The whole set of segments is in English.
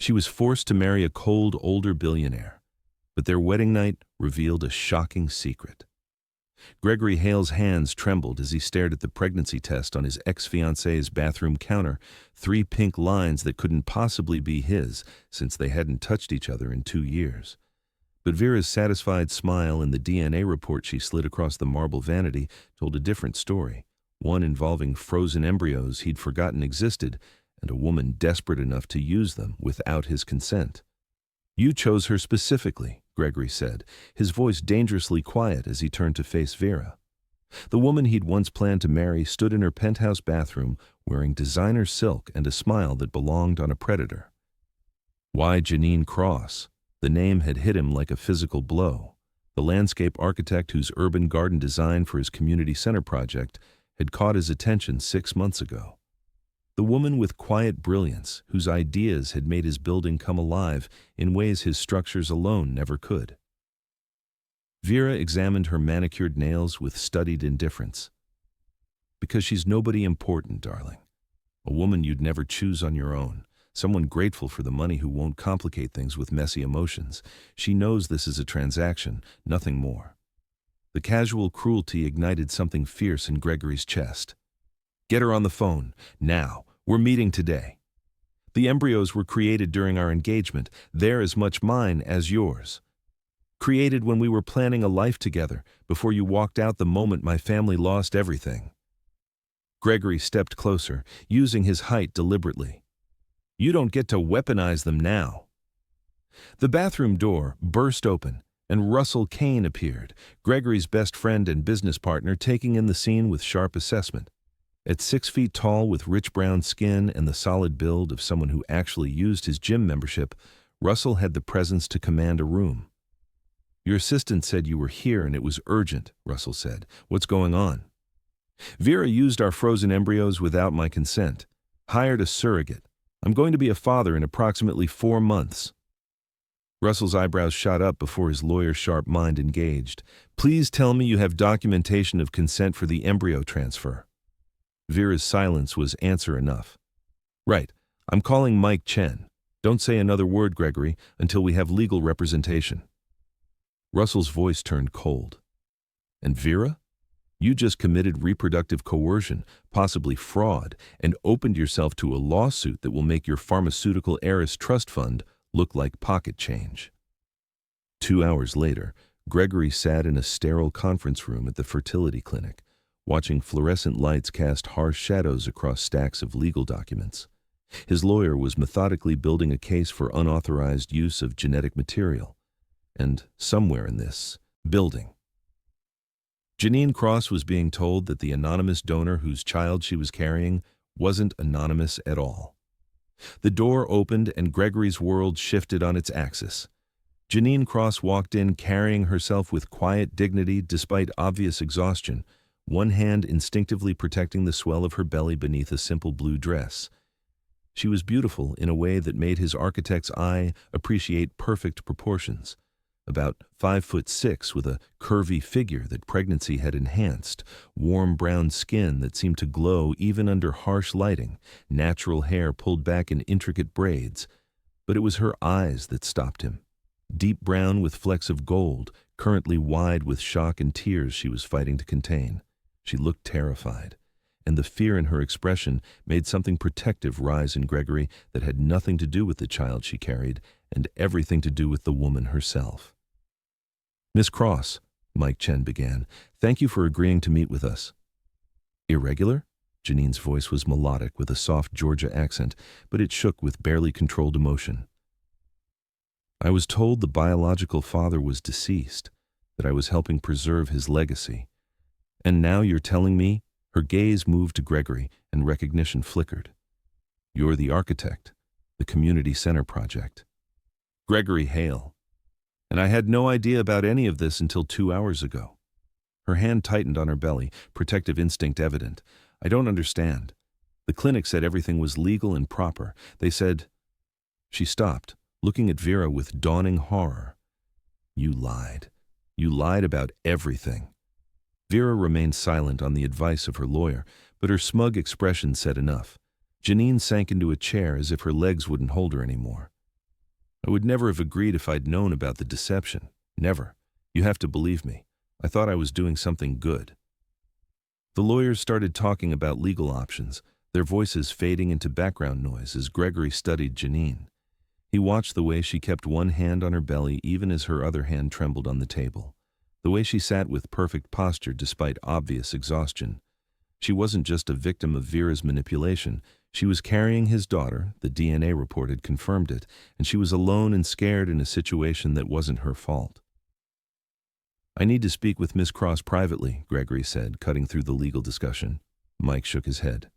She was forced to marry a cold, older billionaire, but their wedding night revealed a shocking secret. Gregory Hale's hands trembled as he stared at the pregnancy test on his ex-fiancee's bathroom counter, 3 pink lines that couldn't possibly be his since they hadn't touched each other in 2 years. But Vera's satisfied smile and the DNA report she slid across the marble vanity told a different story, one involving frozen embryos he'd forgotten existed and a woman desperate enough to use them without his consent. "You chose her specifically," Gregory said, his voice dangerously quiet as he turned to face Vera. The woman he'd once planned to marry stood in her penthouse bathroom wearing designer silk and a smile that belonged on a predator. Why Janine Cross? The name had hit him like a physical blow. The landscape architect whose urban garden design for his community center project had caught his attention 6 months ago. The woman with quiet brilliance, whose ideas had made his building come alive in ways his structures alone never could. Vera examined her manicured nails with studied indifference. "Because she's nobody important, darling. A woman you'd never choose on your own. Someone grateful for the money who won't complicate things with messy emotions. She knows this is a transaction, nothing more." The casual cruelty ignited something fierce in Gregory's chest. "Get her on the phone, now. We're meeting today. The embryos were created during our engagement. They're as much mine as yours. Created when we were planning a life together, before you walked out the moment my family lost everything." Gregory stepped closer, using his height deliberately. "You don't get to weaponize them now." The bathroom door burst open, and Russell Kane appeared, Gregory's best friend and business partner, taking in the scene with sharp assessment. At 6 feet tall with rich brown skin and the solid build of someone who actually used his gym membership, Russell had the presence to command a room. "Your assistant said you were here and it was urgent," Russell said. "What's going on?" "Vera used our frozen embryos without my consent. Hired a surrogate. I'm going to be a father in approximately 4 months. Russell's eyebrows shot up before his lawyer's sharp mind engaged. "Please tell me you have documentation of consent for the embryo transfer." Vera's silence was answer enough. "Right. I'm calling Mike Chen. Don't say another word, Gregory, until we have legal representation." Russell's voice turned cold. "And Vera? You just committed reproductive coercion, possibly fraud, and opened yourself to a lawsuit that will make your pharmaceutical heiress trust fund look like pocket change." 2 hours later, Gregory sat in a sterile conference room at the fertility clinic, watching fluorescent lights cast harsh shadows across stacks of legal documents. His lawyer was methodically building a case for unauthorized use of genetic material. And somewhere in this building, Janine Cross was being told that the anonymous donor whose child she was carrying wasn't anonymous at all. The door opened and Gregory's world shifted on its axis. Janine Cross walked in carrying herself with quiet dignity despite obvious exhaustion, one hand instinctively protecting the swell of her belly beneath a simple blue dress. She was beautiful in a way that made his architect's eye appreciate perfect proportions. About 5'6" with a curvy figure that pregnancy had enhanced, warm brown skin that seemed to glow even under harsh lighting, natural hair pulled back in intricate braids. But it was her eyes that stopped him. Deep brown with flecks of gold, currently wide with shock and tears she was fighting to contain. She looked terrified, and the fear in her expression made something protective rise in Gregory that had nothing to do with the child she carried and everything to do with the woman herself. "Miss Cross," Mike Chen began, "thank you for agreeing to meet with us." "Irregular?" Janine's voice was melodic with a soft Georgia accent, but it shook with barely controlled emotion. "I was told the biological father was deceased, that I was helping preserve his legacy. And now you're telling me?" Her gaze moved to Gregory, and recognition flickered. "You're the architect, the community center project." "Gregory Hale. And I had no idea about any of this until 2 hours ago." Her hand tightened on her belly, protective instinct evident. "I don't understand. The clinic said everything was legal and proper. They said—" She stopped, looking at Vera with dawning horror. "You lied. You lied about everything." Vera remained silent on the advice of her lawyer, but her smug expression said enough. Janine sank into a chair as if her legs wouldn't hold her anymore. I would never have agreed if I'd known about the deception. Never. You have to believe me. I thought I was doing something good. The lawyers started talking about legal options, their voices fading into background noise as Gregory studied Janine. He watched the way she kept one hand on her belly even as her other hand trembled on the table. The way she sat with perfect posture despite obvious exhaustion. She wasn't just a victim of Vera's manipulation. She was carrying his daughter, the DNA report had confirmed it, and she was alone and scared in a situation that wasn't her fault. I need to speak with Miss Cross privately, Gregory said, cutting through the legal discussion. Mike shook his head.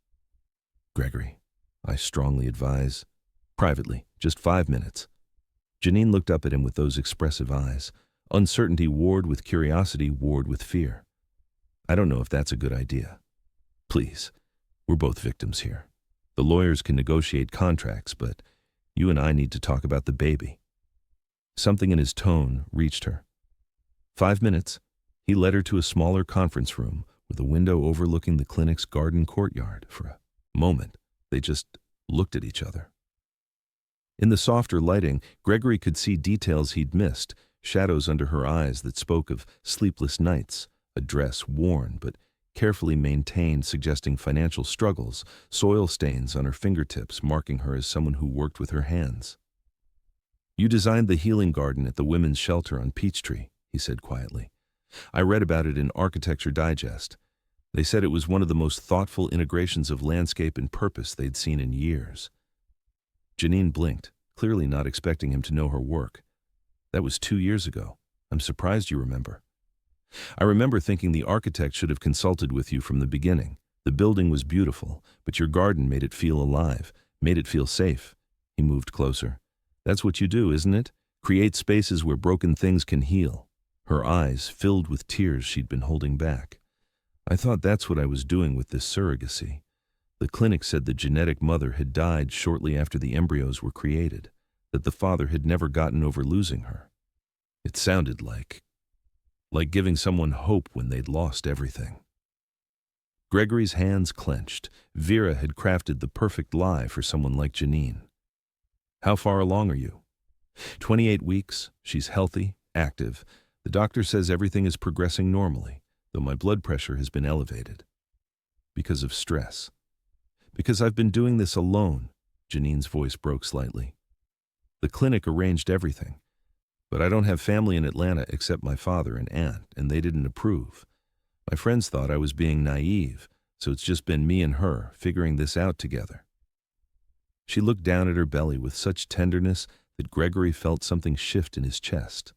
Gregory, I strongly advise. Privately, just 5 minutes. Janine looked up at him with those expressive eyes. Uncertainty warred with curiosity, warred with fear. I don't know if that's a good idea. Please, we're both victims here. The lawyers can negotiate contracts, but you and I need to talk about the baby. Something in his tone reached her. 5 minutes. He led her to a smaller conference room with a window overlooking the clinic's garden courtyard. For a moment, they just looked at each other. In the softer lighting, Gregory could see details he'd missed, shadows under her eyes that spoke of sleepless nights, a dress worn but carefully maintained suggesting financial struggles, soil stains on her fingertips marking her as someone who worked with her hands. You designed the healing garden at the women's shelter on Peachtree, he said quietly. I read about it in Architecture Digest. They said it was one of the most thoughtful integrations of landscape and purpose they'd seen in years. Janine blinked, clearly not expecting him to know her work. That was 2 years ago. I'm surprised you remember. I remember thinking the architect should have consulted with you from the beginning. The building was beautiful, but your garden made it feel alive, made it feel safe. He moved closer. That's what you do, isn't it? Create spaces where broken things can heal. Her eyes filled with tears she'd been holding back. I thought that's what I was doing with this surrogacy. The clinic said the genetic mother had died shortly after the embryos were created, that the father had never gotten over losing her. It sounded like giving someone hope when they'd lost everything. Gregory's hands clenched. Vera had crafted the perfect lie for someone like Janine. How far along are you? 28 weeks. She's healthy, active. The doctor says everything is progressing normally, though my blood pressure has been elevated. Because of stress. Because I've been doing this alone, Janine's voice broke slightly. The clinic arranged everything, but I don't have family in Atlanta except my father and aunt, and they didn't approve. My friends thought I was being naive, so it's just been me and her figuring this out together. She looked down at her belly with such tenderness that Gregory felt something shift in his chest.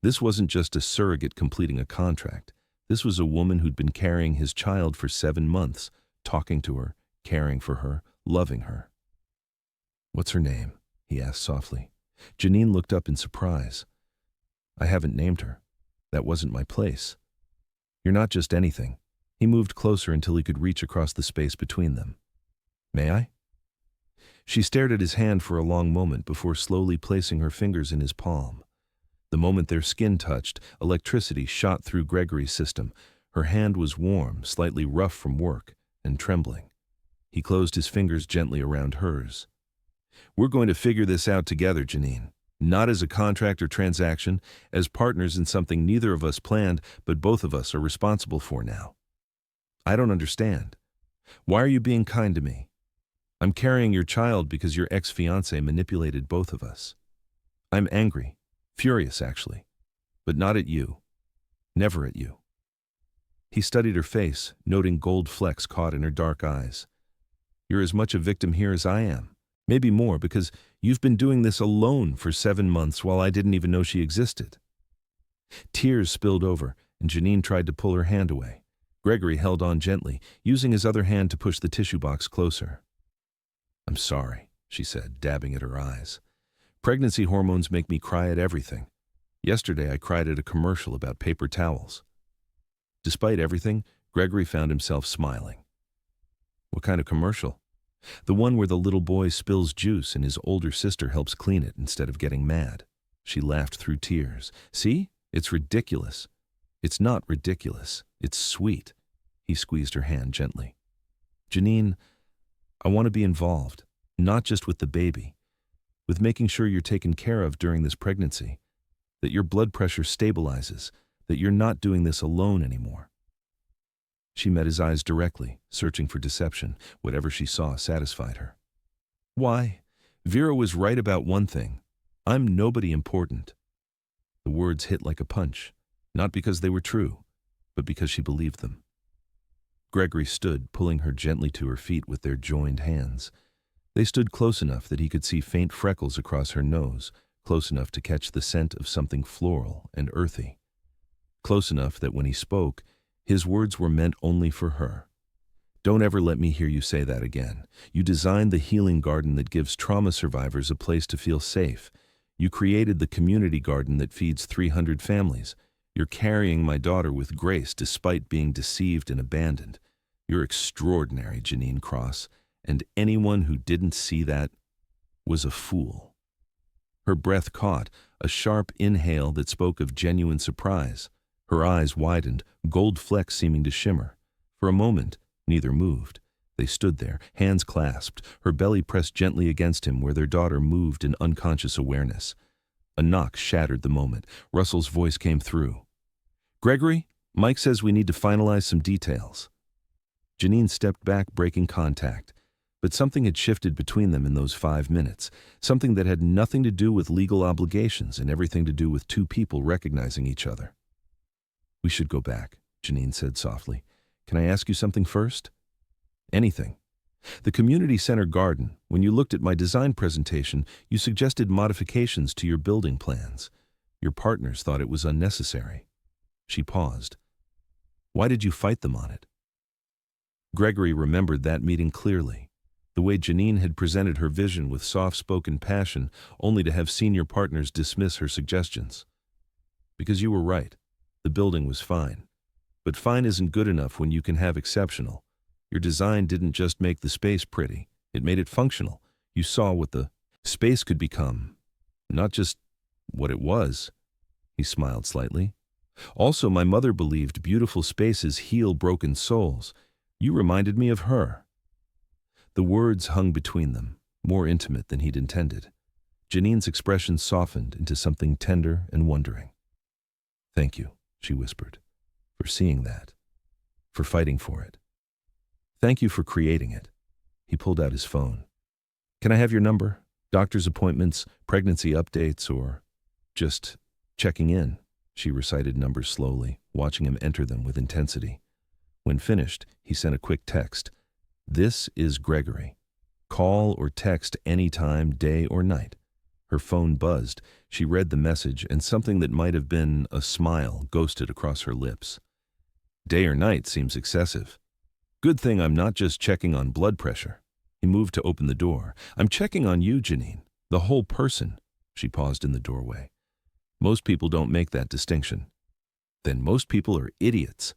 This wasn't just a surrogate completing a contract. This was a woman who'd been carrying his child for 7 months, talking to her, caring for her, loving her. What's her name? He asked softly. Janine looked up in surprise. I haven't named her. That wasn't my place. You're not just anything. He moved closer until he could reach across the space between them. May I? She stared at his hand for a long moment before slowly placing her fingers in his palm. The moment their skin touched, electricity shot through Gregory's system. Her hand was warm, slightly rough from work, and trembling. He closed his fingers gently around hers. We're going to figure this out together, Janine. Not as a contract or transaction, as partners in something neither of us planned, but both of us are responsible for now. I don't understand. Why are you being kind to me? I'm carrying your child because your ex-fiancé manipulated both of us. I'm angry, furious actually, but not at you. Never at you. He studied her face, noting gold flecks caught in her dark eyes. You're as much a victim here as I am. Maybe more, because you've been doing this alone for 7 months while I didn't even know she existed. Tears spilled over, and Janine tried to pull her hand away. Gregory held on gently, using his other hand to push the tissue box closer. I'm sorry, she said, dabbing at her eyes. Pregnancy hormones make me cry at everything. Yesterday I cried at a commercial about paper towels. Despite everything, Gregory found himself smiling. What kind of commercial? The one where the little boy spills juice and his older sister helps clean it instead of getting mad. She laughed through tears. See? It's ridiculous. It's not ridiculous. It's sweet. He squeezed her hand gently. Janine, I want to be involved, not just with the baby, with making sure you're taken care of during this pregnancy, that your blood pressure stabilizes, that you're not doing this alone anymore." She met his eyes directly, searching for deception. Whatever she saw satisfied her. "Why? Vera was right about one thing. I'm nobody important." The words hit like a punch, not because they were true, but because she believed them. Gregory stood, pulling her gently to her feet with their joined hands. They stood close enough that he could see faint freckles across her nose, close enough to catch the scent of something floral and earthy. Close enough that when he spoke, his words were meant only for her. "Don't ever let me hear you say that again. You designed the healing garden that gives trauma survivors a place to feel safe. You created the community garden that feeds 300 families. You're carrying my daughter with grace despite being deceived and abandoned. You're extraordinary, Janine Cross, and anyone who didn't see that was a fool." Her breath caught, a sharp inhale that spoke of genuine surprise. Her eyes widened, gold flecks seeming to shimmer. For a moment, neither moved. They stood there, hands clasped, her belly pressed gently against him where their daughter moved in unconscious awareness. A knock shattered the moment. Russell's voice came through. "Gregory, Mike says we need to finalize some details." Janine stepped back, breaking contact. But something had shifted between them in those 5 minutes, something that had nothing to do with legal obligations and everything to do with two people recognizing each other. "We should go back," Janine said softly. "Can I ask you something first?" "Anything." "The community center garden, when you looked at my design presentation, you suggested modifications to your building plans. Your partners thought it was unnecessary." She paused. "Why did you fight them on it?" Gregory remembered that meeting clearly. The way Janine had presented her vision with soft-spoken passion, only to have senior partners dismiss her suggestions. "Because you were right. The building was fine. But fine isn't good enough when you can have exceptional. Your design didn't just make the space pretty, it made it functional. You saw what the space could become, not just what it was." He smiled slightly. "Also, my mother believed beautiful spaces heal broken souls. You reminded me of her." The words hung between them, more intimate than he'd intended. Janine's expression softened into something tender and wondering. "Thank you," she whispered, "for seeing that, for fighting for it. Thank you for creating it." He pulled out his phone. "Can I have your number? Doctor's appointments, pregnancy updates, or just checking in?" She recited numbers slowly, watching him enter them with intensity. When finished, he sent a quick text. "This is Gregory. Call or text any time, day or night." Her phone buzzed. She read the message, and something that might have been a smile ghosted across her lips. "Day or night seems excessive. Good thing I'm not just checking on blood pressure." He moved to open the door. "I'm checking on you, Janine, the whole person." She paused in the doorway. "Most people don't make that distinction." "Then most people are idiots."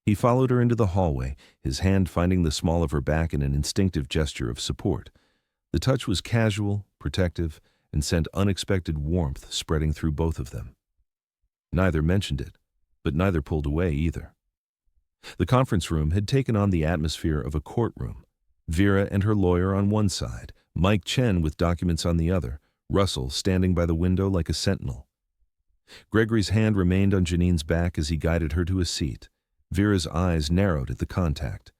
He followed her into the hallway, his hand finding the small of her back in an instinctive gesture of support. The touch was casual, protective, and sent unexpected warmth spreading through both of them. Neither mentioned it, but neither pulled away either. The conference room had taken on the atmosphere of a courtroom. Vera and her lawyer on one side, Mike Chen with documents on the other, Russell standing by the window like a sentinel. Gregory's hand remained on Janine's back as he guided her to a seat. Vera's eyes narrowed at the contact.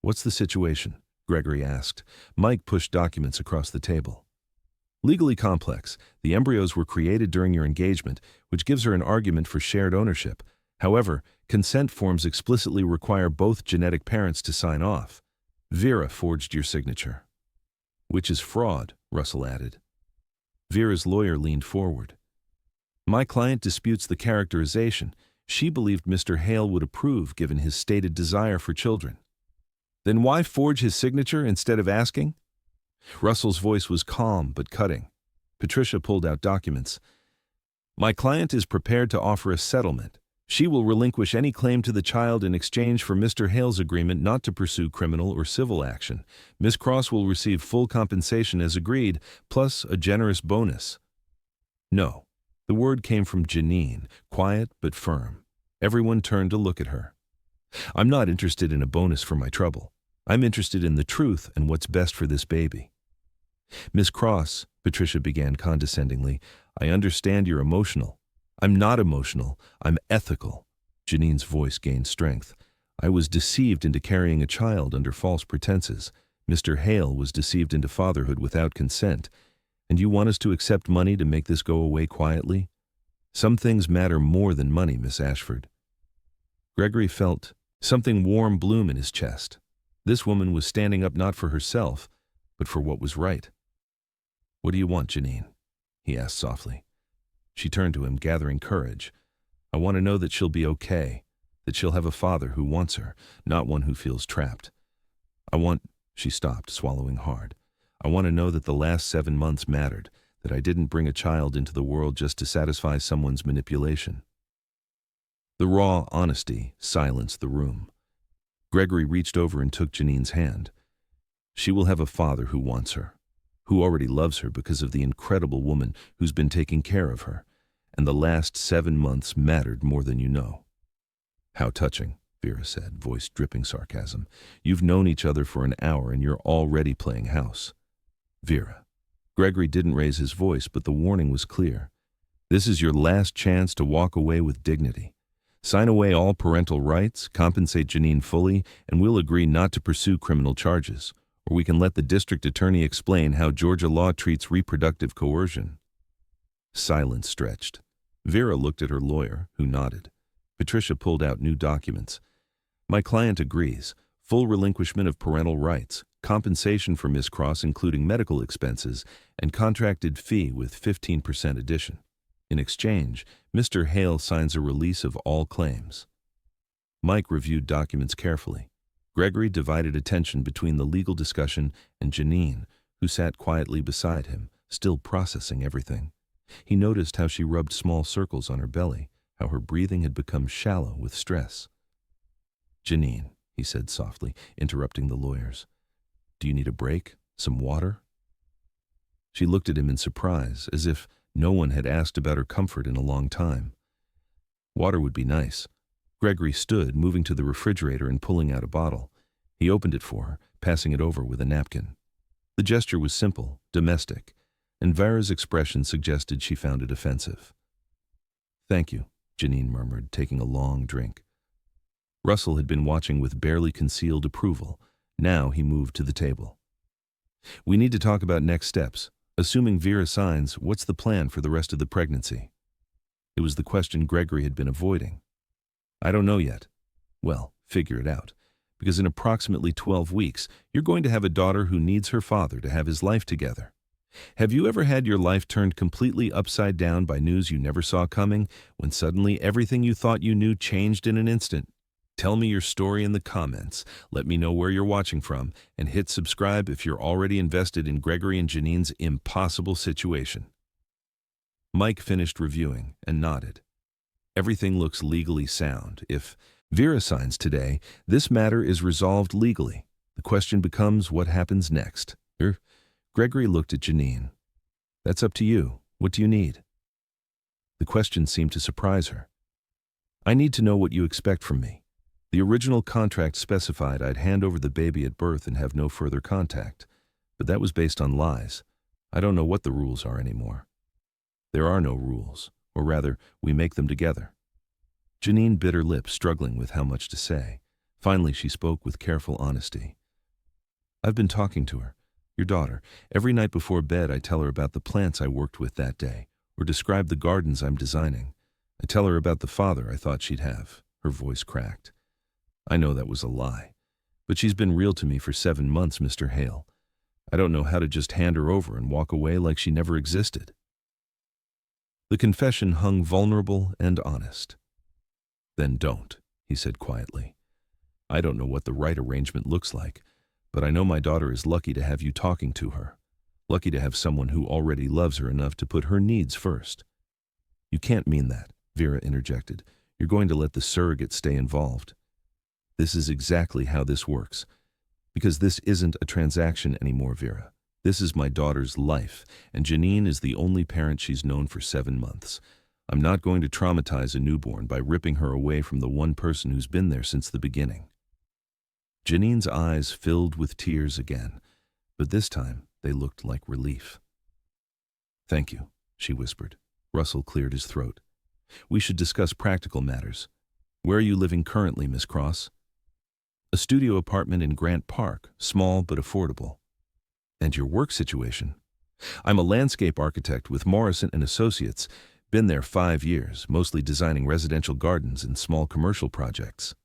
"What's the situation?" Gregory asked. Mike pushed documents across the table. "Legally complex. The embryos were created during your engagement, which gives her an argument for shared ownership. However, consent forms explicitly require both genetic parents to sign off. Vera forged your signature." "Which is fraud," Russell added. Vera's lawyer leaned forward. "My client disputes the characterization. She believed Mr. Hale would approve given his stated desire for children." "Then why forge his signature instead of asking?" Russell's voice was calm but cutting. Patricia pulled out documents. "My client is prepared to offer a settlement. She will relinquish any claim to the child in exchange for Mr. Hale's agreement not to pursue criminal or civil action. Ms. Cross will receive full compensation as agreed, plus a generous bonus." "No." The word came from Janine, quiet but firm. Everyone turned to look at her. "I'm not interested in a bonus for my trouble. I'm interested in the truth and what's best for this baby." Miss Cross, Patricia began condescendingly, I understand you're emotional. I'm not emotional. I'm ethical. Janine's voice gained strength. I was deceived into carrying a child under false pretenses. Mr. Hale was deceived into fatherhood without consent. And you want us to accept money to make this go away quietly? Some things matter more than money, Miss Ashford. Gregory felt something warm bloom in his chest. This woman was standing up not for herself, but for what was right. What do you want, Janine? He asked softly. She turned to him, gathering courage. I want to know that she'll be okay, that she'll have a father who wants her, not one who feels trapped. She stopped, swallowing hard. I want to know that the last 7 months mattered, that I didn't bring a child into the world just to satisfy someone's manipulation. The raw honesty silenced the room. Gregory reached over and took Janine's hand. She will have a father who wants her, who already loves her because of the incredible woman who's been taking care of her, and the last 7 months mattered more than you know. How touching, Vera said, voice dripping sarcasm. You've known each other for an hour and you're already playing house. Vera. Gregory didn't raise his voice, but the warning was clear. This is your last chance to walk away with dignity. Sign away all parental rights, compensate Janine fully, and we'll agree not to pursue criminal charges, or we can let the district attorney explain how Georgia law treats reproductive coercion. Silence stretched. Vera looked at her lawyer, who nodded. Patricia pulled out new documents. My client agrees. Full relinquishment of parental rights, compensation for Miss Cross including medical expenses, and contracted fee with 15% addition. In exchange, Mr. Hale signs a release of all claims. Mike reviewed documents carefully. Gregory divided attention between the legal discussion and Janine, who sat quietly beside him, still processing everything. He noticed how she rubbed small circles on her belly, how her breathing had become shallow with stress. Janine, he said softly, interrupting the lawyers. Do you need a break? Some water? She looked at him in surprise, as if no one had asked about her comfort in a long time. Water would be nice. Gregory stood, moving to the refrigerator and pulling out a bottle. He opened it for her, passing it over with a napkin. The gesture was simple, domestic, and Vera's expression suggested she found it offensive. Thank you, Janine murmured, taking a long drink. Russell had been watching with barely concealed approval. Now he moved to the table. We need to talk about next steps. Assuming Vera signs, what's the plan for the rest of the pregnancy? It was the question Gregory had been avoiding. I don't know yet. Well, figure it out. Because in approximately 12 weeks, you're going to have a daughter who needs her father to have his life together. Have you ever had your life turned completely upside down by news you never saw coming, when suddenly everything you thought you knew changed in an instant? Tell me your story in the comments, let me know where you're watching from, and hit subscribe if you're already invested in Gregory and Janine's impossible situation. Mike finished reviewing and nodded. Everything looks legally sound. If Vera signs today, this matter is resolved legally. The question becomes what happens next. Gregory looked at Janine. That's up to you. What do you need? The question seemed to surprise her. I need to know what you expect from me. The original contract specified I'd hand over the baby at birth and have no further contact, but that was based on lies. I don't know what the rules are anymore. There are no rules, or rather, we make them together. Janine bit her lip, struggling with how much to say. Finally, she spoke with careful honesty. I've been talking to her, your daughter. Every night before bed, I tell her about the plants I worked with that day, or describe the gardens I'm designing. I tell her about the father I thought she'd have. Her voice cracked. I know that was a lie, but she's been real to me for 7 months, Mr. Hale. I don't know how to just hand her over and walk away like she never existed. The confession hung vulnerable and honest. Then don't, he said quietly. I don't know what the right arrangement looks like, but I know my daughter is lucky to have you talking to her, lucky to have someone who already loves her enough to put her needs first. You can't mean that, Vera interjected. You're going to let the surrogate stay involved. This is exactly how this works. Because this isn't a transaction anymore, Vera. This is my daughter's life, and Janine is the only parent she's known for 7 months. I'm not going to traumatize a newborn by ripping her away from the one person who's been there since the beginning. Janine's eyes filled with tears again, but this time they looked like relief. "Thank you," she whispered. Russell cleared his throat. "We should discuss practical matters. Where are you living currently, Miss Cross?" "A studio apartment in Grant Park, small but affordable." "And your work situation?" "I'm a landscape architect with Morrison and Associates. Been there 5 years, mostly designing residential gardens and small commercial projects."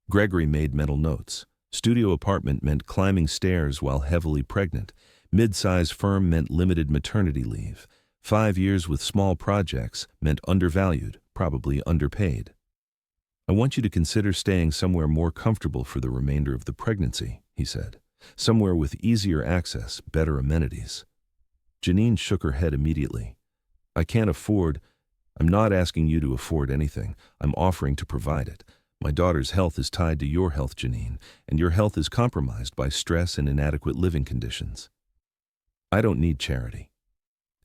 Gregory made mental notes. Studio apartment meant climbing stairs while heavily pregnant. Mid-size firm meant limited maternity leave. 5 years with small projects meant undervalued, probably underpaid. "I want you to consider staying somewhere more comfortable for the remainder of the pregnancy," he said. "Somewhere with easier access, better amenities." Janine shook her head immediately. "I can't afford. I'm not asking you to afford anything. I'm offering to provide it. My daughter's health is tied to your health, Janine, and your health is compromised by stress and inadequate living conditions. I don't need charity."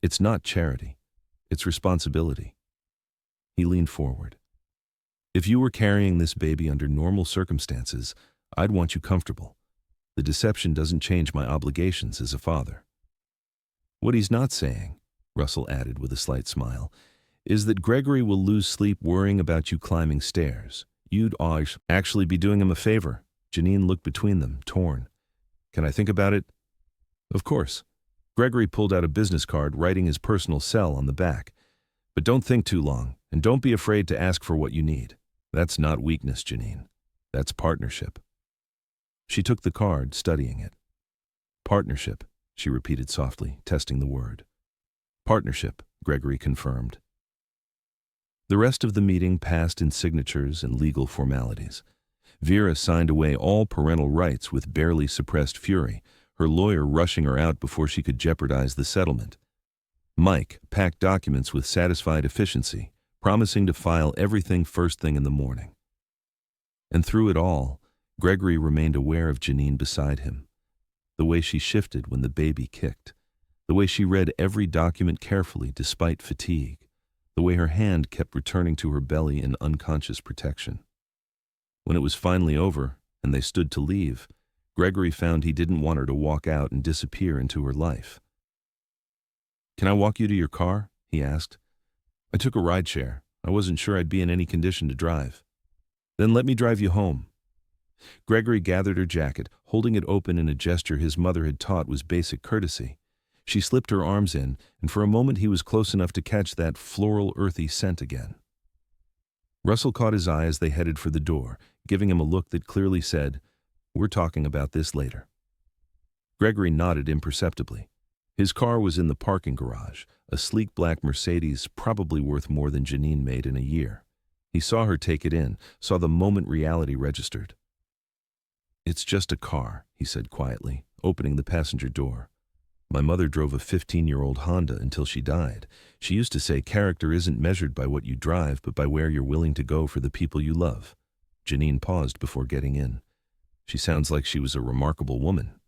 "It's not charity. It's responsibility." He leaned forward. "If you were carrying this baby under normal circumstances, I'd want you comfortable. The deception doesn't change my obligations as a father." "What he's not saying," Russell added with a slight smile, "is that Gregory will lose sleep worrying about you climbing stairs. You'd actually be doing him a favor." Janine looked between them, torn. "Can I think about it?" "Of course." Gregory pulled out a business card, writing his personal cell on the back. "But don't think too long, and don't be afraid to ask for what you need. That's not weakness, Janine. That's partnership." She took the card, studying it. "Partnership," she repeated softly, testing the word. "Partnership," Gregory confirmed. The rest of the meeting passed in signatures and legal formalities. Vera signed away all parental rights with barely suppressed fury, her lawyer rushing her out before she could jeopardize the settlement. Mike packed documents with satisfied efficiency, promising to file everything first thing in the morning. And through it all, Gregory remained aware of Janine beside him. The way she shifted when the baby kicked. The way she read every document carefully despite fatigue. The way her hand kept returning to her belly in unconscious protection. When it was finally over, and they stood to leave, Gregory found he didn't want her to walk out and disappear into her life. "Can I walk you to your car?" he asked. "I took a rideshare. I wasn't sure I'd be in any condition to drive." "Then let me drive you home." Gregory gathered her jacket, holding it open in a gesture his mother had taught was basic courtesy. She slipped her arms in, and for a moment he was close enough to catch that floral, earthy scent again. Russell caught his eye as they headed for the door, giving him a look that clearly said, "We're talking about this later." Gregory nodded imperceptibly. His car was in the parking garage, a sleek black Mercedes probably worth more than Janine made in a year. He saw her take it in, saw the moment reality registered. "It's just a car," he said quietly, opening the passenger door. "My mother drove a 15-year-old Honda until she died. She used to say character isn't measured by what you drive, but by where you're willing to go for the people you love." Janine paused before getting in. "She sounds like she was a remarkable woman."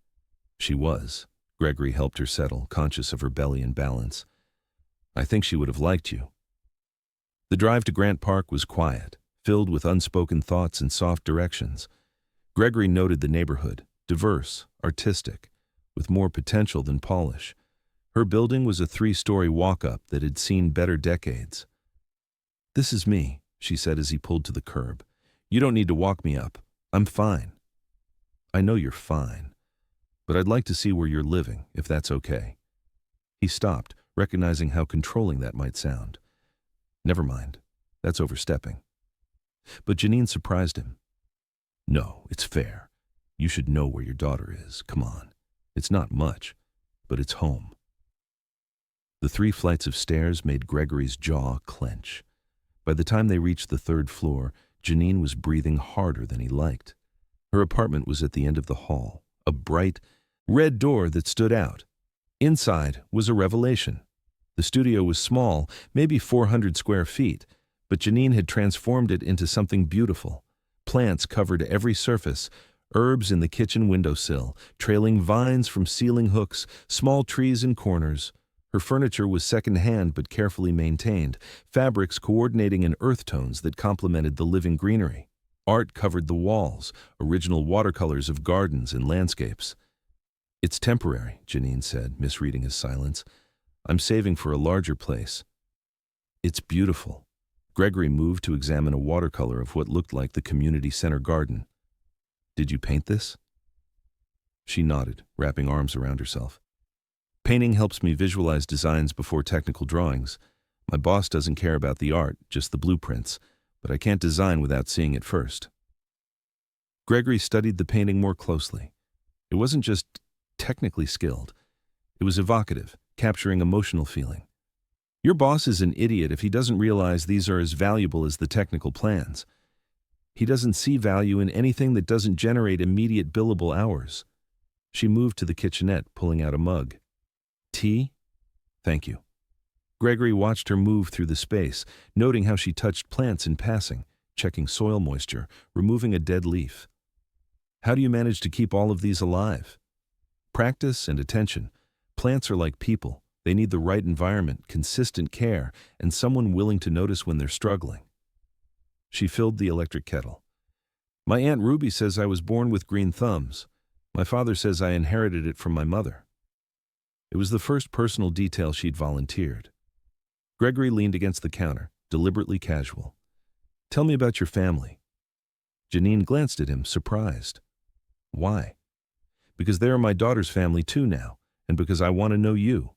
She was. Gregory helped her settle, conscious of her belly and balance. "I think she would have liked you." The drive to Grant Park was quiet, filled with unspoken thoughts and soft directions. Gregory noted the neighborhood, diverse, artistic, with more potential than polish. Her building was a 3-story walk-up that had seen better decades. "This is me," she said as he pulled to the curb. "You don't need to walk me up. I'm fine." "I know you're fine, but I'd like to see where you're living, if that's okay." He stopped, recognizing how controlling that might sound. "Never mind. That's overstepping." But Janine surprised him. "No, it's fair. You should know where your daughter is. Come on. It's not much, but it's home." The 3 flights of stairs made Gregory's jaw clench. By the time they reached the 3rd floor, Janine was breathing harder than he liked. Her apartment was at the end of the hall, a bright, red door that stood out. Inside was a revelation. The studio was small, maybe 400 square feet, but Janine had transformed it into something beautiful. Plants covered every surface, herbs in the kitchen windowsill, trailing vines from ceiling hooks, small trees in corners. Her furniture was second-hand but carefully maintained, fabrics coordinating in earth tones that complemented the living greenery. Art covered the walls, original watercolors of gardens and landscapes. It's temporary, Janine said, misreading his silence. I'm saving for a larger place. It's beautiful. Gregory moved to examine a watercolor of what looked like the community center garden. Did you paint this? She nodded, wrapping arms around herself. Painting helps me visualize designs before technical drawings. My boss doesn't care about the art, just the blueprints, but I can't design without seeing it first. Gregory studied the painting more closely. It wasn't just technically skilled. It was evocative, capturing emotional feeling. Your boss is an idiot if he doesn't realize these are as valuable as the technical plans. He doesn't see value in anything that doesn't generate immediate billable hours. She moved to the kitchenette, pulling out a mug. Tea? Thank you. Gregory watched her move through the space, noting how she touched plants in passing, checking soil moisture, removing a dead leaf. How do you manage to keep all of these alive? Practice and attention. Plants are like people. They need the right environment, consistent care, and someone willing to notice when they're struggling. She filled the electric kettle. My Aunt Ruby says I was born with green thumbs. My father says I inherited it from my mother. It was the first personal detail she'd volunteered. Gregory leaned against the counter, deliberately casual. Tell me about your family. Janine glanced at him, surprised. Why? Because they are my daughter's family too now, and because I want to know you.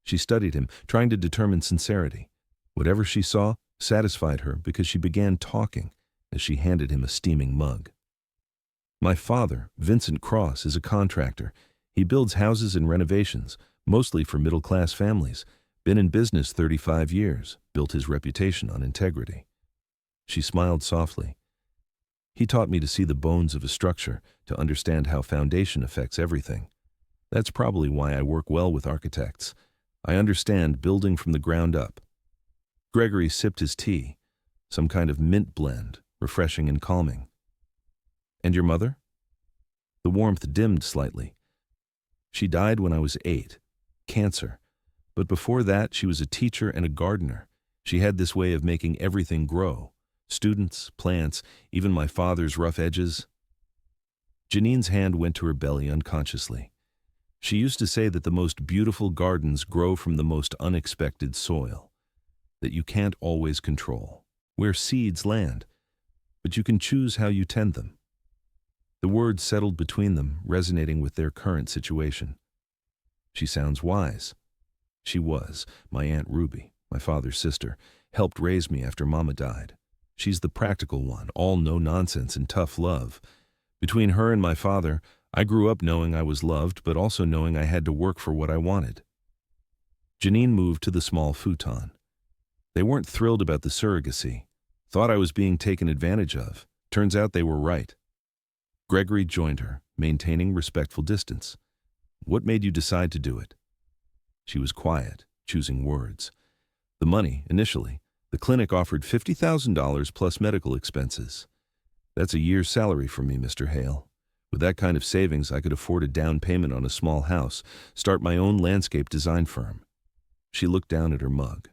She studied him, trying to determine sincerity. Whatever she saw satisfied her because she began talking as she handed him a steaming mug. My father, Vincent Cross, is a contractor. He builds houses and renovations, mostly for middle-class families. Been in business 35 years, built his reputation on integrity. She smiled softly. He taught me to see the bones of a structure, to understand how foundation affects everything. That's probably why I work well with architects. I understand building from the ground up. Gregory sipped his tea, some kind of mint blend, refreshing and calming. And your mother? The warmth dimmed slightly. She died when I was 8. Cancer. But before that, she was a teacher and a gardener. She had this way of making everything grow. Students, plants, even my father's rough edges. Janine's hand went to her belly unconsciously. She used to say that the most beautiful gardens grow from the most unexpected soil, that you can't always control where seeds land, but you can choose how you tend them. The words settled between them, resonating with their current situation. She sounds wise. She was. My Aunt Ruby, my father's sister, helped raise me after Mama died. She's the practical one, all no-nonsense and tough love. Between her and my father, I grew up knowing I was loved, but also knowing I had to work for what I wanted. Janine moved to the small futon. They weren't thrilled about the surrogacy. Thought I was being taken advantage of. Turns out they were right. Gregory joined her, maintaining respectful distance. What made you decide to do it? She was quiet, choosing words. The money, initially. The clinic offered $50,000 plus medical expenses. That's a year's salary for me, Mr. Hale. With that kind of savings, I could afford a down payment on a small house, start my own landscape design firm. She looked down at her mug.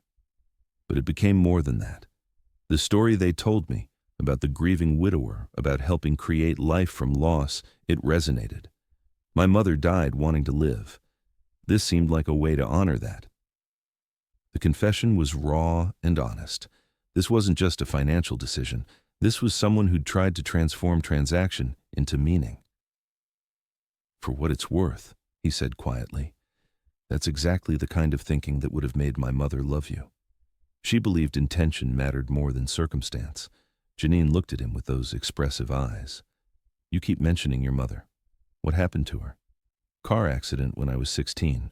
But it became more than that. The story they told me, about the grieving widower, about helping create life from loss, it resonated. My mother died wanting to live. This seemed like a way to honor that. The confession was raw and honest. This wasn't just a financial decision. This was someone who'd tried to transform transaction into meaning. For what it's worth, he said quietly, that's exactly the kind of thinking that would have made my mother love you. She believed intention mattered more than circumstance. Janine looked at him with those expressive eyes. You keep mentioning your mother. What happened to her? Car accident when I was 16.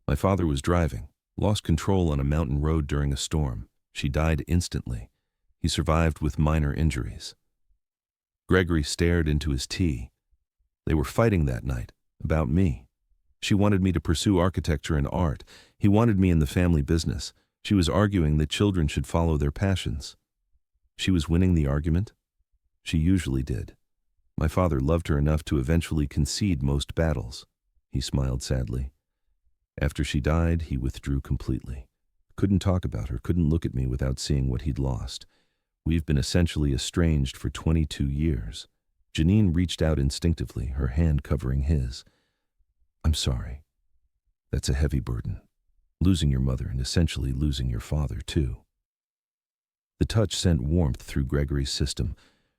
My father was driving, lost control on a mountain road during a storm. She died instantly. He survived with minor injuries. Gregory stared into his tea. They were fighting that night, about me. She wanted me to pursue architecture and art. He wanted me in the family business. She was arguing that children should follow their passions. She was winning the argument? She usually did. My father loved her enough to eventually concede most battles. He smiled sadly. After she died, he withdrew completely. Couldn't talk about her, couldn't look at me without seeing what he'd lost. We've been essentially estranged for 22 years. Janine reached out instinctively, her hand covering his. I'm sorry. That's a heavy burden. Losing your mother and essentially losing your father, too. The touch sent warmth through Gregory's system.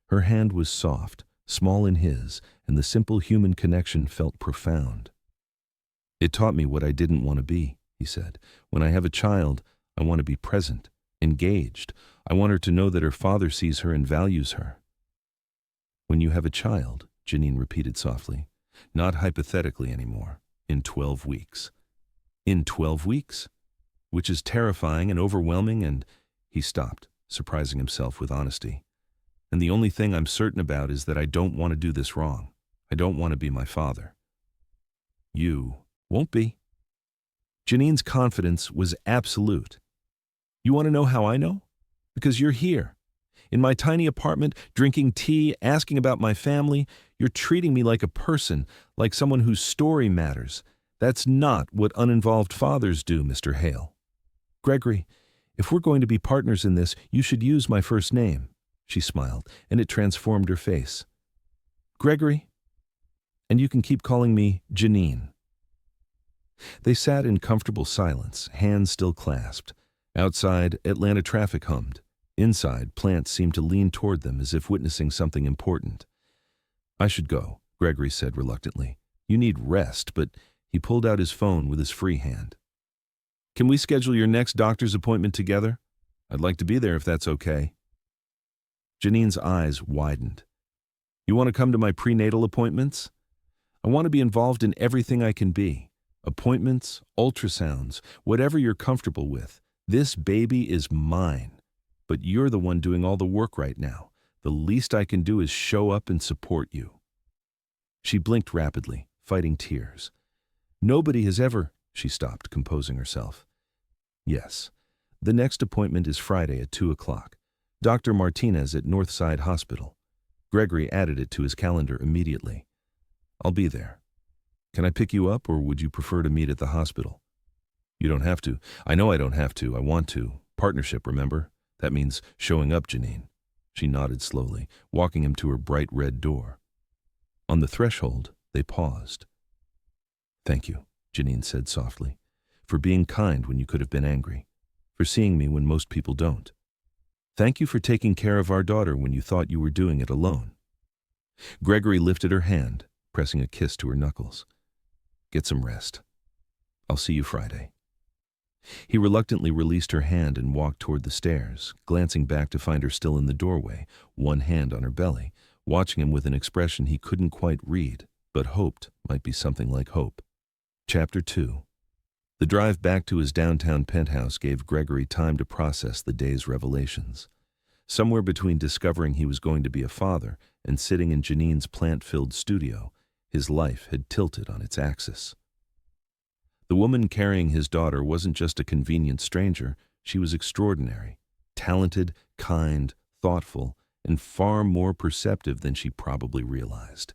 Her hand was soft, small in his, and the simple human connection felt profound. It taught me what I didn't want to be, he said. When I have a child, I want to be present, engaged. I want her to know that her father sees her and values her. When you have a child, Janine repeated softly, not hypothetically anymore, in 12 weeks. In 12 weeks? Which is terrifying and overwhelming, and he stopped, surprising himself with honesty. And the only thing I'm certain about is that I don't want to do this wrong. I don't want to be my father. You won't be. Janine's confidence was absolute. You want to know how I know? Because you're here. In my tiny apartment, drinking tea, asking about my family, you're treating me like a person, like someone whose story matters. That's not what uninvolved fathers do, Mr. Hale. Gregory, if we're going to be partners in this, you should use my first name. She smiled, and it transformed her face. Gregory, and you can keep calling me Janine. They sat in comfortable silence, hands still clasped. Outside, Atlanta traffic hummed. Inside, plants seemed to lean toward them as if witnessing something important. I should go, Gregory said reluctantly. You need rest, but he pulled out his phone with his free hand. Can we schedule your next doctor's appointment together? I'd like to be there if that's okay. Janine's eyes widened. You want to come to my prenatal appointments? I want to be involved in everything I can be. Appointments, ultrasounds, whatever you're comfortable with. This baby is mine. But you're the one doing all the work right now. The least I can do is show up and support you. She blinked rapidly, fighting tears. Nobody has ever... She stopped, composing herself. Yes. The next appointment is Friday at 2 o'clock. Dr. Martinez at Northside Hospital. Gregory added it to his calendar immediately. I'll be there. Can I pick you up, or would you prefer to meet at the hospital? You don't have to. I know I don't have to. I want to. Partnership, remember? That means showing up, Janine. She nodded slowly, walking him to her bright red door. On the threshold, they paused. Thank you, Janine said softly, for being kind when you could have been angry, for seeing me when most people don't. Thank you for taking care of our daughter when you thought you were doing it alone. Gregory lifted her hand, pressing a kiss to her knuckles. Get some rest. I'll see you Friday. He reluctantly released her hand and walked toward the stairs, glancing back to find her still in the doorway, one hand on her belly, watching him with an expression he couldn't quite read, but hoped might be something like hope. Chapter 2. The drive back to his downtown penthouse gave Gregory time to process the day's revelations. Somewhere between discovering he was going to be a father and sitting in Janine's plant-filled studio, his life had tilted on its axis. The woman carrying his daughter wasn't just a convenient stranger, she was extraordinary, talented, kind, thoughtful, and far more perceptive than she probably realized.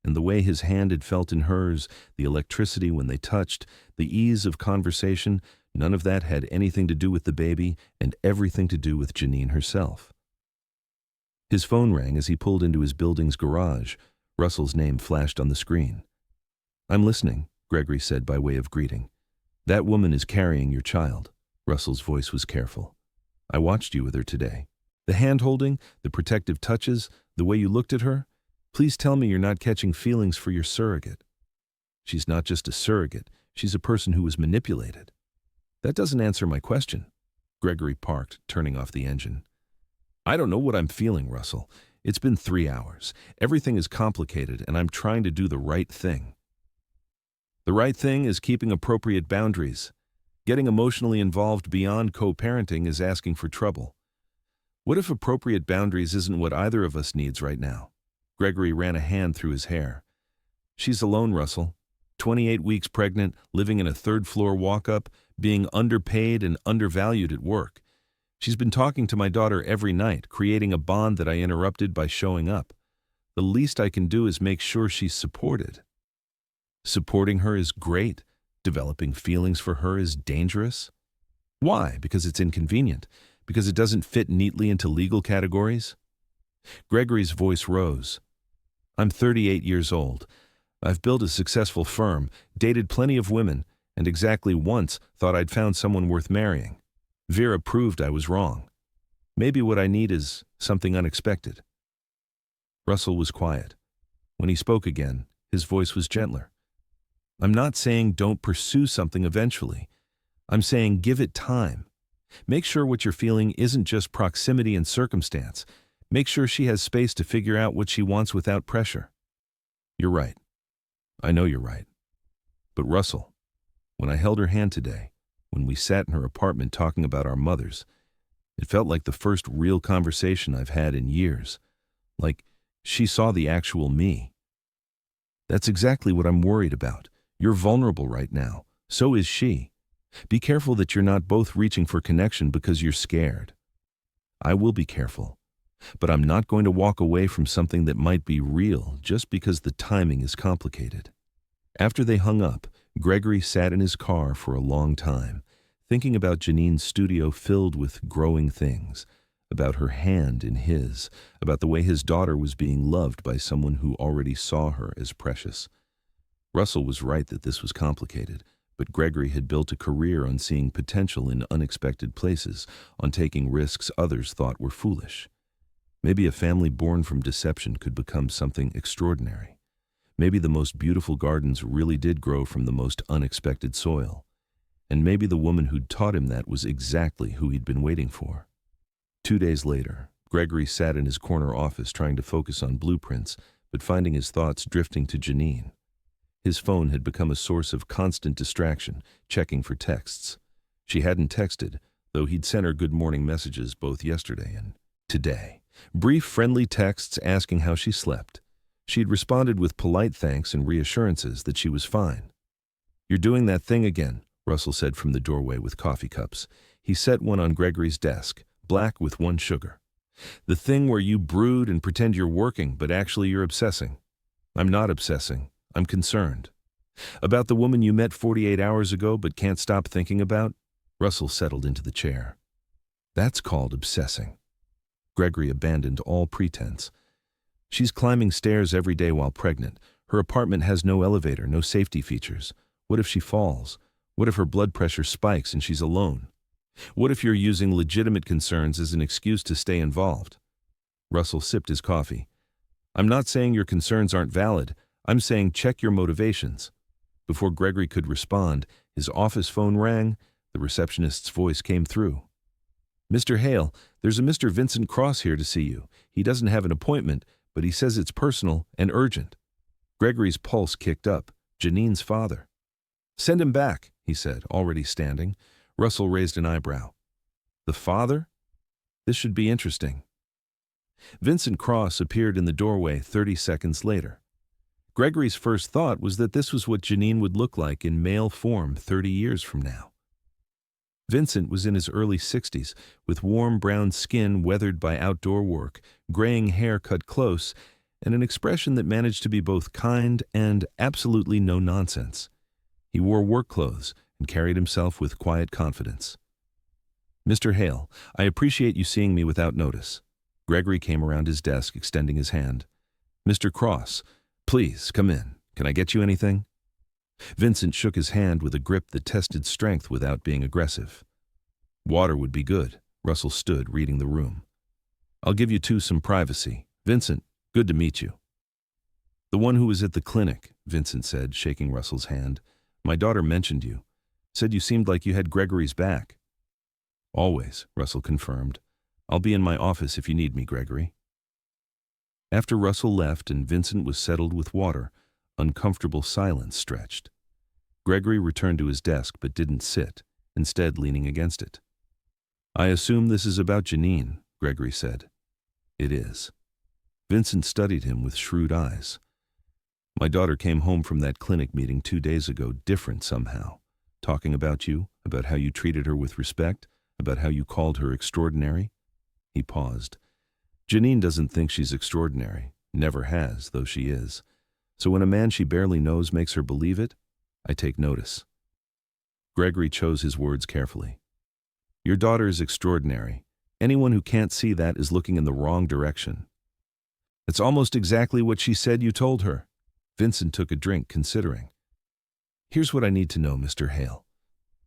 And the way his hand had felt in hers, the electricity when they touched, the ease of conversation, none of that had anything to do with the baby and everything to do with Janine herself. His phone rang as he pulled into his building's garage. Russell's name flashed on the screen. I'm listening, Gregory said by way of greeting. That woman is carrying your child. Russell's voice was careful. I watched you with her today. The hand-holding, the protective touches, the way you looked at her. Please tell me you're not catching feelings for your surrogate. She's not just a surrogate. She's a person who was manipulated. That doesn't answer my question. Gregory parked, turning off the engine. I don't know what I'm feeling, Russell. It's been 3 hours. Everything is complicated, and I'm trying to do the right thing. The right thing is keeping appropriate boundaries. Getting emotionally involved beyond co-parenting is asking for trouble. What if appropriate boundaries isn't what either of us needs right now? Gregory ran a hand through his hair. She's alone, Russell. 28 weeks pregnant, living in a third-floor walk-up, being underpaid and undervalued at work. She's been talking to my daughter every night, creating a bond that I interrupted by showing up. The least I can do is make sure she's supported. Supporting her is great. Developing feelings for her is dangerous. Why? Because it's inconvenient. Because it doesn't fit neatly into legal categories? Gregory's voice rose. I'm 38 years old. I've built a successful firm, dated plenty of women, and exactly once thought I'd found someone worth marrying. Vera proved I was wrong. Maybe what I need is something unexpected." Russell was quiet. When he spoke again, his voice was gentler. "I'm not saying don't pursue something eventually. I'm saying give it time. Make sure what you're feeling isn't just proximity and circumstance. Make sure she has space to figure out what she wants without pressure." "You're right. I know you're right. But Russell, when I held her hand today, when we sat in her apartment talking about our mothers, it felt like the first real conversation I've had in years. Like she saw the actual me. That's exactly what I'm worried about. You're vulnerable right now. So is she. Be careful that you're not both reaching for connection because you're scared. I will be careful. But I'm not going to walk away from something that might be real just because the timing is complicated." After they hung up, Gregory sat in his car for a long time, thinking about Janine's studio filled with growing things, about her hand in his, about the way his daughter was being loved by someone who already saw her as precious. Russell was right that this was complicated, but Gregory had built a career on seeing potential in unexpected places, on taking risks others thought were foolish. Maybe a family born from deception could become something extraordinary. Maybe the most beautiful gardens really did grow from the most unexpected soil. And maybe the woman who'd taught him that was exactly who he'd been waiting for. 2 days later, Gregory sat in his corner office trying to focus on blueprints, but finding his thoughts drifting to Janine. His phone had become a source of constant distraction, checking for texts. She hadn't texted, though he'd sent her good morning messages both yesterday and today. Brief, friendly texts asking how she slept. She'd responded with polite thanks and reassurances that she was fine. "You're doing that thing again," Russell said from the doorway with coffee cups. He set one on Gregory's desk, black with 1 sugar. "The thing where you brood and pretend you're working, but actually you're obsessing." "I'm not obsessing. I'm concerned." "About the woman you met 48 hours ago but can't stop thinking about?" Russell settled into the chair. "That's called obsessing." Gregory abandoned all pretense. "She's climbing stairs every day while pregnant. Her apartment has no elevator, no safety features. What if she falls? What if her blood pressure spikes and she's alone? What if you're using legitimate concerns as an excuse to stay involved?" Russell sipped his coffee. "I'm not saying your concerns aren't valid. I'm saying check your motivations." Before Gregory could respond, his office phone rang. The receptionist's voice came through. "Mr. Hale, there's a Mr. Vincent Cross here to see you. He doesn't have an appointment, but he says it's personal and urgent." Gregory's pulse kicked up. Janine's father. "Send him back," he said, already standing. Russell raised an eyebrow. "The father? This should be interesting." Vincent Cross appeared in the doorway 30 seconds later. Gregory's first thought was that this was what Janine would look like in male form 30 years from now. Vincent was in his early 60s, with warm brown skin weathered by outdoor work, graying hair cut close, and an expression that managed to be both kind and absolutely no nonsense. He wore work clothes and carried himself with quiet confidence. "Mr. Hale, I appreciate you seeing me without notice." Gregory came around his desk, extending his hand. "Mr. Cross, please, come in. Can I get you anything?" Vincent shook his hand with a grip that tested strength without being aggressive. "Water would be good." Russell stood, reading the room. "I'll give you two some privacy. Vincent, good to meet you." "The one who was at the clinic," Vincent said, shaking Russell's hand. "My daughter mentioned you. Said you seemed like you had Gregory's back." "Always," Russell confirmed. "I'll be in my office if you need me, Gregory." After Russell left and Vincent was settled with water, uncomfortable silence stretched. Gregory returned to his desk but didn't sit, instead leaning against it. "I assume this is about Janine," Gregory said. "It is." Vincent studied him with shrewd eyes. "My daughter came home from that clinic meeting 2 days ago different somehow, talking about you, about how you treated her with respect, about how you called her extraordinary." He paused. "Janine doesn't think she's extraordinary, never has, though she is. So when a man she barely knows makes her believe it, I take notice." Gregory chose his words carefully. "Your daughter is extraordinary. Anyone who can't see that is looking in the wrong direction." "It's almost exactly what she said you told her." Vincent took a drink, considering. Here's what I need to know, Mr. Hale.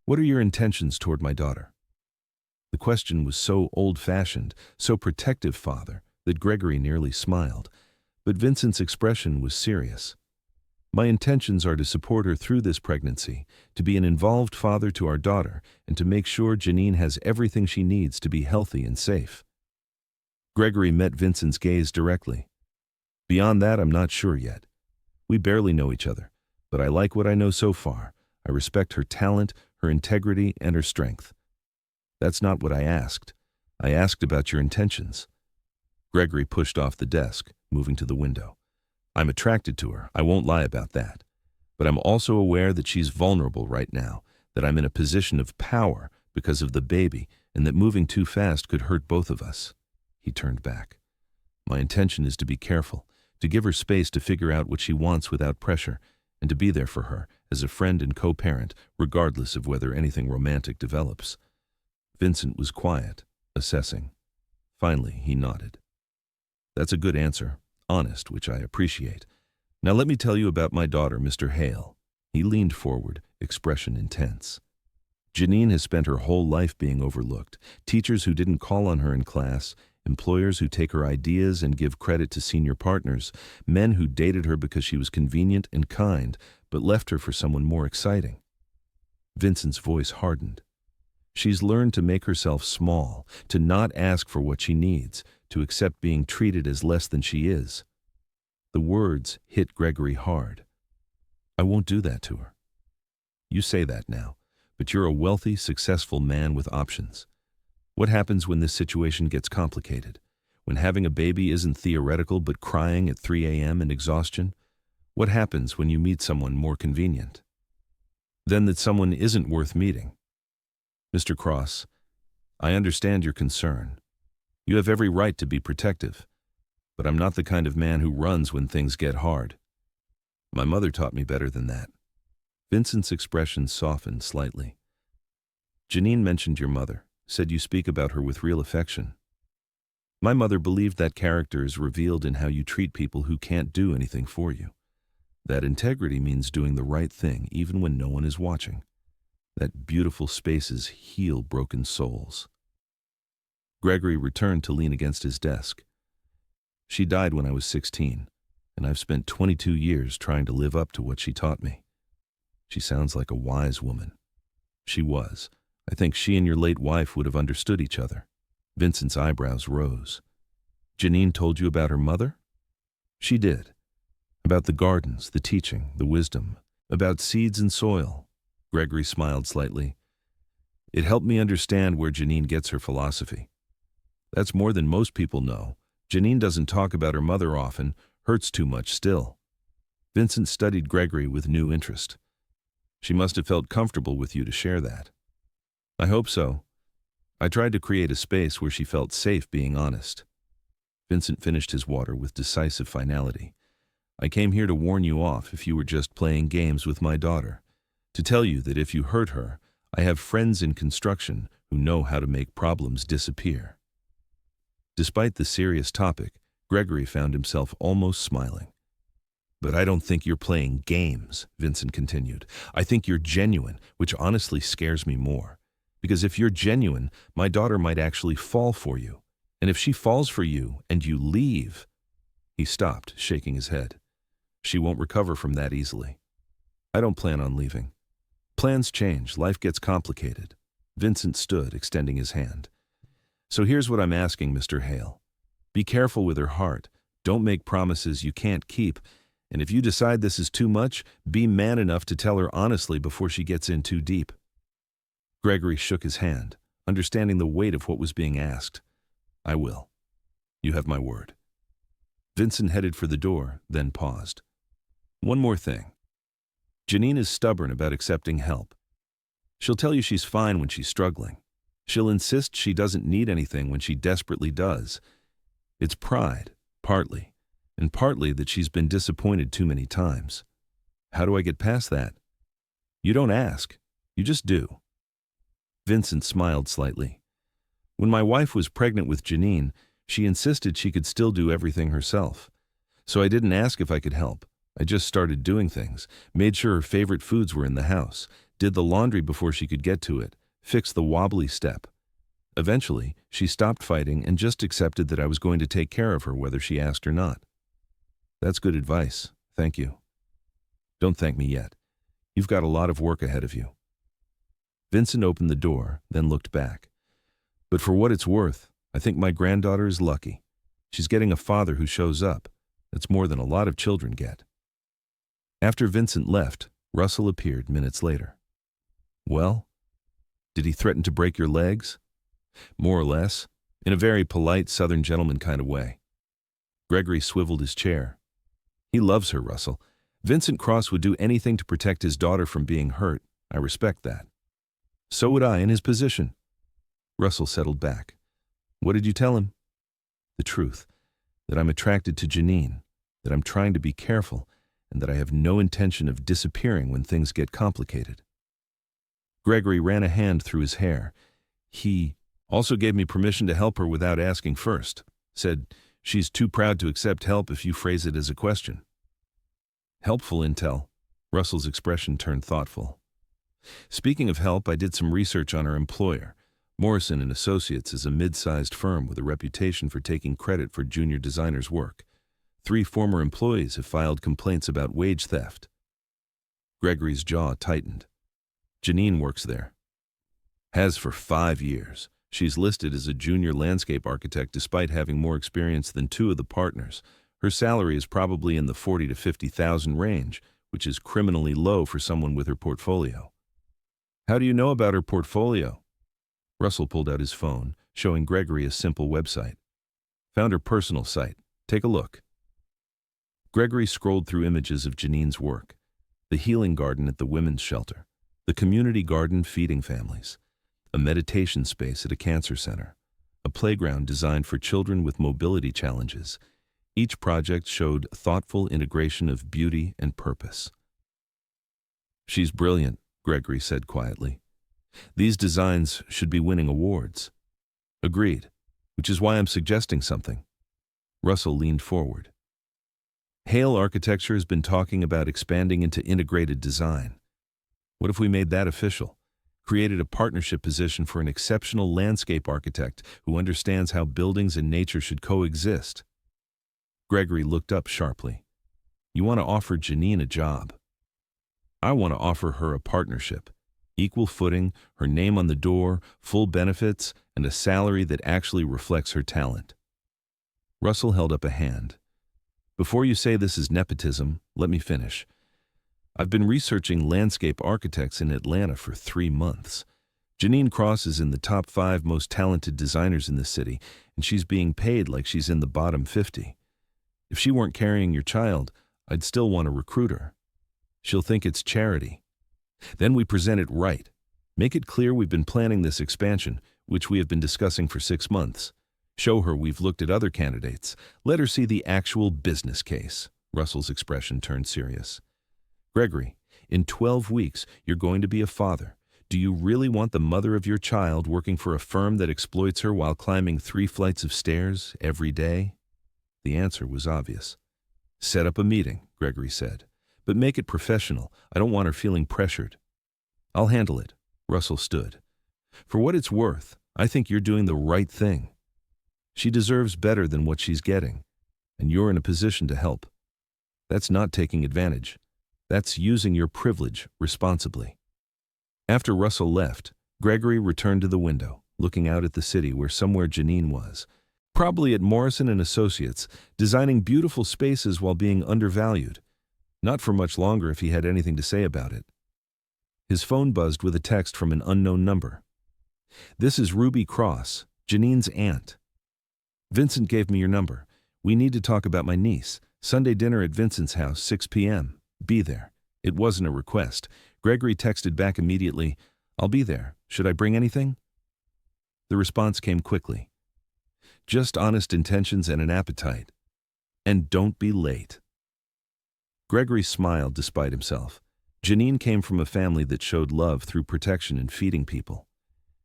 What are your intentions toward my daughter? The question was so old-fashioned, so protective, father, that Gregory nearly smiled, but Vincent's expression was serious. My intentions are to support her through this pregnancy, to be an involved father to our daughter, and to make sure Janine has everything she needs to be healthy and safe. Gregory met Vincent's gaze directly. Beyond that, I'm not sure yet. We barely know each other, but I like what I know so far. I respect her talent, her integrity, and her strength. That's not what I asked. I asked about your intentions. Gregory pushed off the desk, moving to the window. I'm attracted to her, I won't lie about that. But I'm also aware that she's vulnerable right now, that I'm in a position of power because of the baby, and that moving too fast could hurt both of us. He turned back. My intention is to be careful, to give her space to figure out what she wants without pressure, and to be there for her as a friend and co-parent, regardless of whether anything romantic develops. Vincent was quiet, assessing. Finally, he nodded. That's a good answer, honest, which I appreciate. Now let me tell you about my daughter, Mr. Hale. He leaned forward, expression intense. Janine has spent her whole life being overlooked. Teachers who didn't call on her in class, employers who take her ideas and give credit to senior partners, men who dated her because she was convenient and kind, but left her for someone more exciting. Vincent's voice hardened. She's learned to make herself small, to not ask for what she needs, to accept being treated as less than she is. The words hit Gregory hard. I won't do that to her. You say that now, but you're a wealthy, successful man with options. What happens when this situation gets complicated? When having a baby isn't theoretical but crying at 3 a.m. in exhaustion? What happens when you meet someone more convenient? Then that someone isn't worth meeting. Mr. Cross, I understand your concern. You have every right to be protective, but I'm not the kind of man who runs when things get hard. My mother taught me better than that. Vincent's expression softened slightly. Janine mentioned your mother, said you speak about her with real affection. My mother believed that character is revealed in how you treat people who can't do anything for you. That integrity means doing the right thing even when no one is watching. That beautiful spaces heal broken souls. Gregory returned to lean against his desk. She died when I was 16, and I've spent 22 years trying to live up to what she taught me. She sounds like a wise woman. She was. I think she and your late wife would have understood each other. Vincent's eyebrows rose. Janine told you about her mother? She did. About the gardens, the teaching, the wisdom, about seeds and soil. Gregory smiled slightly. It helped me understand where Janine gets her philosophy. That's more than most people know. Janine doesn't talk about her mother often, hurts too much still. Vincent studied Gregory with new interest. She must have felt comfortable with you to share that. I hope so. I tried to create a space where she felt safe being honest. Vincent finished his water with decisive finality. I came here to warn you off if you were just playing games with my daughter. To tell you that if you hurt her, I have friends in construction who know how to make problems disappear. Despite the serious topic, Gregory found himself almost smiling. But I don't think you're playing games, Vincent continued. I think you're genuine, which honestly scares me more. Because if you're genuine, my daughter might actually fall for you. And if she falls for you and you leave... He stopped, shaking his head. She won't recover from that easily. I don't plan on leaving. Plans change, life gets complicated. Vincent stood, extending his hand. So here's what I'm asking, Mr. Hale. Be careful with her heart. Don't make promises you can't keep. And if you decide this is too much, be man enough to tell her honestly before she gets in too deep. Gregory shook his hand, understanding the weight of what was being asked. I will. You have my word. Vincent headed for the door, then paused. One more thing. Janine is stubborn about accepting help. She'll tell you she's fine when she's struggling. She'll insist she doesn't need anything when she desperately does. It's pride, partly, and partly that she's been disappointed too many times. How do I get past that? You don't ask. You just do. Vincent smiled slightly. When my wife was pregnant with Janine, she insisted she could still do everything herself. So I didn't ask if I could help. I just started doing things, made sure her favorite foods were in the house, did the laundry before she could get to it, fixed the wobbly step. Eventually, she stopped fighting and just accepted that I was going to take care of her whether she asked or not. That's good advice. Thank you. Don't thank me yet. You've got a lot of work ahead of you. Vincent opened the door, then looked back. But for what it's worth, I think my granddaughter is lucky. She's getting a father who shows up. That's more than a lot of children get. After Vincent left, Russell appeared minutes later. Well, did he threaten to break your legs? More or less, in a very polite Southern gentleman kind of way. Gregory swiveled his chair. He loves her, Russell. Vincent Cross would do anything to protect his daughter from being hurt. I respect that. So would I in his position. Russell settled back. What did you tell him? The truth. That I'm attracted to Janine, that I'm trying to be careful, and that I have no intention of disappearing when things get complicated. Gregory ran a hand through his hair. He also gave me permission to help her without asking first. Said she's too proud to accept help if you phrase it as a question. Helpful intel. Russell's expression turned thoughtful. Speaking of help, I did some research on our employer. Morrison & Associates is a mid-sized firm with a reputation for taking credit for junior designers' work. 3 former employees have filed complaints about wage theft. Gregory's jaw tightened. Janine works there. Has for 5 years. She's listed as a junior landscape architect despite having more experience than 2 of the partners. Her salary is probably in the $40,000 to $50,000 range, which is criminally low for someone with her portfolio. How do you know about her portfolio? Russell pulled out his phone, showing Gregory a simple website. Found her personal site. Take a look. Gregory scrolled through images of Janine's work. The healing garden at the women's shelter. The community garden feeding families. A meditation space at a cancer center. A playground designed for children with mobility challenges. Each project showed thoughtful integration of beauty and purpose. She's brilliant, Gregory said quietly. These designs should be winning awards. Agreed, which is why I'm suggesting something. Russell leaned forward. Hale Architecture has been talking about expanding into integrated design. What if we made that official? Created a partnership position for an exceptional landscape architect who understands how buildings and nature should coexist. Gregory looked up sharply. You want to offer Janine a job. I want to offer her a partnership. Equal footing, her name on the door, full benefits, and a salary that actually reflects her talent. Russell held up a hand. Before you say this is nepotism, let me finish. I've been researching landscape architects in Atlanta for 3 months. Janine Cross is in the top 5 most talented designers in the city, and she's being paid like she's in the bottom 50. If she weren't carrying your child, I'd still want to recruit her. She'll think it's charity. Then we present it right. Make it clear we've been planning this expansion, which we have been discussing for 6 months. Show her we've looked at other candidates. Let her see the actual business case. Russell's expression turned serious. Gregory, in 12 weeks, you're going to be a father. Do you really want the mother of your child working for a firm that exploits her while climbing 3 flights of stairs every day? The answer was obvious. Set up a meeting, Gregory said. But make it professional. I don't want her feeling pressured. I'll handle it. Russell stood. For what it's worth, I think you're doing the right thing. She deserves better than what she's getting, and you're in a position to help. That's not taking advantage. That's using your privilege responsibly. After Russell left, Gregory returned to the window, looking out at the city where somewhere Janine was. Probably at Morrison & Associates, designing beautiful spaces while being undervalued. Not for much longer if he had anything to say about it. His phone buzzed with a text from an unknown number. This is Ruby Cross, Janine's aunt. Vincent gave me your number. We need to talk about my niece. Sunday dinner at Vincent's house, 6 p.m. Be there. It wasn't a request. Gregory texted back immediately, I'll be there. Should I bring anything? The response came quickly. Just honest intentions and an appetite. And don't be late. Gregory smiled despite himself. Janine came from a family that showed love through protection and feeding people.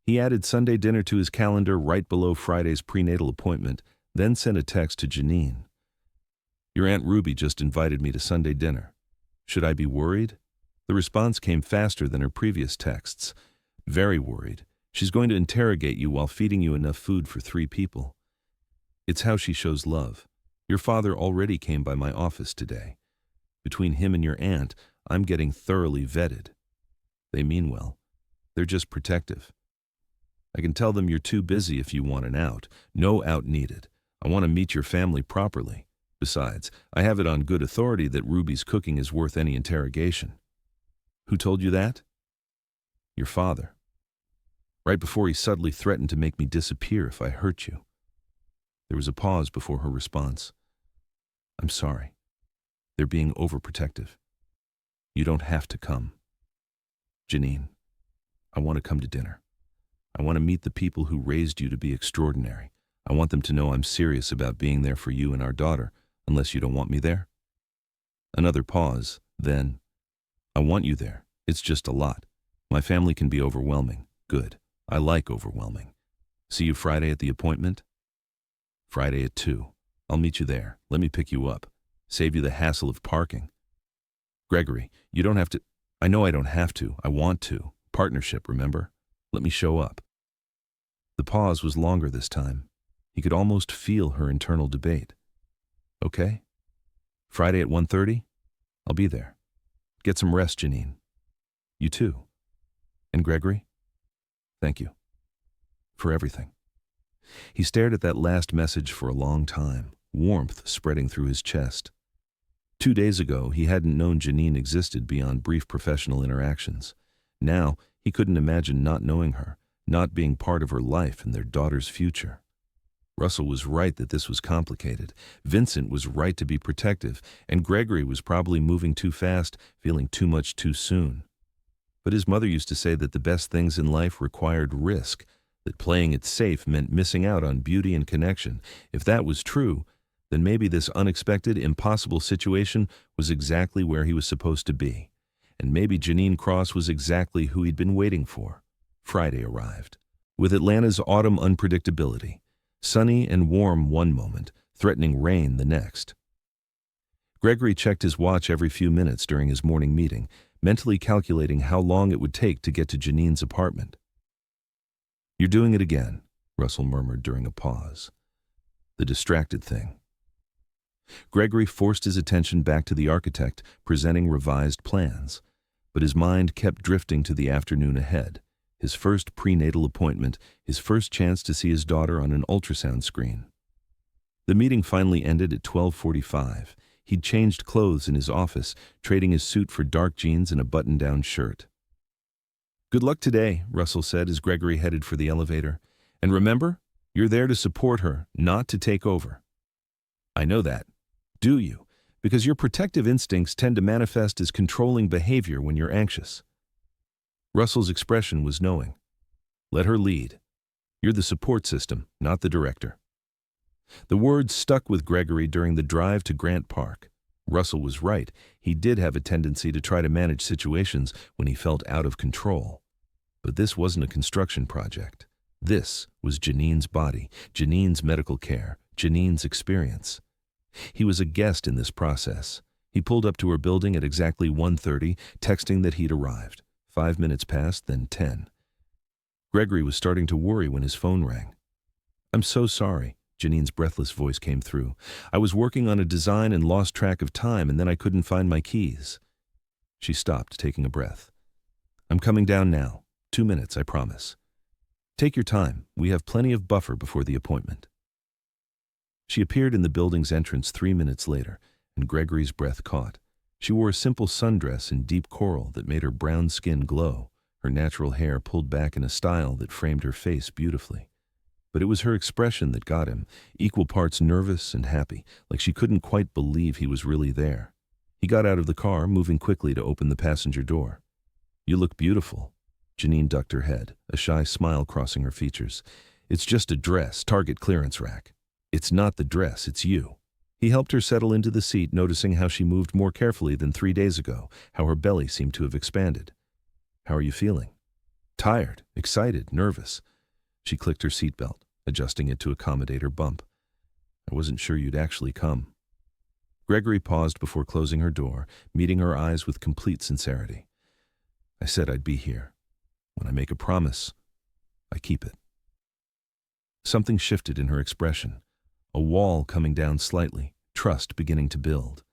He added Sunday dinner to his calendar right below Friday's prenatal appointment, then sent a text to Janine. Your Aunt Ruby just invited me to Sunday dinner. Should I be worried? The response came faster than her previous texts. Very worried. She's going to interrogate you while feeding you enough food for 3 people. It's how she shows love. Your father already came by my office today. Between him and your aunt, I'm getting thoroughly vetted. They mean well. They're just protective. I can tell them you're too busy if you want an out. No out needed. I want to meet your family properly. Besides, I have it on good authority that Ruby's cooking is worth any interrogation. Who told you that? Your father. Right before he subtly threatened to make me disappear if I hurt you. There was a pause before her response. I'm sorry. They're being overprotective. You don't have to come. Janine, I want to come to dinner. I want to meet the people who raised you to be extraordinary. I want them to know I'm serious about being there for you and our daughter, unless you don't want me there. Another pause, then, I want you there. It's just a lot. My family can be overwhelming. Good. I like overwhelming. See you Friday at the appointment? Friday at 2. I'll meet you there. Let me pick you up. Save you the hassle of parking. Gregory, you don't have to. I know I don't have to. I want to. Partnership, remember? Let me show up. The pause was longer this time. He could almost feel her internal debate. Okay? Friday at 1:30? I'll be there. Get some rest, Janine. You too. And Gregory? Thank you. For everything. He stared at that last message for a long time, warmth spreading through his chest. 2 days ago, he hadn't known Janine existed beyond brief professional interactions. Now, he couldn't imagine not knowing her, not being part of her life and their daughter's future. Russell was right that this was complicated. Vincent was right to be protective, and Gregory was probably moving too fast, feeling too much too soon. But his mother used to say that the best things in life required risk, that playing it safe meant missing out on beauty and connection. If that was true, then maybe this unexpected, impossible situation was exactly where he was supposed to be. And maybe Janine Cross was exactly who he'd been waiting for. Friday arrived. With Atlanta's autumn unpredictability, sunny and warm one moment, threatening rain the next. Gregory checked his watch every few minutes during his morning meeting, mentally calculating how long it would take to get to Janine's apartment. You're doing it again, Russell murmured during a pause. The distracted thing. Gregory forced his attention back to the architect, presenting revised plans. But his mind kept drifting to the afternoon ahead, his first prenatal appointment, his first chance to see his daughter on an ultrasound screen. The meeting finally ended at 12:45. He'd changed clothes in his office, trading his suit for dark jeans and a button-down shirt. Good luck today, Russell said as Gregory headed for the elevator. And remember, you're there to support her, not to take over. I know that. Do you? Because your protective instincts tend to manifest as controlling behavior when you're anxious. Russell's expression was knowing. Let her lead. You're the support system, not the director. The words stuck with Gregory during the drive to Grant Park. Russell was right. He did have a tendency to try to manage situations when he felt out of control. But this wasn't a construction project. This was Janine's body, Janine's medical care, Janine's experience. He was a guest in this process. He pulled up to her building at exactly 1:30, texting that he'd arrived. 5 minutes passed, then 10. Gregory was starting to worry when his phone rang. I'm so sorry, Janine's breathless voice came through. I was working on a design and lost track of time, and then I couldn't find my keys. She stopped, taking a breath. I'm coming down now. 2 minutes, I promise. Take your time. We have plenty of buffer before the appointment. She appeared in the building's entrance 3 minutes later, and Gregory's breath caught. She wore a simple sundress in deep coral that made her brown skin glow, her natural hair pulled back in a style that framed her face beautifully. But it was her expression that got him, equal parts nervous and happy, like she couldn't quite believe he was really there. He got out of the car, moving quickly to open the passenger door. You look beautiful. Janine ducked her head, a shy smile crossing her features. It's just a dress, Target clearance rack. It's not the dress, it's you. He helped her settle into the seat, noticing how she moved more carefully than 3 days ago, how her belly seemed to have expanded. How are you feeling? Tired, excited, nervous. She clicked her seatbelt, adjusting it to accommodate her bump. I wasn't sure you'd actually come. Gregory paused before closing her door, meeting her eyes with complete sincerity. I said I'd be here. When I make a promise, I keep it. Something shifted in her expression, a wall coming down slightly, trust beginning to build.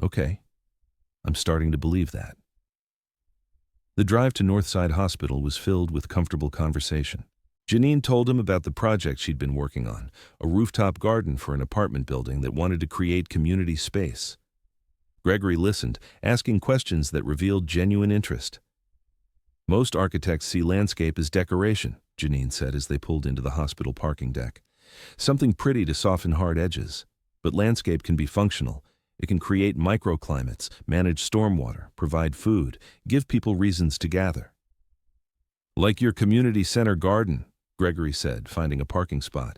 Okay, I'm starting to believe that. The drive to Northside Hospital was filled with comfortable conversation. Janine told him about the project she'd been working on, a rooftop garden for an apartment building that wanted to create community space. Gregory listened, asking questions that revealed genuine interest. Most architects see landscape as decoration, Janine said as they pulled into the hospital parking deck. Something pretty to soften hard edges. But landscape can be functional. It can create microclimates, manage stormwater, provide food, give people reasons to gather. Like your community center garden, Gregory said, finding a parking spot.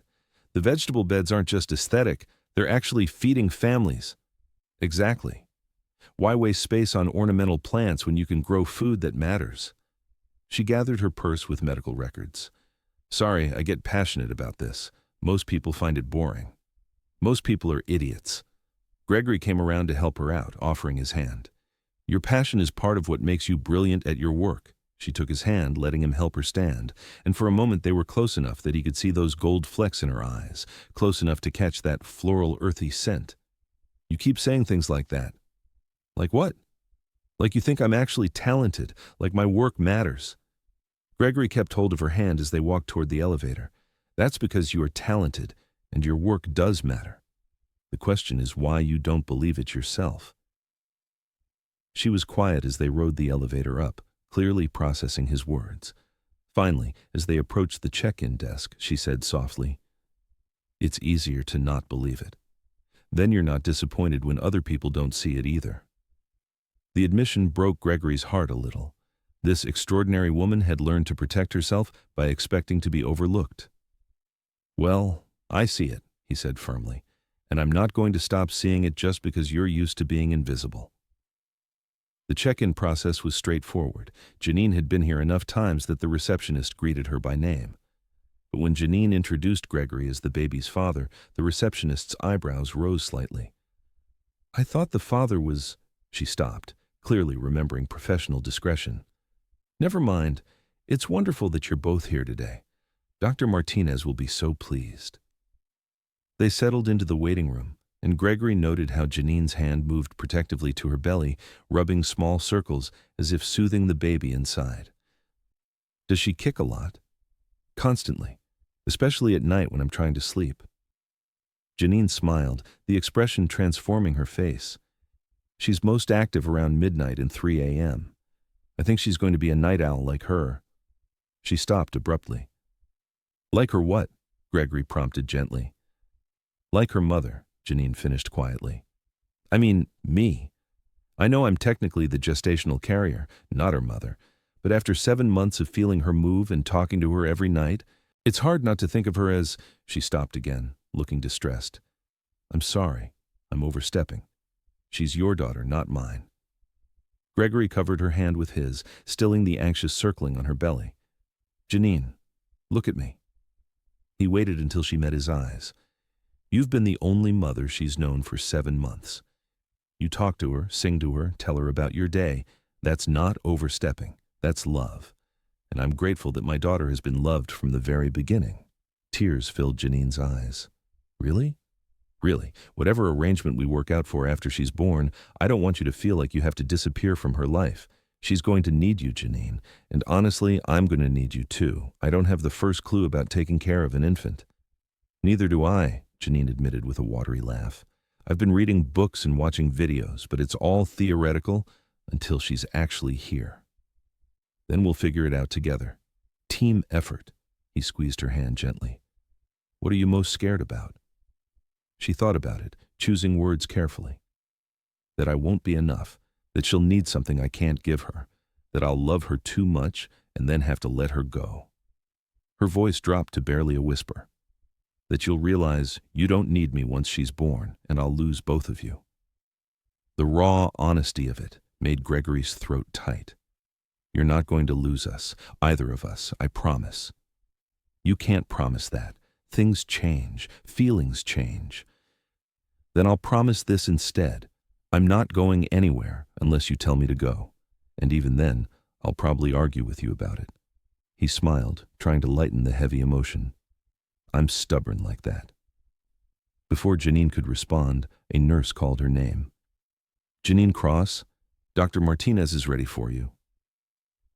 The vegetable beds aren't just aesthetic, they're actually feeding families. Exactly. Why waste space on ornamental plants when you can grow food that matters? She gathered her purse with medical records. Sorry, I get passionate about this. Most people find it boring. Most people are idiots. Gregory came around to help her out, offering his hand. Your passion is part of what makes you brilliant at your work. She took his hand, letting him help her stand, and for a moment they were close enough that he could see those gold flecks in her eyes, close enough to catch that floral, earthy scent. You keep saying things like that. Like what? Like you think I'm actually talented, like my work matters. Gregory kept hold of her hand as they walked toward the elevator. That's because you are talented, and your work does matter. The question is why you don't believe it yourself. She was quiet as they rode the elevator up, clearly processing his words. Finally, as they approached the check-in desk, she said softly, "It's easier to not believe it. Then you're not disappointed when other people don't see it either." The admission broke Gregory's heart a little. This extraordinary woman had learned to protect herself by expecting to be overlooked. "Well, I see it," he said firmly, "and I'm not going to stop seeing it just because you're used to being invisible." The check-in process was straightforward. Janine had been here enough times that the receptionist greeted her by name. But when Janine introduced Gregory as the baby's father, the receptionist's eyebrows rose slightly. "I thought the father was—" She stopped, clearly remembering professional discretion. "Never mind. It's wonderful that you're both here today. Dr. Martinez will be so pleased." They settled into the waiting room, and Gregory noted how Janine's hand moved protectively to her belly, rubbing small circles as if soothing the baby inside. "Does she kick a lot?" "Constantly, especially at night when I'm trying to sleep." Janine smiled, the expression transforming her face. "She's most active around midnight and 3 a.m. I think she's going to be a night owl like her." She stopped abruptly. "Like her what?" Gregory prompted gently. "Like her mother," Janine finished quietly. "I mean, me. I know I'm technically the gestational carrier, not her mother, but after 7 months of feeling her move and talking to her every night, it's hard not to think of her as—" She stopped again, looking distressed. "I'm sorry. I'm overstepping. She's your daughter, not mine." Gregory covered her hand with his, stilling the anxious circling on her belly. "Janine, look at me." He waited until she met his eyes. "You've been the only mother she's known for 7 months. You talk to her, sing to her, tell her about your day. That's not overstepping. That's love. And I'm grateful that my daughter has been loved from the very beginning." Tears filled Janine's eyes. "Really?" "Really. Whatever arrangement we work out for after she's born, I don't want you to feel like you have to disappear from her life. She's going to need you, Janine. And honestly, I'm going to need you too. I don't have the first clue about taking care of an infant." "Neither do I," Janine admitted with a watery laugh. "I've been reading books and watching videos, but it's all theoretical until she's actually here. Then we'll figure it out together. Team effort." He squeezed her hand gently. "What are you most scared about?" She thought about it, choosing words carefully. "That I won't be enough, that she'll need something I can't give her, that I'll love her too much and then have to let her go." Her voice dropped to barely a whisper. "That you'll realize you don't need me once she's born, and I'll lose both of you." The raw honesty of it made Gregory's throat tight. "You're not going to lose us, either of us, I promise." "You can't promise that. Things change, feelings change." Then I'll promise this instead. I'm not going anywhere unless you tell me to go. And even then, I'll probably argue with you about it. He smiled, trying to lighten the heavy emotion. I'm stubborn like that. Before Janine could respond, a nurse called her name. Janine Cross, Dr. Martinez is ready for you.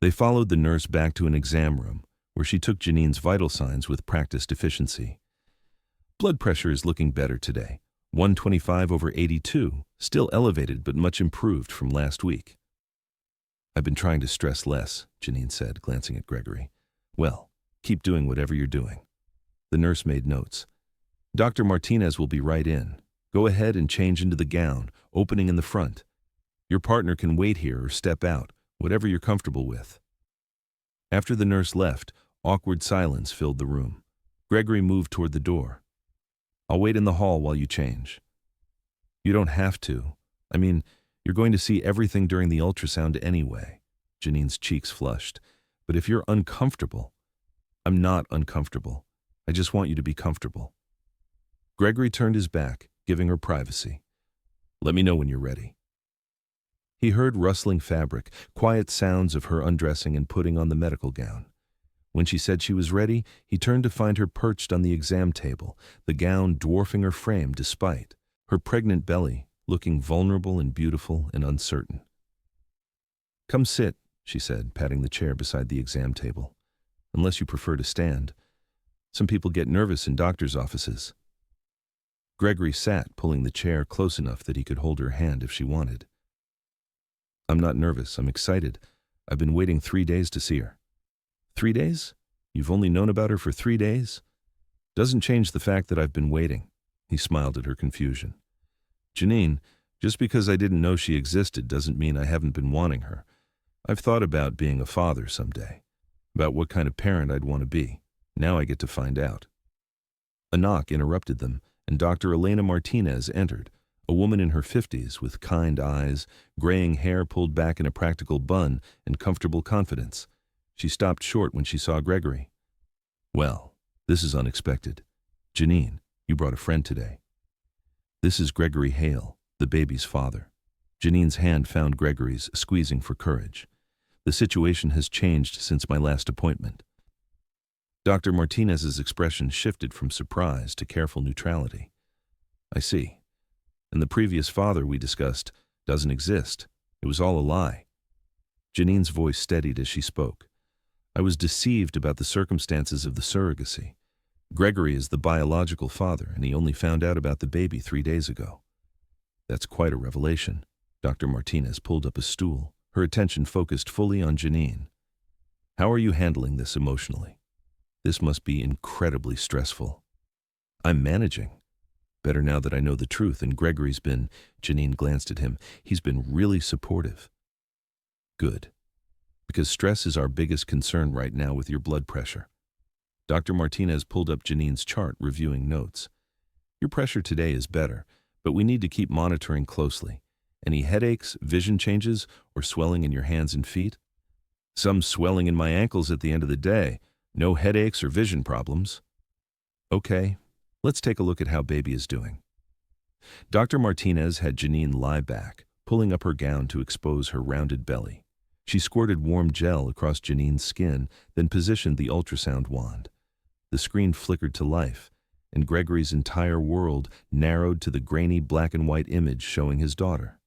They followed the nurse back to an exam room, where she took Janine's vital signs with practiced efficiency. Blood pressure is looking better today. 125/82, still elevated but much improved from last week. I've been trying to stress less, Janine said, glancing at Gregory. Well, keep doing whatever you're doing. The nurse made notes. Dr. Martinez will be right in. Go ahead and change into the gown, opening in the front. Your partner can wait here or step out, whatever you're comfortable with. After the nurse left, awkward silence filled the room. Gregory moved toward the door. I'll wait in the hall while you change. You don't have to. I mean, you're going to see everything during the ultrasound anyway. Janine's cheeks flushed. But if you're uncomfortable, I'm not uncomfortable. I just want you to be comfortable. Gregory turned his back, giving her privacy. Let me know when you're ready. He heard rustling fabric, quiet sounds of her undressing and putting on the medical gown. When she said she was ready, he turned to find her perched on the exam table, the gown dwarfing her frame despite her pregnant belly, looking vulnerable and beautiful and uncertain. Come sit, she said, patting the chair beside the exam table. Unless you prefer to stand. Some people get nervous in doctors' offices. Gregory sat, pulling the chair close enough that he could hold her hand if she wanted. I'm not nervous, I'm excited. I've been waiting 3 days to see her. 3 days? You've only known about her for 3 days? Doesn't change the fact that I've been waiting. He smiled at her confusion. Janine, just because I didn't know she existed doesn't mean I haven't been wanting her. I've thought about being a father someday, about what kind of parent I'd want to be. Now I get to find out. A knock interrupted them, and Dr. Elena Martinez entered, a woman in her 50s with kind eyes, graying hair pulled back in a practical bun, and comfortable confidence. She stopped short when she saw Gregory. Well, this is unexpected. Janine, you brought a friend today. This is Gregory Hale, the baby's father. Janine's hand found Gregory's, squeezing for courage. The situation has changed since my last appointment. Dr. Martinez's expression shifted from surprise to careful neutrality. I see. And the previous father we discussed doesn't exist. It was all a lie. Janine's voice steadied as she spoke. I was deceived about the circumstances of the surrogacy. Gregory is the biological father, and he only found out about the baby 3 days ago. That's quite a revelation. Dr. Martinez pulled up a stool, her attention focused fully on Janine. How are you handling this emotionally? This must be incredibly stressful. I'm managing. Better now that I know the truth, and Gregory's been, Janine glanced at him, he's been really supportive. Good. Because stress is our biggest concern right now with your blood pressure. Dr. Martinez pulled up Janine's chart, reviewing notes. Your pressure today is better, but we need to keep monitoring closely. Any headaches, vision changes, or swelling in your hands and feet? Some swelling in my ankles at the end of the day. No headaches or vision problems. Okay, let's take a look at how baby is doing. Dr. Martinez had Janine lie back, pulling up her gown to expose her rounded belly. She squirted warm gel across Janine's skin, then positioned the ultrasound wand. The screen flickered to life, and Gregory's entire world narrowed to the grainy black and white image showing his daughter.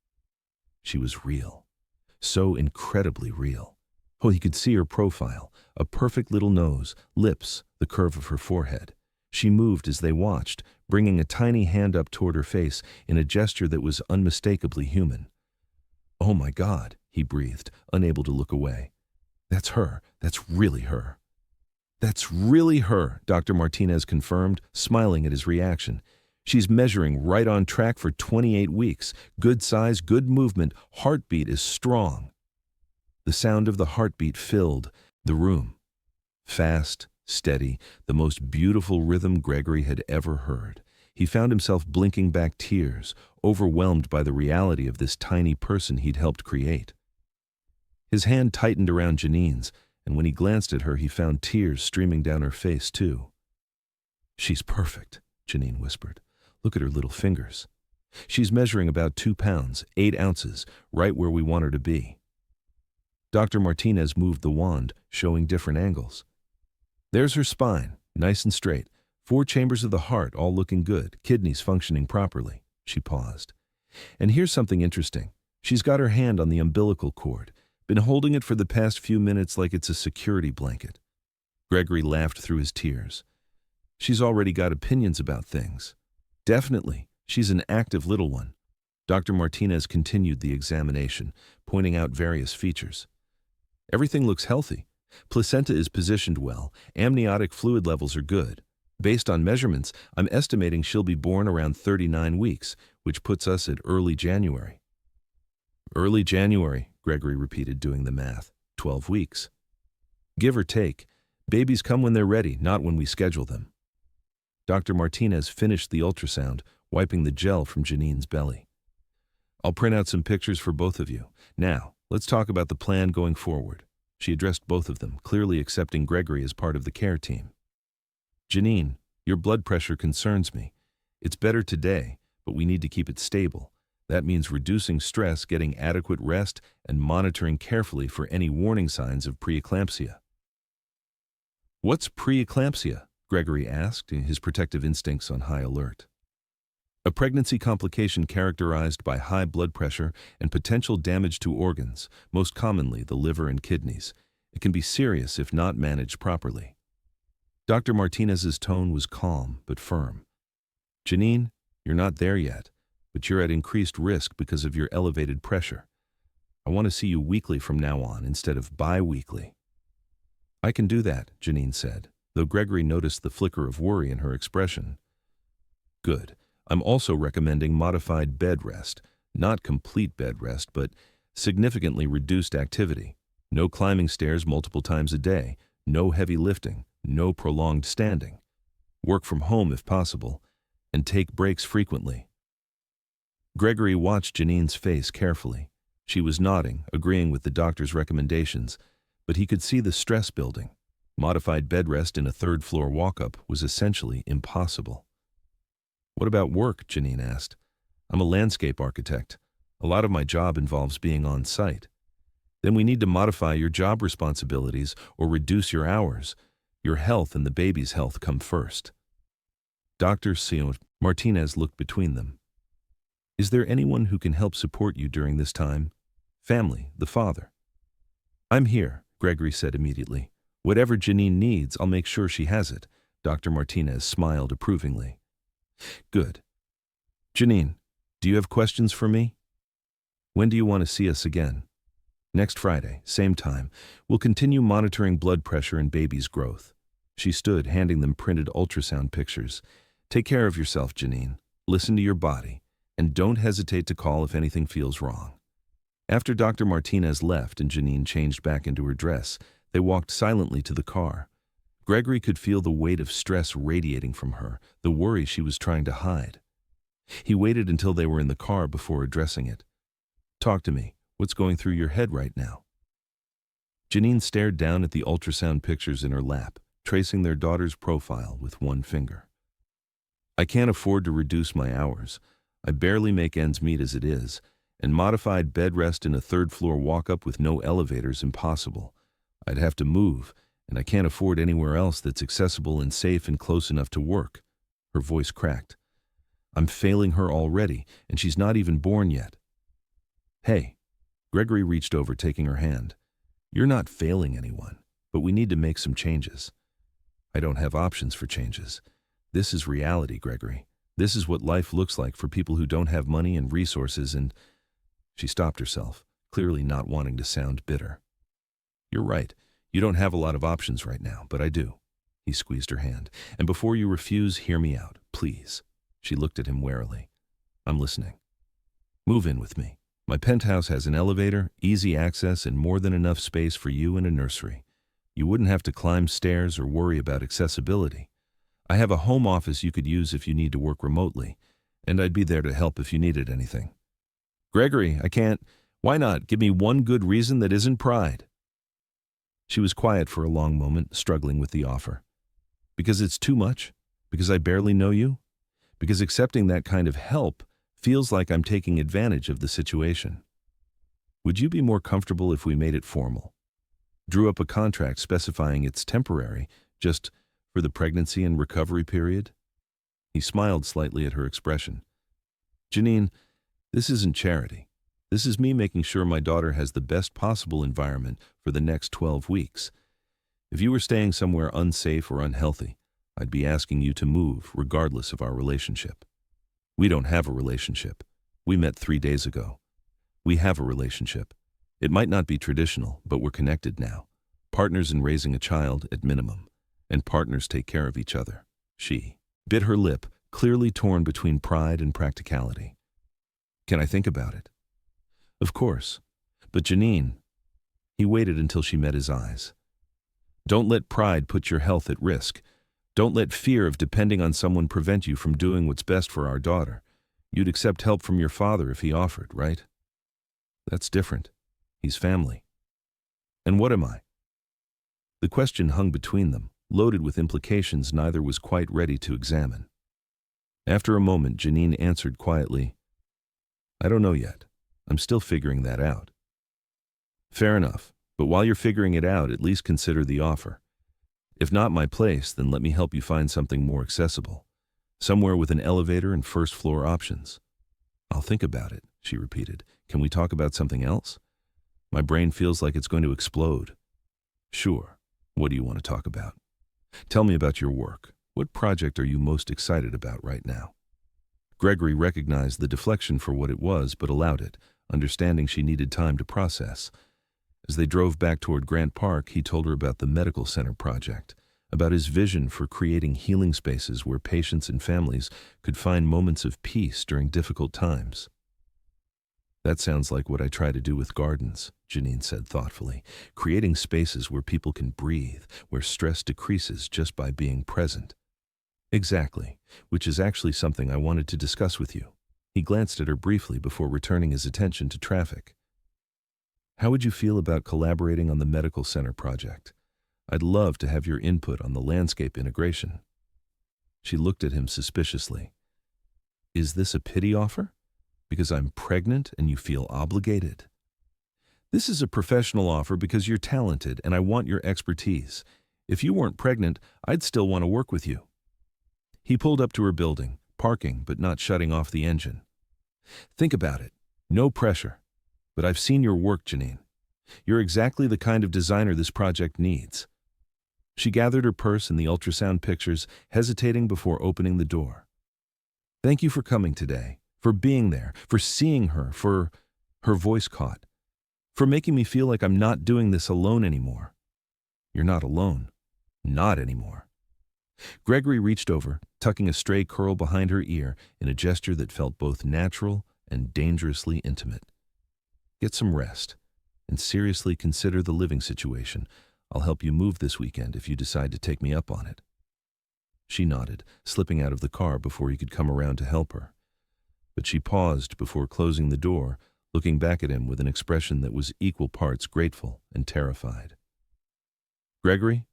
She was real. So incredibly real. Oh, he could see her profile, a perfect little nose, lips, the curve of her forehead. She moved as they watched, bringing a tiny hand up toward her face in a gesture that was unmistakably human. Oh my God, he breathed, unable to look away. That's her. That's really her. That's really her, Dr. Martinez confirmed, smiling at his reaction. She's measuring right on track for 28 weeks. Good size, good movement, heartbeat is strong. The sound of the heartbeat filled the room. Fast, steady, the most beautiful rhythm Gregory had ever heard. He found himself blinking back tears, overwhelmed by the reality of this tiny person he'd helped create. His hand tightened around Janine's, and when he glanced at her, he found tears streaming down her face, too. She's perfect, Janine whispered. Look at her little fingers. She's measuring about 2 pounds, 8 ounces, right where we want her to be. Dr. Martinez moved the wand, showing different angles. There's her spine, nice and straight. 4 chambers of the heart, all looking good, kidneys functioning properly. She paused. And here's something interesting. She's got her hand on the umbilical cord, been holding it for the past few minutes like it's a security blanket. Gregory laughed through his tears. She's already got opinions about things. Definitely, she's an active little one. Dr. Martinez continued the examination, pointing out various features. Everything looks healthy. Placenta is positioned well. Amniotic fluid levels are good. Based on measurements, I'm estimating she'll be born around 39 weeks, which puts us at early January. Early January, Gregory repeated, doing the math. 12 weeks. Give or take. Babies come when they're ready, not when we schedule them. Dr. Martinez finished the ultrasound, wiping the gel from Janine's belly. I'll print out some pictures for both of you. Now, let's talk about the plan going forward. She addressed both of them, clearly accepting Gregory as part of the care team. Janine, your blood pressure concerns me. It's better today, but we need to keep it stable. That means reducing stress, getting adequate rest, and monitoring carefully for any warning signs of preeclampsia. What's preeclampsia? Gregory asked, his protective instincts on high alert. A pregnancy complication characterized by high blood pressure and potential damage to organs, most commonly the liver and kidneys. It can be serious if not managed properly. Dr. Martinez's tone was calm but firm. Janine, you're not there yet, but you're at increased risk because of your elevated pressure. I want to see you weekly from now on instead of bi-weekly. I can do that, Janine said, though Gregory noticed the flicker of worry in her expression. Good. I'm also recommending modified bed rest, not complete bed rest, but significantly reduced activity. No climbing stairs multiple times a day, no heavy lifting, no prolonged standing. Work from home if possible, and take breaks frequently. Gregory watched Janine's face carefully. She was nodding, agreeing with the doctor's recommendations, but he could see the stress building. Modified bed rest in a third-floor walk-up was essentially impossible. What about work? Janine asked. I'm a landscape architect. A lot of my job involves being on site. Then we need to modify your job responsibilities or reduce your hours. Your health and the baby's health come first. Dr. Martinez looked between them. Is there anyone who can help support you during this time? Family, the father. I'm here, Gregory said immediately. Whatever Janine needs, I'll make sure she has it. Dr. Martinez smiled approvingly. Good. Janine, do you have questions for me? When do you want to see us again? Next Friday, same time. We'll continue monitoring blood pressure and baby's growth. She stood, handing them printed ultrasound pictures. Take care of yourself, Janine. Listen to your body, and don't hesitate to call if anything feels wrong. After Dr. Martinez left and Janine changed back into her dress, they walked silently to the car. Gregory could feel the weight of stress radiating from her, the worry she was trying to hide. He waited until they were in the car before addressing it. Talk to me. What's going through your head right now? Janine stared down at the ultrasound pictures in her lap, tracing their daughter's profile with one finger. I can't afford to reduce my hours. I barely make ends meet as it is, and modified bed rest in a third-floor walk-up with no elevators impossible. I'd have to move, and I can't afford anywhere else that's accessible and safe and close enough to work. Her voice cracked. I'm failing her already, and she's not even born yet. Hey. Gregory reached over, taking her hand. You're not failing anyone, but we need to make some changes. I don't have options for changes. This is reality, Gregory. This is what life looks like for people who don't have money and resources, and... She stopped herself, clearly not wanting to sound bitter. You're right. You don't have a lot of options right now, but I do. He squeezed her hand. And before you refuse, hear me out, please. She looked at him warily. I'm listening. Move in with me. My penthouse has an elevator, easy access, and more than enough space for you and a nursery. You wouldn't have to climb stairs or worry about accessibility. I have a home office you could use if you need to work remotely, and I'd be there to help if you needed anything. Gregory, I can't. Why not? Give me one good reason that isn't pride. She was quiet for a long moment, struggling with the offer. Because it's too much? Because I barely know you? Because accepting that kind of help Feels like I'm taking advantage of the situation. Would you be more comfortable if we made it formal? Drew up a contract specifying it's temporary, just for the pregnancy and recovery period? He smiled slightly at her expression. Janine, this isn't charity. This is me making sure my daughter has the best possible environment for the next 12 weeks. If you were staying somewhere unsafe or unhealthy, I'd be asking you to move regardless of our relationship. We don't have a relationship. We met 3 days ago. We have a relationship. It might not be traditional, but we're connected now. Partners in raising a child at minimum. And partners take care of each other. She bit her lip, clearly torn between pride and practicality. Can I think about it? Of course. But Janine, he waited until she met his eyes. Don't let pride put your health at risk. Don't let fear of depending on someone prevent you from doing what's best for our daughter. You'd accept help from your father if he offered, right? That's different. He's family. And what am I? The question hung between them, loaded with implications neither was quite ready to examine. After a moment, Janine answered quietly, I don't know yet. I'm still figuring that out. Fair enough, but while you're figuring it out, at least consider the offer. If not my place, then let me help you find something more accessible. Somewhere with an elevator and first-floor options. I'll think about it, she repeated. Can we talk about something else? My brain feels like it's going to explode. Sure. What do you want to talk about? Tell me about your work. What project are you most excited about right now? Gregory recognized the deflection for what it was, but allowed it, understanding she needed time to process. As they drove back toward Grant Park, he told her about the medical center project, about his vision for creating healing spaces where patients and families could find moments of peace during difficult times. That sounds like what I try to do with gardens, Janine said thoughtfully, creating spaces where people can breathe, where stress decreases just by being present. Exactly, which is actually something I wanted to discuss with you. He glanced at her briefly before returning his attention to traffic. How would you feel about collaborating on the medical center project? I'd love to have your input on the landscape integration. She looked at him suspiciously. Is this a pity offer? Because I'm pregnant and you feel obligated? This is a professional offer because you're talented and I want your expertise. If you weren't pregnant, I'd still want to work with you. He pulled up to her building, parking but not shutting off the engine. Think about it. No pressure. But I've seen your work, Janine. You're exactly the kind of designer this project needs. She gathered her purse and the ultrasound pictures, hesitating before opening the door. Thank you for coming today, for being there, for seeing her, for... Her voice caught. For making me feel like I'm not doing this alone anymore. You're not alone. Not anymore. Gregory reached over, tucking a stray curl behind her ear in a gesture that felt both natural and dangerously intimate. Get some rest, and seriously consider the living situation. I'll help you move this weekend if you decide to take me up on it. She nodded, slipping out of the car before he could come around to help her. But she paused before closing the door, looking back at him with an expression that was equal parts grateful and terrified. Gregory,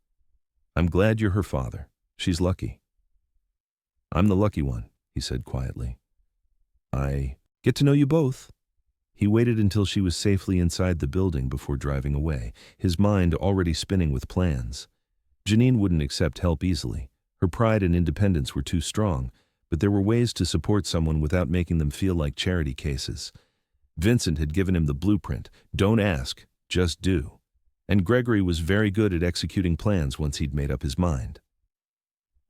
I'm glad you're her father. She's lucky. I'm the lucky one, he said quietly. I get to know you both. He waited until she was safely inside the building before driving away, his mind already spinning with plans. Janine wouldn't accept help easily. Her pride and independence were too strong, but there were ways to support someone without making them feel like charity cases. Vincent had given him the blueprint. Don't ask, just do. And Gregory was very good at executing plans once he'd made up his mind.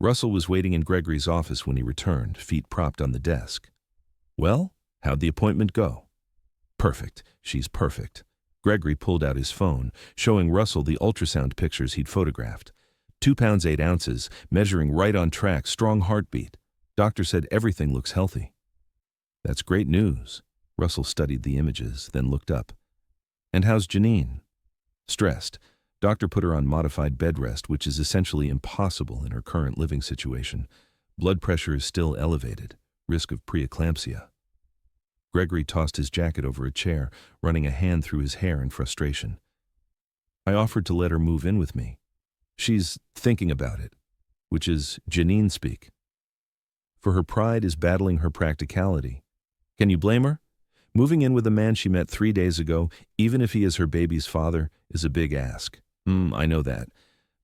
Russell was waiting in Gregory's office when he returned, feet propped on the desk. Well, how'd the appointment go? Perfect. She's perfect. Gregory pulled out his phone, showing Russell the ultrasound pictures he'd photographed. 2 pounds 8 ounces, measuring right on track, strong heartbeat. Doctor said everything looks healthy. That's great news. Russell studied the images, then looked up. And how's Janine? Stressed. Doctor put her on modified bed rest, which is essentially impossible in her current living situation. Blood pressure is still elevated. Risk of preeclampsia. Gregory tossed his jacket over a chair, running a hand through his hair in frustration. I offered to let her move in with me. She's thinking about it, which is Janine speak. For her pride is battling her practicality. Can you blame her? Moving in with a man she met 3 days ago, even if he is her baby's father, is a big ask. I know that.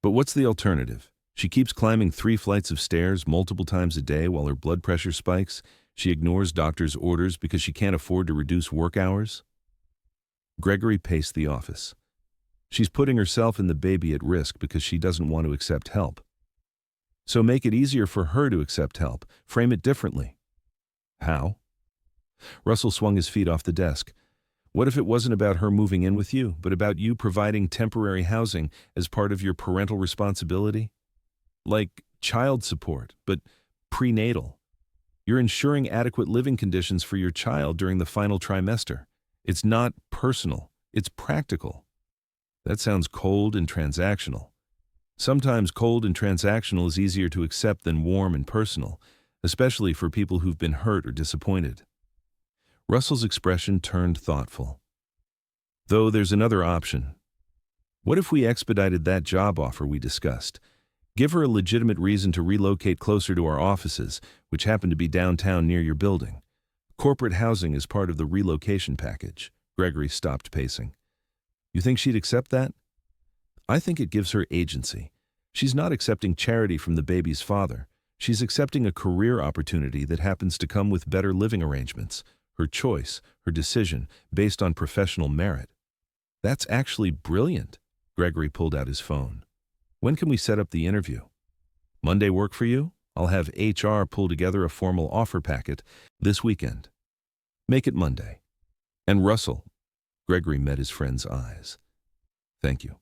But what's the alternative? She keeps climbing 3 flights of stairs multiple times a day while her blood pressure spikes. She ignores doctor's orders because she can't afford to reduce work hours. Gregory paced the office. She's putting herself and the baby at risk because she doesn't want to accept help. So make it easier for her to accept help. Frame it differently. How? Russell swung his feet off the desk. What if it wasn't about her moving in with you, but about you providing temporary housing as part of your parental responsibility? Like child support, but prenatal. You're ensuring adequate living conditions for your child during the final trimester. It's not personal, it's practical. That sounds cold and transactional. Sometimes cold and transactional is easier to accept than warm and personal, especially for people who've been hurt or disappointed. Russell's expression turned thoughtful. Though there's another option. What if we expedited that job offer we discussed? Give her a legitimate reason to relocate closer to our offices, which happen to be downtown near your building. Corporate housing is part of the relocation package. Gregory stopped pacing. You think she'd accept that? I think it gives her agency. She's not accepting charity from the baby's father. She's accepting a career opportunity that happens to come with better living arrangements. Her choice, her decision, based on professional merit. That's actually brilliant. Gregory pulled out his phone. When can we set up the interview? Monday work for you? I'll have HR pull together a formal offer packet this weekend. Make it Monday. And Russell, Gregory met his friend's eyes. Thank you.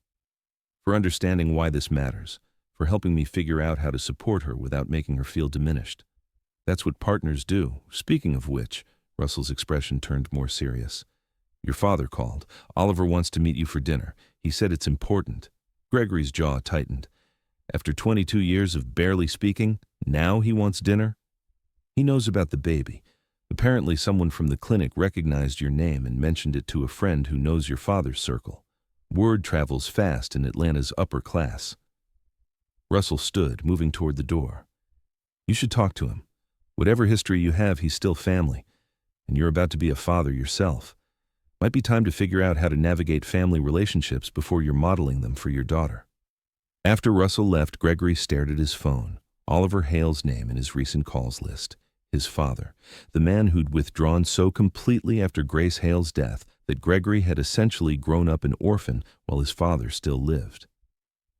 For understanding why this matters, for helping me figure out how to support her without making her feel diminished. That's what partners do. Speaking of which, Russell's expression turned more serious. Your father called. Oliver wants to meet you for dinner. He said it's important. Gregory's jaw tightened. After 22 years of barely speaking, now he wants dinner? He knows about the baby. Apparently someone from the clinic recognized your name and mentioned it to a friend who knows your father's circle. Word travels fast in Atlanta's upper class. Russell stood, moving toward the door. You should talk to him. Whatever history you have, he's still family. And you're about to be a father yourself. Might be time to figure out how to navigate family relationships before you're modeling them for your daughter. After Russell left, Gregory stared at his phone. Oliver Hale's name in his recent calls list. His father, the man who'd withdrawn so completely after Grace Hale's death that Gregory had essentially grown up an orphan while his father still lived.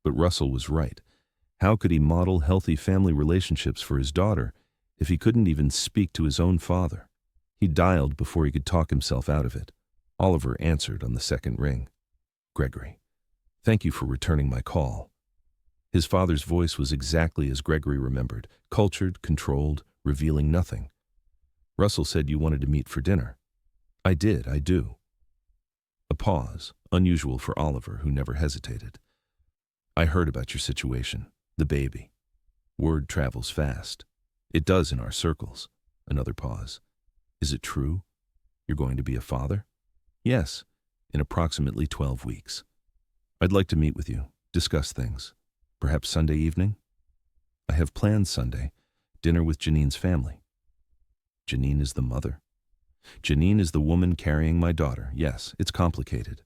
But Russell was right. How could he model healthy family relationships for his daughter if he couldn't even speak to his own father? He dialed before he could talk himself out of it. Oliver answered on the second ring. Gregory, thank you for returning my call. His father's voice was exactly as Gregory remembered, cultured, controlled, revealing nothing. Russell said you wanted to meet for dinner. I do. A pause, unusual for Oliver, who never hesitated. I heard about your situation, the baby. Word travels fast. It does in our circles. Another pause. Is it true? You're going to be a father? Yes, in approximately 12 weeks. I'd like to meet with you, discuss things. Perhaps Sunday evening? I have plans Sunday. Dinner with Janine's family. Janine is the mother. Janine is the woman carrying my daughter. Yes, it's complicated.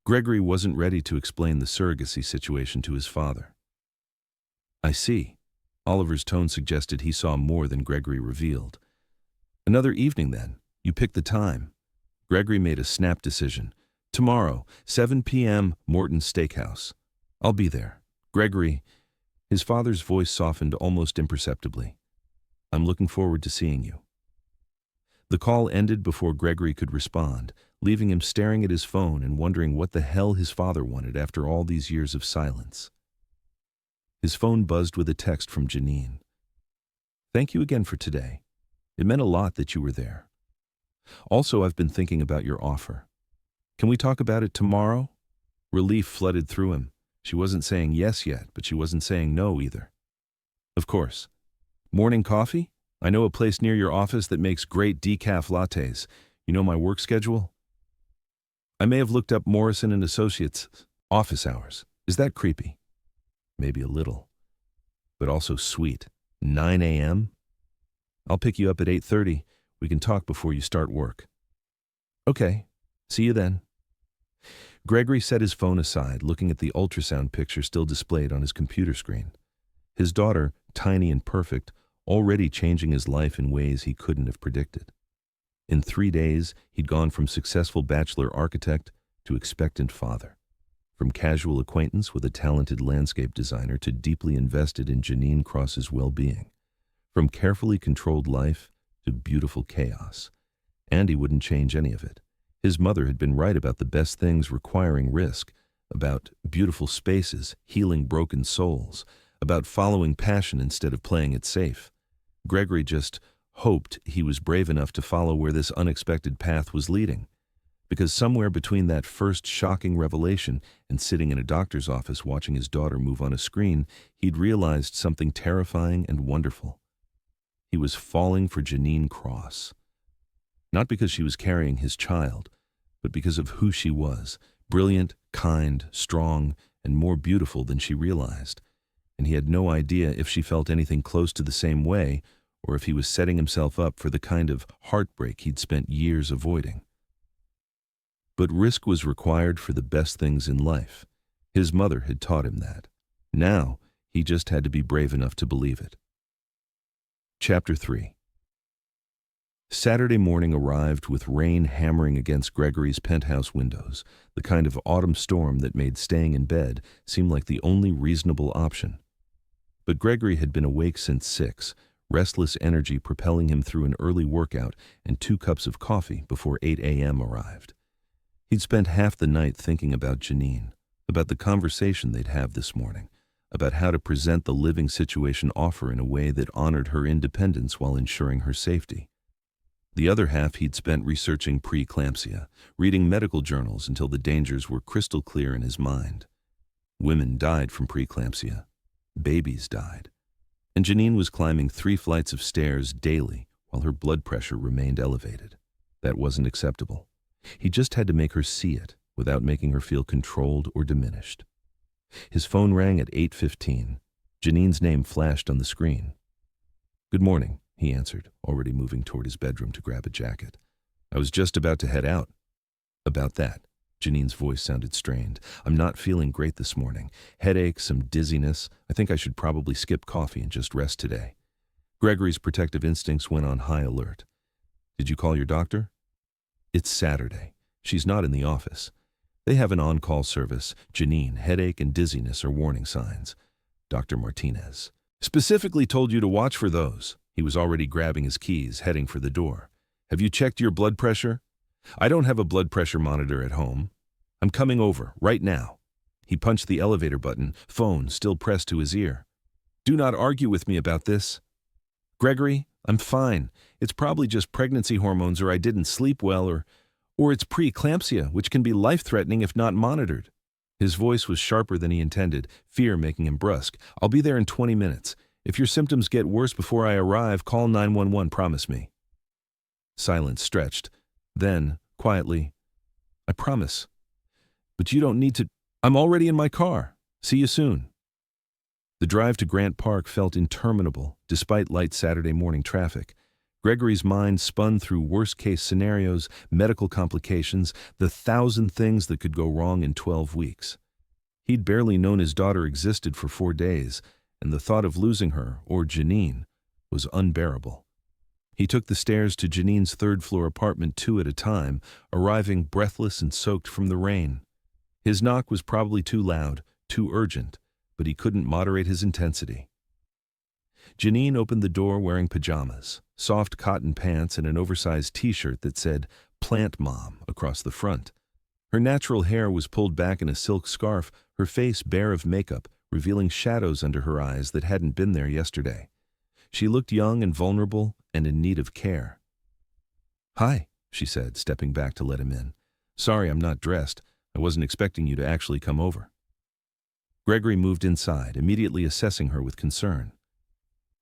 Gregory wasn't ready to explain the surrogacy situation to his father. I see. Oliver's tone suggested he saw more than Gregory revealed. Another evening then. You pick the time. Gregory made a snap decision. Tomorrow, 7 p.m., Morton's Steakhouse. I'll be there. Gregory, his father's voice softened almost imperceptibly. I'm looking forward to seeing you. The call ended before Gregory could respond, leaving him staring at his phone and wondering what the hell his father wanted after all these years of silence. His phone buzzed with a text from Janine. Thank you again for today. It meant a lot that you were there. Also, I've been thinking about your offer. Can we talk about it tomorrow? Relief flooded through him. She wasn't saying yes yet, but she wasn't saying no either. Of course. Morning coffee? I know a place near your office that makes great decaf lattes. You know my work schedule? I may have looked up Morrison and Associates' office hours. Is that creepy? Maybe a little. But also sweet. 9 a.m.? I'll pick you up at 8:30. We can talk before you start work." "Okay. See you then." Gregory set his phone aside, looking at the ultrasound picture still displayed on his computer screen. His daughter, tiny and perfect, already changing his life in ways he couldn't have predicted. In 3 days, he'd gone from successful bachelor architect to expectant father. From casual acquaintance with a talented landscape designer to deeply invested in Janine Cross's well-being. From carefully controlled life to beautiful chaos. And he wouldn't change any of it. His mother had been right about the best things requiring risk, about beautiful spaces, healing broken souls, about following passion instead of playing it safe. Gregory just hoped he was brave enough to follow where this unexpected path was leading. Because somewhere between that first shocking revelation and sitting in a doctor's office watching his daughter move on a screen, he'd realized something terrifying and wonderful. He was falling for Janine Cross. Not because she was carrying his child, but because of who she was, brilliant, kind, strong, and more beautiful than she realized. And he had no idea if she felt anything close to the same way, or if he was setting himself up for the kind of heartbreak he'd spent years avoiding. But risk was required for the best things in life. His mother had taught him that. Now, he just had to be brave enough to believe it. Chapter 3. Saturday morning arrived with rain hammering against Gregory's penthouse windows, the kind of autumn storm that made staying in bed seem like the only reasonable option. But Gregory had been awake since 6, restless energy propelling him through an early workout and 2 cups of coffee before 8 a.m. arrived. He'd spent half the night thinking about Janine, about the conversation they'd have this morning, about how to present the living situation offer in a way that honored her independence while ensuring her safety. The other half he'd spent researching preeclampsia, reading medical journals until the dangers were crystal clear in his mind. Women died from preeclampsia. Babies died. And Janine was climbing 3 flights of stairs daily while her blood pressure remained elevated. That wasn't acceptable. He just had to make her see it without making her feel controlled or diminished. His phone rang at 8:15. Janine's name flashed on the screen. "Good morning," he answered, already moving toward his bedroom to grab a jacket. "I was just about to head out." "About that." Janine's voice sounded strained. "I'm not feeling great this morning. Headache, some dizziness. I think I should probably skip coffee and just rest today." Gregory's protective instincts went on high alert. "Did you call your doctor?" "It's Saturday. She's not in the office. They have an on-call service. Janine, headache and dizziness are warning signs. Dr. Martinez specifically told you to watch for those." He was already grabbing his keys, heading for the door. "Have you checked your blood pressure?" "I don't have a blood pressure monitor at home. I'm coming over, right now." He punched the elevator button, phone still pressed to his ear. "Do not argue with me about this." "Gregory, I'm fine. It's probably just pregnancy hormones, or I didn't sleep well, or it's preeclampsia, which can be life-threatening if not monitored." His voice was sharper than he intended, fear making him brusque. "I'll be there in 20 minutes. If your symptoms get worse before I arrive, call 911, promise me." Silence stretched. Then, quietly, "I promise. But you don't need to. I'm already in my car. See you soon." The drive to Grant Park felt interminable, despite light Saturday morning traffic. Gregory's mind spun through worst-case scenarios, medical complications, the 1,000 things that could go wrong in 12 weeks. He'd barely known his daughter existed for 4 days, and the thought of losing her, or Janine, was unbearable. He took the stairs to Janine's 3rd-floor apartment 2 at a time, arriving breathless and soaked from the rain. His knock was probably too loud, too urgent, but he couldn't moderate his intensity. Janine opened the door wearing pajamas, soft cotton pants, and an oversized t-shirt that said "Plant Mom" across the front. Her natural hair was pulled back in a silk scarf, her face bare of makeup, revealing shadows under her eyes that hadn't been there yesterday. She looked young and vulnerable and in need of care. "Hi," she said, stepping back to let him in. "Sorry I'm not dressed. I wasn't expecting you to actually come over." Gregory moved inside, immediately assessing her with concern.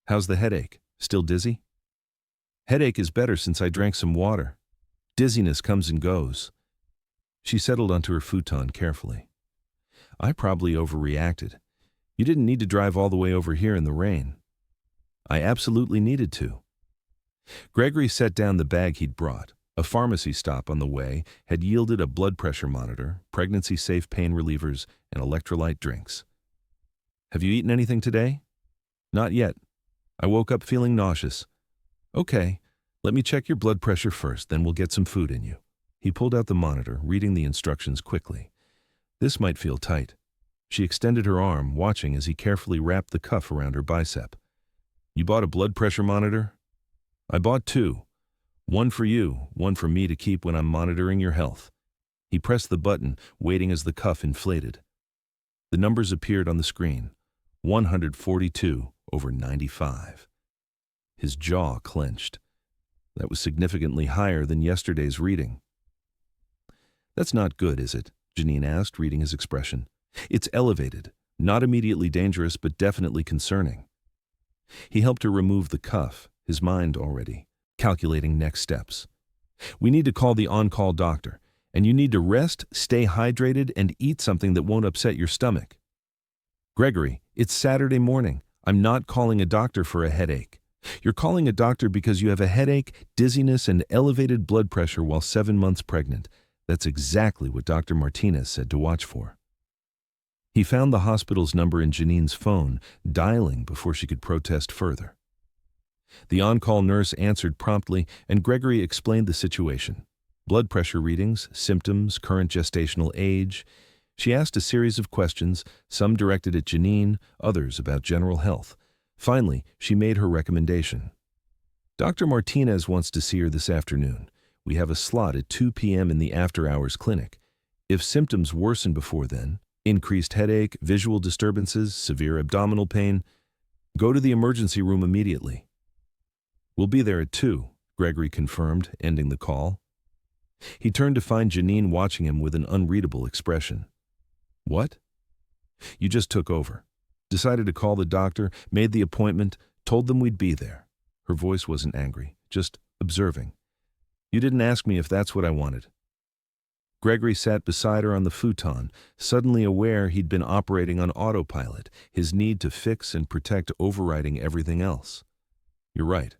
"How's the headache? Still dizzy?" "Headache is better since I drank some water. Dizziness comes and goes." She settled onto her futon carefully. "I probably overreacted. You didn't need to drive all the way over here in the rain." "I absolutely needed to." Gregory set down the bag he'd brought. A pharmacy stop on the way had yielded a blood pressure monitor, pregnancy-safe pain relievers, and electrolyte drinks. "Have you eaten anything today?" "Not yet. I woke up feeling nauseous." "Okay, let me check your blood pressure first, then we'll get some food in you." He pulled out the monitor, reading the instructions quickly. This might feel tight. She extended her arm, watching as he carefully wrapped the cuff around her bicep. "You bought a blood pressure monitor?" "I bought two. One for you, one for me to keep when I'm monitoring your health." He pressed the button, waiting as the cuff inflated. The numbers appeared on the screen. 142/95. His jaw clenched. That was significantly higher than yesterday's reading. "That's not good, is it?" Janine asked, reading his expression. "It's elevated, not immediately dangerous, but definitely concerning." He helped her remove the cuff, his mind already calculating next steps. "We need to call the on-call doctor, and you need to rest, stay hydrated, and eat something that won't upset your stomach." "Gregory, it's Saturday morning. I'm not calling a doctor for a headache. You're calling a doctor because you have a headache, dizziness, and elevated blood pressure while 7 months pregnant. That's exactly what Dr. Martinez said to watch for." He found the hospital's number in Janine's phone, dialing before she could protest further. The on-call nurse answered promptly, and Gregory explained the situation. Blood pressure readings, symptoms, current gestational age. She asked a series of questions, some directed at Janine, others about general health. Finally, she made her recommendation. "Dr. Martinez wants to see her this afternoon. We have a slot at 2 p.m. in the after-hours clinic. If symptoms worsen before then, increased headache, visual disturbances, severe abdominal pain, go to the emergency room immediately." "We'll be there at 2, Gregory confirmed, ending the call. He turned to find Janine watching him with an unreadable expression. "What?" "You just took over. Decided to call the doctor, made the appointment, told them we'd be there." Her voice wasn't angry, just observing. "You didn't ask me if that's what I wanted." Gregory sat beside her on the futon, suddenly aware he'd been operating on autopilot, his need to fix and protect overriding everything else. "You're right.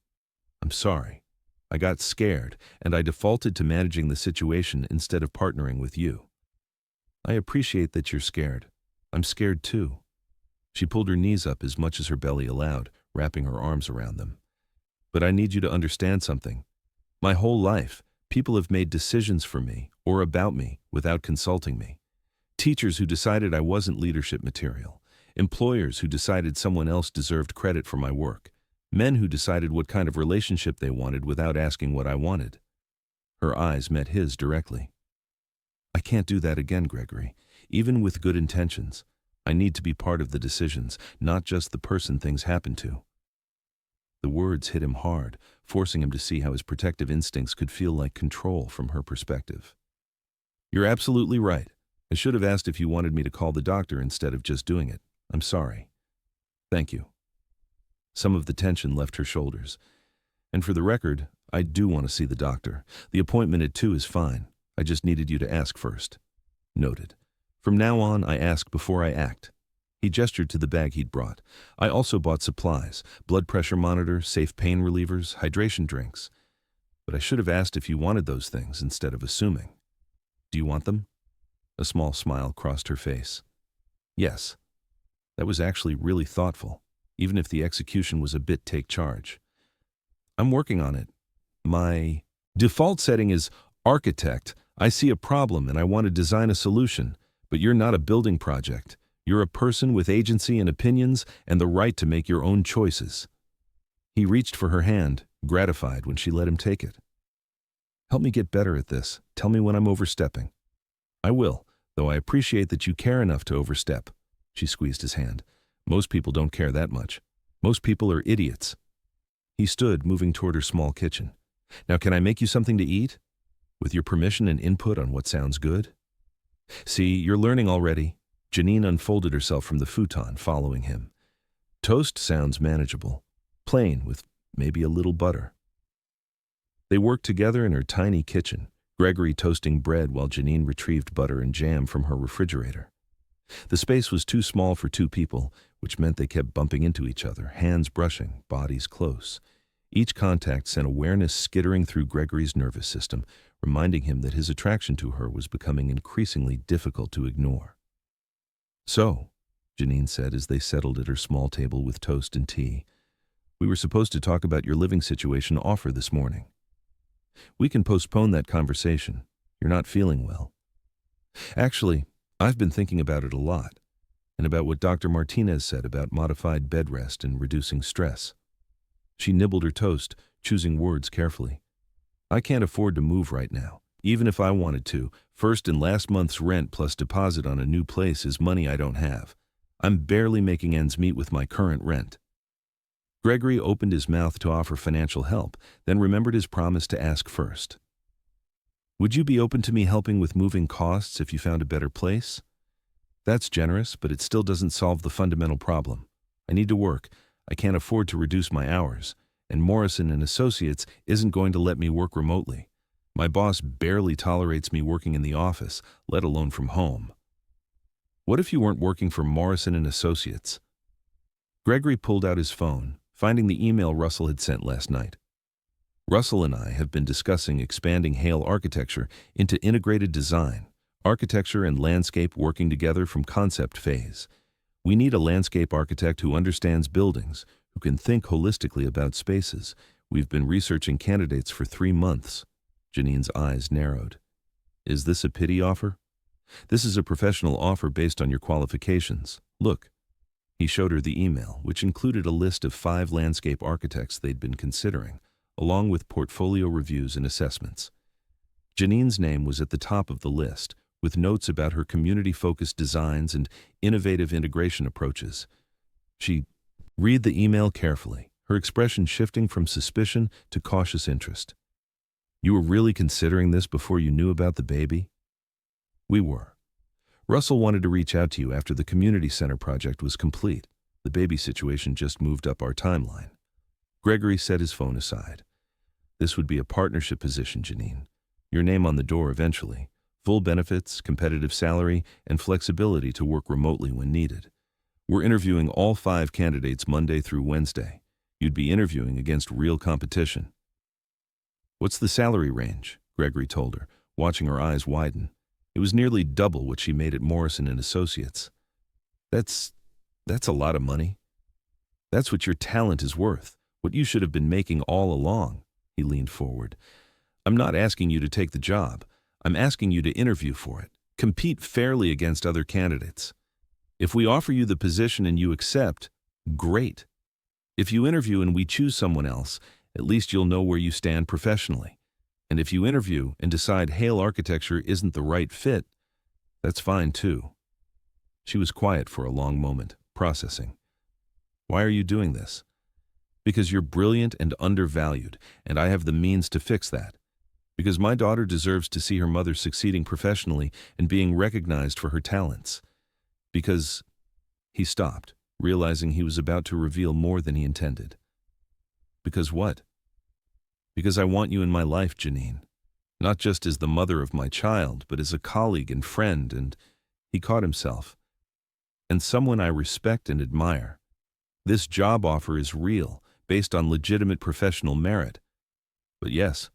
I'm sorry. I got scared, and I defaulted to managing the situation instead of partnering with you." "I appreciate that you're scared. I'm scared too." She pulled her knees up as much as her belly allowed, wrapping her arms around them. "But I need you to understand something. My whole life, people have made decisions for me or about me without consulting me. Teachers who decided I wasn't leadership material. Employers who decided someone else deserved credit for my work. Men who decided what kind of relationship they wanted without asking what I wanted." Her eyes met his directly. "I can't do that again, Gregory. Even with good intentions, I need to be part of the decisions, not just the person things happen to." The words hit him hard, forcing him to see how his protective instincts could feel like control from her perspective. "You're absolutely right. I should have asked if you wanted me to call the doctor instead of just doing it. I'm sorry." "Thank you." Some of the tension left her shoulders. "And for the record, I do want to see the doctor. The appointment at 2 is fine. I just needed you to ask first." "Noted. From now on, I ask before I act." He gestured to the bag he'd brought. "I also bought supplies, blood pressure monitor, safe pain relievers, hydration drinks. But I should have asked if you wanted those things instead of assuming. Do you want them?" A small smile crossed her face. "Yes." That was actually really thoughtful, even if the execution was a bit take charge. "I'm working on it. My default setting is architect. I see a problem and I want to design a solution, but you're not a building project. You're a person with agency and opinions and the right to make your own choices." He reached for her hand, gratified when she let him take it. "Help me get better at this. Tell me when I'm overstepping." "I will, though I appreciate that you care enough to overstep." She squeezed his hand. "Most people don't care that much. Most people are idiots." He stood, moving toward her small kitchen. "Now can I make you something to eat? With your permission and input on what sounds good?" "See, you're learning already." Janine unfolded herself from the futon, following him. "Toast sounds manageable. Plain, with maybe a little butter." They worked together in her tiny kitchen, Gregory toasting bread while Janine retrieved butter and jam from her refrigerator. The space was too small for 2 people, which meant they kept bumping into each other, hands brushing, bodies close. Each contact sent awareness skittering through Gregory's nervous system, reminding him that his attraction to her was becoming increasingly difficult to ignore. "So," Janine said as they settled at her small table with toast and tea, "we were supposed to talk about your living situation offer this morning. We can postpone that conversation. You're not feeling well." "Actually, I've been thinking about it a lot, and about what Dr. Martinez said about modified bed rest and reducing stress." She nibbled her toast, choosing words carefully. "I can't afford to move right now, even if I wanted to. First and last month's rent plus deposit on a new place is money I don't have. I'm barely making ends meet with my current rent." Gregory opened his mouth to offer financial help, then remembered his promise to ask first. "Would you be open to me helping with moving costs if you found a better place?" "That's generous, but it still doesn't solve the fundamental problem. I need to work. I can't afford to reduce my hours, and Morrison and Associates isn't going to let me work remotely. My boss barely tolerates me working in the office, let alone from home." "What if you weren't working for Morrison and Associates?" Gregory pulled out his phone, finding the email Russell had sent last night. "Russell and I have been discussing expanding Hale architecture into integrated design, architecture and landscape working together from concept phase. We need a landscape architect who understands buildings, who can think holistically about spaces. We've been researching candidates for 3 months." Janine's eyes narrowed. "Is this a pity offer?" "This is a professional offer based on your qualifications. Look." He showed her the email, which included a list of 5 landscape architects they'd been considering, along with portfolio reviews and assessments. Janine's name was at the top of the list, with notes about her community-focused designs and innovative integration approaches. She read the email carefully, her expression shifting from suspicion to cautious interest. "You were really considering this before you knew about the baby?" "We were. Russell wanted to reach out to you after the community center project was complete. The baby situation just moved up our timeline." Gregory set his phone aside. "This would be a partnership position, Janine. Your name on the door eventually. Full benefits, competitive salary, and flexibility to work remotely when needed. We're interviewing all 5 candidates Monday through Wednesday. You'd be interviewing against real competition." "What's the salary range?" Gregory told her, watching her eyes widen. It was nearly double what she made at Morrison and Associates. That's a lot of money." "That's what your talent is worth, what you should have been making all along." He leaned forward. "I'm not asking you to take the job. I'm asking you to interview for it. Compete fairly against other candidates. If we offer you the position and you accept, great. If you interview and we choose someone else, at least you'll know where you stand professionally. And if you interview and decide Hale architecture isn't the right fit, that's fine too." She was quiet for a long moment, processing. "Why are you doing this?" "Because you're brilliant and undervalued, and I have the means to fix that. Because my daughter deserves to see her mother succeeding professionally and being recognized for her talents. Because—" He stopped, realizing he was about to reveal more than he intended. "Because what?" "Because I want you in my life, Janine. Not just as the mother of my child, but as a colleague and friend and—" He caught himself. "And someone I respect and admire. This job offer is real, based on legitimate professional merit. But yes,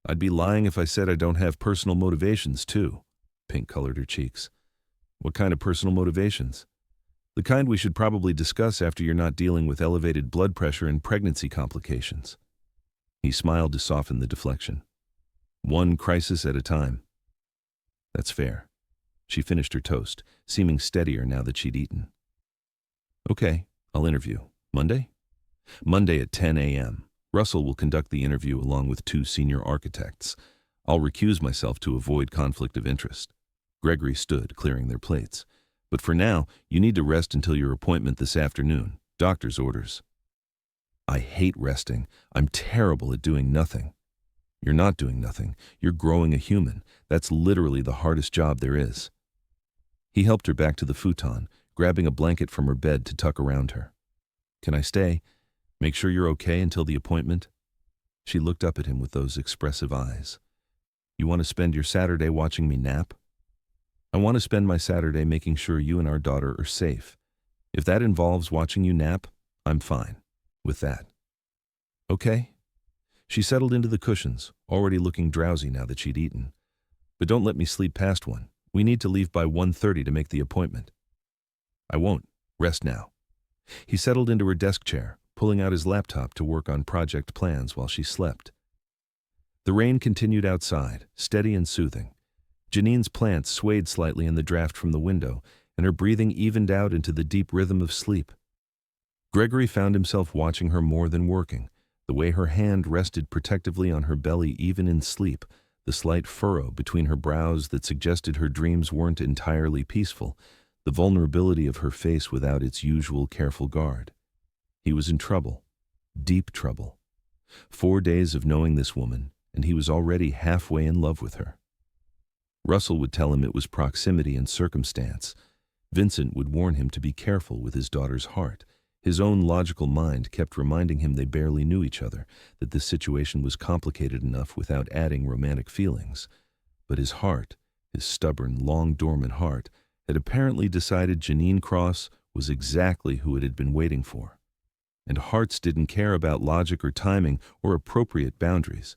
I'd be lying if I said I don't have personal motivations too." Pink colored her cheeks. "What kind of personal motivations?" "The kind we should probably discuss after you're not dealing with elevated blood pressure and pregnancy complications." He smiled to soften the deflection. "One crisis at a time." "That's fair." She finished her toast, seeming steadier now that she'd eaten. "Okay, I'll interview. Monday?" "Monday at 10 a.m. Russell will conduct the interview along with 2 senior architects. I'll recuse myself to avoid conflict of interest." Gregory stood, clearing their plates. "But for now, you need to rest until your appointment this afternoon. Doctor's orders." "I hate resting. I'm terrible at doing nothing." "You're not doing nothing. You're growing a human. That's literally the hardest job there is." He helped her back to the futon, grabbing a blanket from her bed to tuck around her. "Can I stay? Make sure you're okay until the appointment?" She looked up at him with those expressive eyes. "You want to spend your Saturday watching me nap?" "I want to spend my Saturday making sure you and our daughter are safe. If that involves watching you nap, I'm fine with that." "Okay, She settled into the cushions, already looking drowsy now that she'd eaten. But don't let me sleep past 1. We need to leave by 1:30 to make the appointment. I won't. Rest now. He settled into her desk chair, pulling out his laptop to work on project plans while she slept. The rain continued outside, steady and soothing. Janine's plants swayed slightly in the draft from the window, and her breathing evened out into the deep rhythm of sleep. Gregory found himself watching her more than working, the way her hand rested protectively on her belly even in sleep, the slight furrow between her brows that suggested her dreams weren't entirely peaceful, the vulnerability of her face without its usual careful guard. He was in trouble, deep trouble. 4 days of knowing this woman, and he was already halfway in love with her. Russell would tell him it was proximity and circumstance. Vincent would warn him to be careful with his daughter's heart. His own logical mind kept reminding him they barely knew each other, that this situation was complicated enough without adding romantic feelings. But his heart, his stubborn, long-dormant heart, had apparently decided Janine Cross was exactly who it had been waiting for. And hearts didn't care about logic or timing or appropriate boundaries.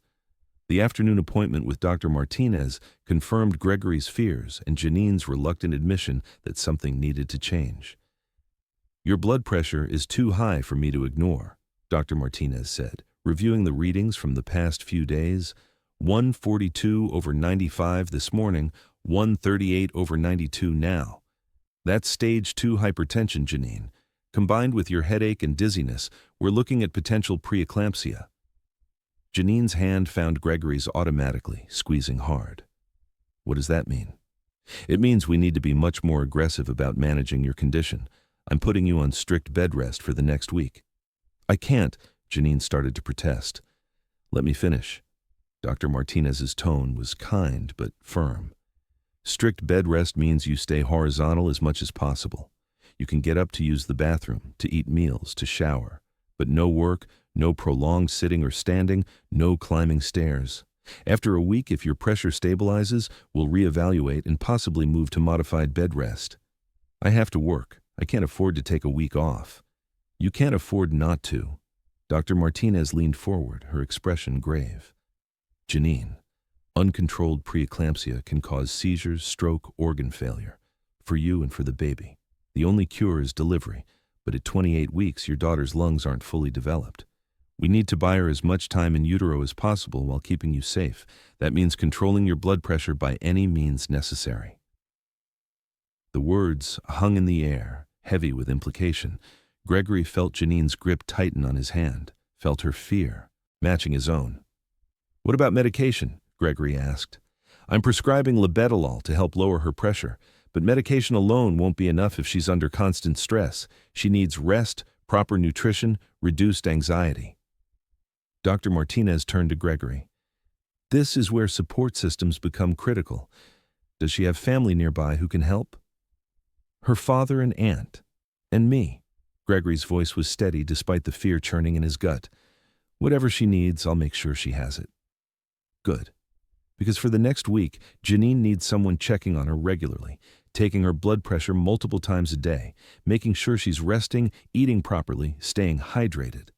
The afternoon appointment with Dr. Martinez confirmed Gregory's fears and Janine's reluctant admission that something needed to change. "Your blood pressure is too high for me to ignore," Dr. Martinez said, reviewing the readings from the past few days. 142/95 this morning, 138/92 now. That's stage 2 hypertension, Janine. Combined with your headache and dizziness, we're looking at potential preeclampsia. Janine's hand found Gregory's automatically, squeezing hard. "What does that mean?" "It means we need to be much more aggressive about managing your condition. I'm putting you on strict bed rest for the next week." "I can't," Janine started to protest. "Let me finish." Dr. Martinez's tone was kind but firm. "Strict bed rest means you stay horizontal as much as possible. You can get up to use the bathroom, to eat meals, to shower. But no work, no prolonged sitting or standing, no climbing stairs. After a week, if your pressure stabilizes, we'll reevaluate and possibly move to modified bed rest. I have to work. I can't afford to take a week off." "You can't afford not to." Dr. Martinez leaned forward, her expression grave. "Janine, uncontrolled preeclampsia can cause seizures, stroke, organ failure. For you and for the baby. The only cure is delivery, but at 28 weeks, your daughter's lungs aren't fully developed. We need to buy her as much time in utero as possible while keeping you safe. That means controlling your blood pressure by any means necessary." The words hung in the air, heavy with implication. Gregory felt Janine's grip tighten on his hand, felt her fear, matching his own. "What about medication?" Gregory asked. "I'm prescribing labetalol to help lower her pressure, but medication alone won't be enough if she's under constant stress. She needs rest, proper nutrition, reduced anxiety." Dr. Martinez turned to Gregory. "This is where support systems become critical. Does she have family nearby who can help?" "Her father and aunt. And me." Gregory's voice was steady despite the fear churning in his gut. "Whatever she needs, I'll make sure she has it." "Good. Because for the next week, Janine needs someone checking on her regularly, taking her blood pressure multiple times a day, making sure she's resting, eating properly, staying hydrated."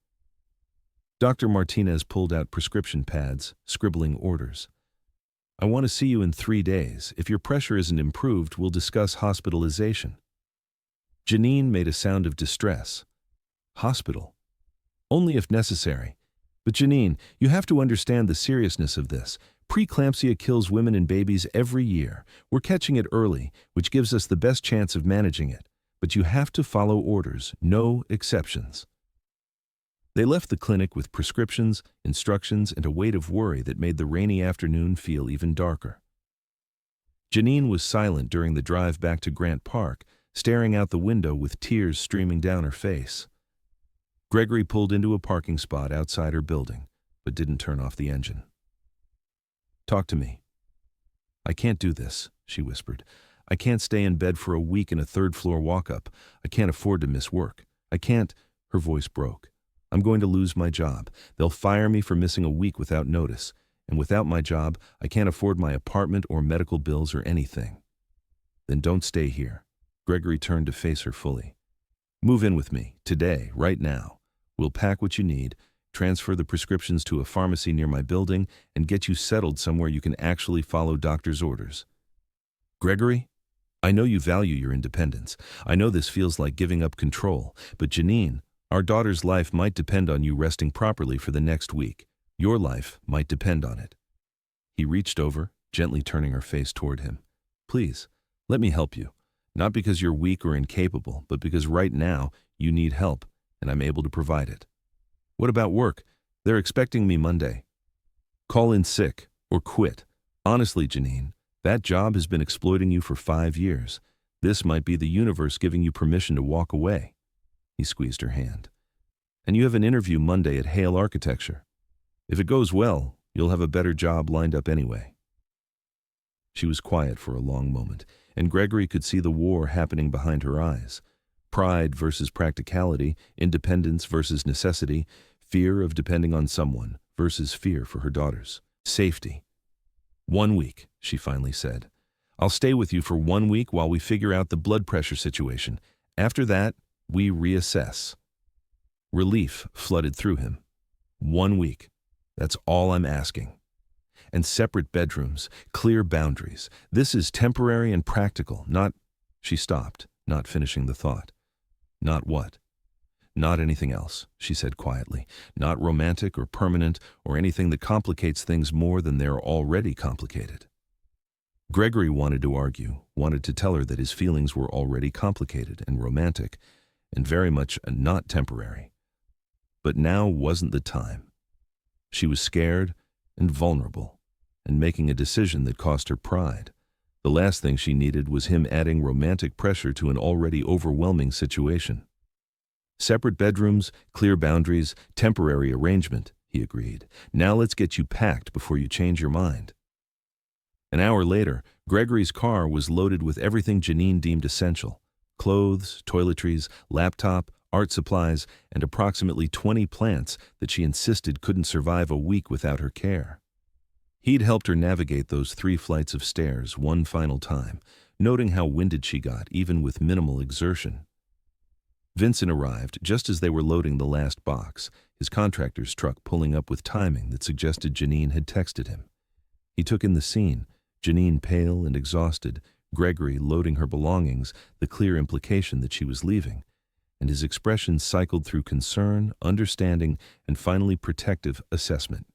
Dr. Martinez pulled out prescription pads, scribbling orders. "I want to see you in 3 days. If your pressure isn't improved, we'll discuss hospitalization." Janine made a sound of distress. "Hospital? Only if necessary. But Janine, you have to understand the seriousness of this. Preeclampsia kills women and babies every year. We're catching it early, which gives us the best chance of managing it. But you have to follow orders, no exceptions." They left the clinic with prescriptions, instructions, and a weight of worry that made the rainy afternoon feel even darker. Janine was silent during the drive back to Grant Park, staring out the window with tears streaming down her face. Gregory pulled into a parking spot outside her building, but didn't turn off the engine. "Talk to me." "I can't do this," she whispered. "I can't stay in bed for a week in a third-floor walk-up. I can't afford to miss work. I can't—" Her voice broke. "I'm going to lose my job. They'll fire me for missing a week without notice. And without my job, I can't afford my apartment or medical bills or anything." "Then don't stay here." Gregory turned to face her fully. "Move in with me, today, right now. We'll pack what you need, transfer the prescriptions to a pharmacy near my building, and get you settled somewhere you can actually follow doctor's orders. Gregory, I know you value your independence. I know this feels like giving up control, but Janine, our daughter's life might depend on you resting properly for the next week. Your life might depend on it. He reached over, gently turning her face toward him. Please, let me help you. Not because you're weak or incapable, but because right now you need help, and I'm able to provide it. What about work? They're expecting me Monday. Call in sick or quit. Honestly, Janine, that job has been exploiting you for 5 years. This might be the universe giving you permission to walk away. He squeezed her hand. And you have an interview Monday at Hale Architecture. If it goes well, you'll have a better job lined up anyway. She was quiet for a long moment, and Gregory could see the war happening behind her eyes. Pride versus practicality, independence versus necessity, fear of depending on someone versus fear for her daughters. Safety. 1 week, she finally said. I'll stay with you for 1 week while we figure out the blood pressure situation. After that, we reassess. Relief flooded through him. 1 week. That's all I'm asking. And separate bedrooms, clear boundaries. This is temporary and practical, not... She stopped, not finishing the thought. Not what? Not anything else, she said quietly. Not romantic or permanent or anything that complicates things more than they're already complicated. Gregory wanted to argue, wanted to tell her that his feelings were already complicated and romantic, and very much not temporary. But now wasn't the time. She was scared and vulnerable, and making a decision that cost her pride. The last thing she needed was him adding romantic pressure to an already overwhelming situation. Separate bedrooms, clear boundaries, temporary arrangement, he agreed. Now let's get you packed before you change your mind. An hour later, Gregory's car was loaded with everything Janine deemed essential. Clothes, toiletries, laptop, art supplies, and approximately 20 plants that she insisted couldn't survive a week without her care. He'd helped her navigate those 3 flights of stairs one final time, noting how winded she got, even with minimal exertion. Vincent arrived just as they were loading the last box, his contractor's truck pulling up with timing that suggested Janine had texted him. He took in the scene, Janine pale and exhausted, Gregory loading her belongings, the clear implication that she was leaving, and his expression cycled through concern, understanding, and finally protective assessment.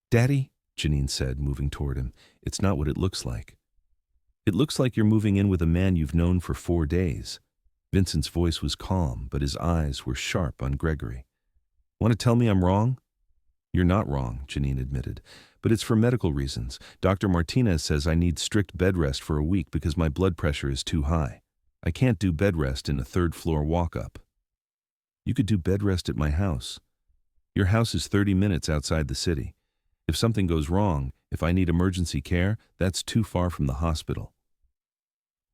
Daddy, Janine said, moving toward him, it's not what it looks like. It looks like you're moving in with a man you've known for 4 days. Vincent's voice was calm, but his eyes were sharp on Gregory. Want to tell me I'm wrong? You're not wrong, Janine admitted, but it's for medical reasons. Dr. Martinez says I need strict bed rest for a week because my blood pressure is too high. I can't do bed rest in a 3rd-floor walk-up. You could do bed rest at my house. Your house is 30 minutes outside the city. If something goes wrong, if I need emergency care, that's too far from the hospital.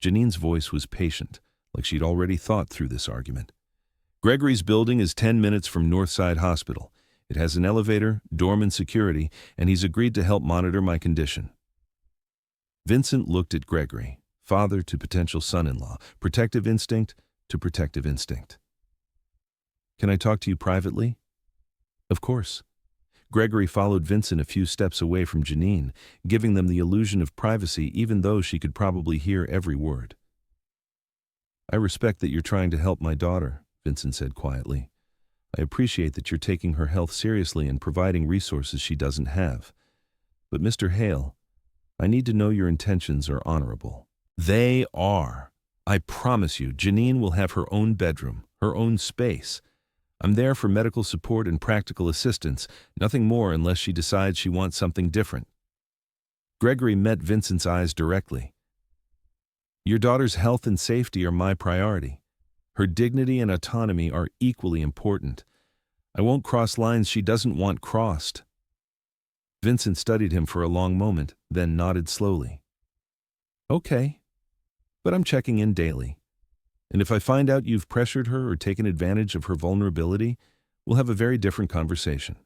Janine's voice was patient, like she'd already thought through this argument. Gregory's building is 10 minutes from Northside Hospital. It has an elevator, doorman security, and he's agreed to help monitor my condition. Vincent looked at Gregory, father to potential son-in-law, protective instinct to protective instinct. Can I talk to you privately? Of course. Gregory followed Vincent a few steps away from Janine, giving them the illusion of privacy even though she could probably hear every word. I respect that you're trying to help my daughter, Vincent said quietly. I appreciate that you're taking her health seriously and providing resources she doesn't have. But Mr. Hale, I need to know your intentions are honorable. They are. I promise you, Janine will have her own bedroom, her own space. I'm there for medical support and practical assistance, nothing more unless she decides she wants something different. Gregory met Vincent's eyes directly. Your daughter's health and safety are my priority. Her dignity and autonomy are equally important. I won't cross lines she doesn't want crossed. Vincent studied him for a long moment, then nodded slowly. Okay, but I'm checking in daily. And if I find out you've pressured her or taken advantage of her vulnerability, we'll have a very different conversation.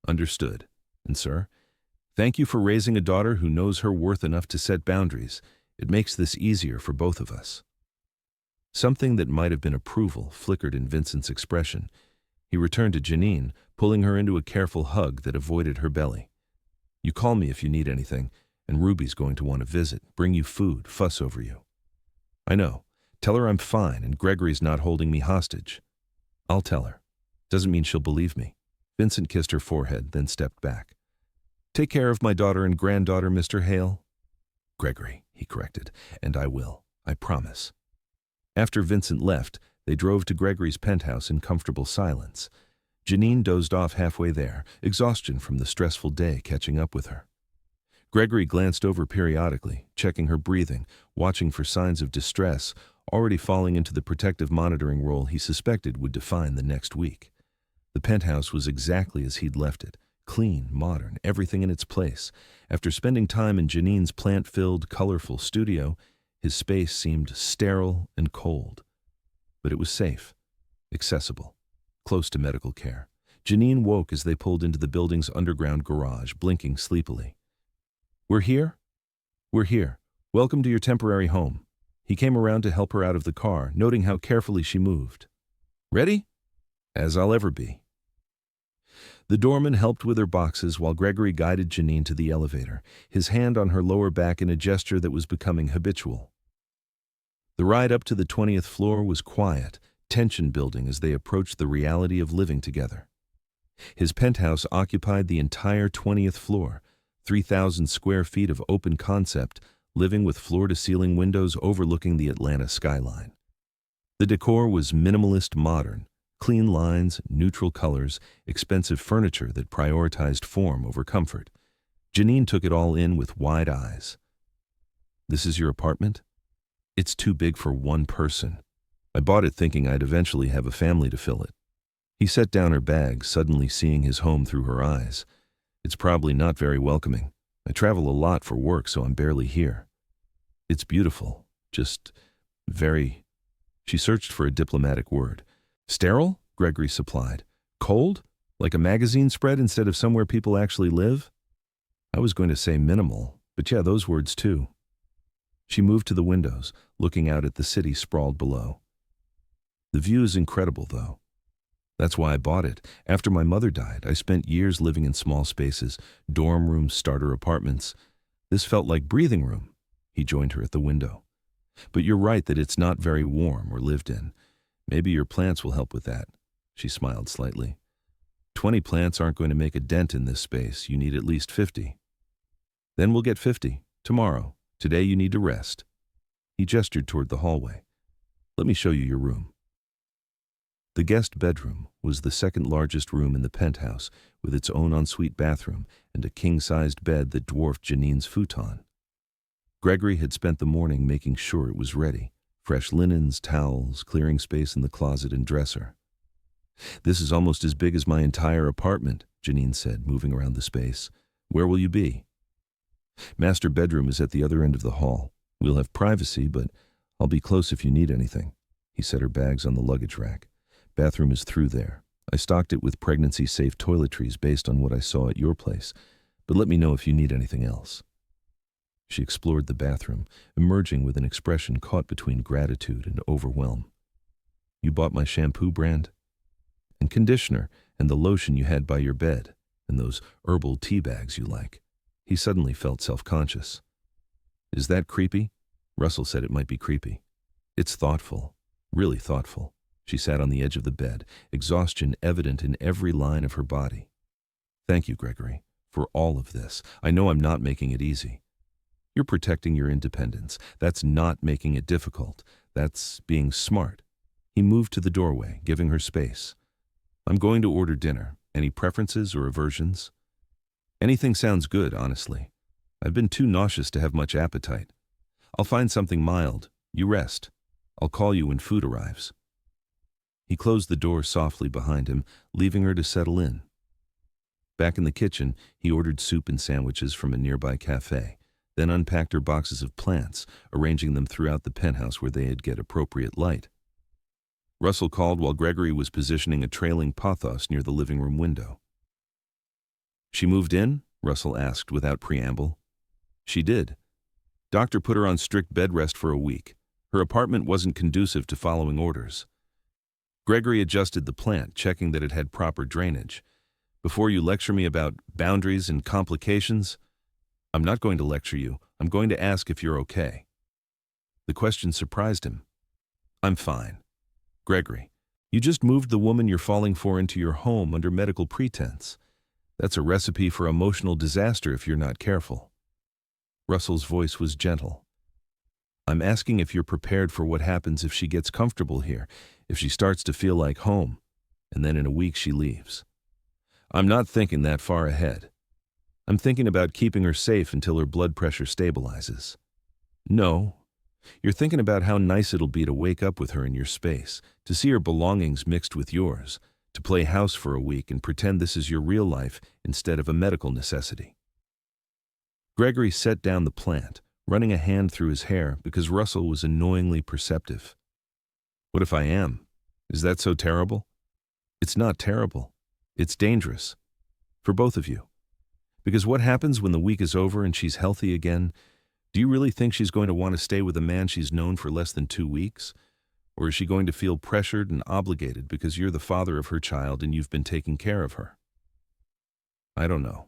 Understood. And sir, thank you for raising a daughter who knows her worth enough to set boundaries. It makes this easier for both of us. Something that might have been approval flickered in Vincent's expression. He returned to Janine, pulling her into a careful hug that avoided her belly. "You call me if you need anything, and Ruby's going to want to visit, bring you food, fuss over you." "I know. Tell her I'm fine and Gregory's not holding me hostage." "I'll tell her. Doesn't mean she'll believe me." Vincent kissed her forehead, then stepped back. "Take care of my daughter and granddaughter, Mr. Hale." "Gregory," he corrected, "and I will. I promise." After Vincent left, they drove to Gregory's penthouse in comfortable silence. Janine dozed off halfway there, exhaustion from the stressful day catching up with her. Gregory glanced over periodically, checking her breathing, watching for signs of distress, already falling into the protective monitoring role he suspected would define the next week. The penthouse was exactly as he'd left it, clean, modern, everything in its place. After spending time in Janine's plant-filled, colorful studio, his space seemed sterile and cold. But it was safe, accessible, close to medical care. Janine woke as they pulled into the building's underground garage, blinking sleepily. "We're here? We're here. Welcome to your temporary home." He came around to help her out of the car, noting how carefully she moved. "Ready?" "As I'll ever be." The doorman helped with her boxes while Gregory guided Janine to the elevator, his hand on her lower back in a gesture that was becoming habitual. The ride up to the 20th floor was quiet, tension building as they approached the reality of living together. His penthouse occupied the entire 20th floor, 3,000 square feet of open concept, living with floor-to-ceiling windows overlooking the Atlanta skyline. The decor was minimalist modern, clean lines, neutral colors, expensive furniture that prioritized form over comfort. Janine took it all in with wide eyes. "This is your apartment?" "It's too big for one person. I bought it thinking I'd eventually have a family to fill it." He set down her bag, suddenly seeing his home through her eyes. "It's probably not very welcoming. I travel a lot for work, so I'm barely here." "It's beautiful, just very—" She searched for a diplomatic word. "Sterile?" Gregory supplied. "Cold? Like a magazine spread instead of somewhere people actually live?" "I was going to say minimal, but yeah, those words too." She moved to the windows, looking out at the city sprawled below. "The view is incredible, though. That's why I bought it. After my mother died, I spent years living in small spaces, dorm rooms, starter apartments. This felt like breathing room." He joined her at the window. "But you're right that it's not very warm or lived in. Maybe your plants will help with that." She smiled slightly. 20 plants aren't going to make a dent in this space. You need at least 50. "Then we'll get 50. Tomorrow. Today you need to rest." He gestured toward the hallway. "Let me show you your room." The guest bedroom was the second largest room in the penthouse, with its own ensuite bathroom and a king-sized bed that dwarfed Janine's futon. Gregory had spent the morning making sure it was ready. Fresh linens, towels, clearing space in the closet and dresser. "This is almost as big as my entire apartment," Janine said, moving around the space. "Where will you be?" "Master bedroom is at the other end of the hall. We'll have privacy, but I'll be close if you need anything." He set her bags on the luggage rack. "Bathroom is through there. I stocked it with pregnancy-safe toiletries based on what I saw at your place, but let me know if you need anything else." She explored the bathroom, emerging with an expression caught between gratitude and overwhelm. "You bought my shampoo brand? And conditioner, and the lotion you had by your bed, and those herbal tea bags you like." He suddenly felt self-conscious. "Is that creepy?" Russell said it might be creepy. "It's thoughtful, really thoughtful." She sat on the edge of the bed, exhaustion evident in every line of her body. "Thank you, Gregory, for all of this. I know I'm not making it easy. You're protecting your independence. That's not making it difficult. That's being smart." He moved to the doorway, giving her space. "I'm going to order dinner. Any preferences or aversions?" "Anything sounds good, honestly. I've been too nauseous to have much appetite. I'll find something mild. You rest. I'll call you when food arrives." He closed the door softly behind him, leaving her to settle in. Back in the kitchen, he ordered soup and sandwiches from a nearby cafe, then unpacked her boxes of plants, arranging them throughout the penthouse where they'd get appropriate light. Russell called while Gregory was positioning a trailing pothos near the living room window. "She moved in?" Russell asked without preamble. "She did. Doctor put her on strict bed rest for a week. Her apartment wasn't conducive to following orders." Gregory adjusted the plant, checking that it had proper drainage. Before you lecture me about boundaries and complications, I'm not going to lecture you. I'm going to ask if you're okay. The question surprised him. I'm fine. Gregory, you just moved the woman you're falling for into your home under medical pretense. That's a recipe for emotional disaster if you're not careful. Russell's voice was gentle. I'm asking if you're prepared for what happens if she gets comfortable here, if she starts to feel like home, and then in a week she leaves. I'm not thinking that far ahead. I'm thinking about keeping her safe until her blood pressure stabilizes. No, you're thinking about how nice it'll be to wake up with her in your space, to see her belongings mixed with yours, to play house for a week and pretend this is your real life instead of a medical necessity. Gregory set down the plant, running a hand through his hair because Russell was annoyingly perceptive. What if I am? Is that so terrible? It's not terrible. It's dangerous. For both of you. Because what happens when the week is over and she's healthy again? Do you really think she's going to want to stay with a man she's known for less than 2 weeks? Or is she going to feel pressured and obligated because you're the father of her child and you've been taking care of her? I don't know.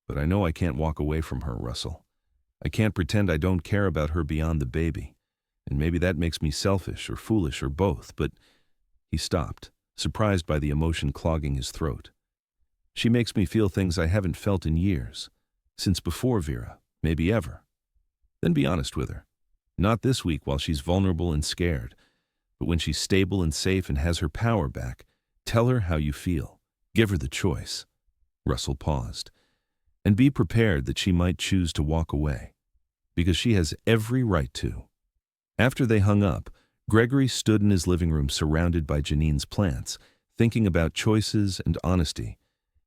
But I know I can't walk away from her, Russell. I can't pretend I don't care about her beyond the baby. And maybe that makes me selfish or foolish or both, but he stopped, surprised by the emotion clogging his throat. She makes me feel things I haven't felt in years, since before Vera, maybe ever. Then be honest with her. Not this week while she's vulnerable and scared, but when she's stable and safe and has her power back, tell her how you feel. Give her the choice. Russell paused. And be prepared that she might choose to walk away, because she has every right to. After they hung up, Gregory stood in his living room surrounded by Janine's plants, thinking about choices and honesty,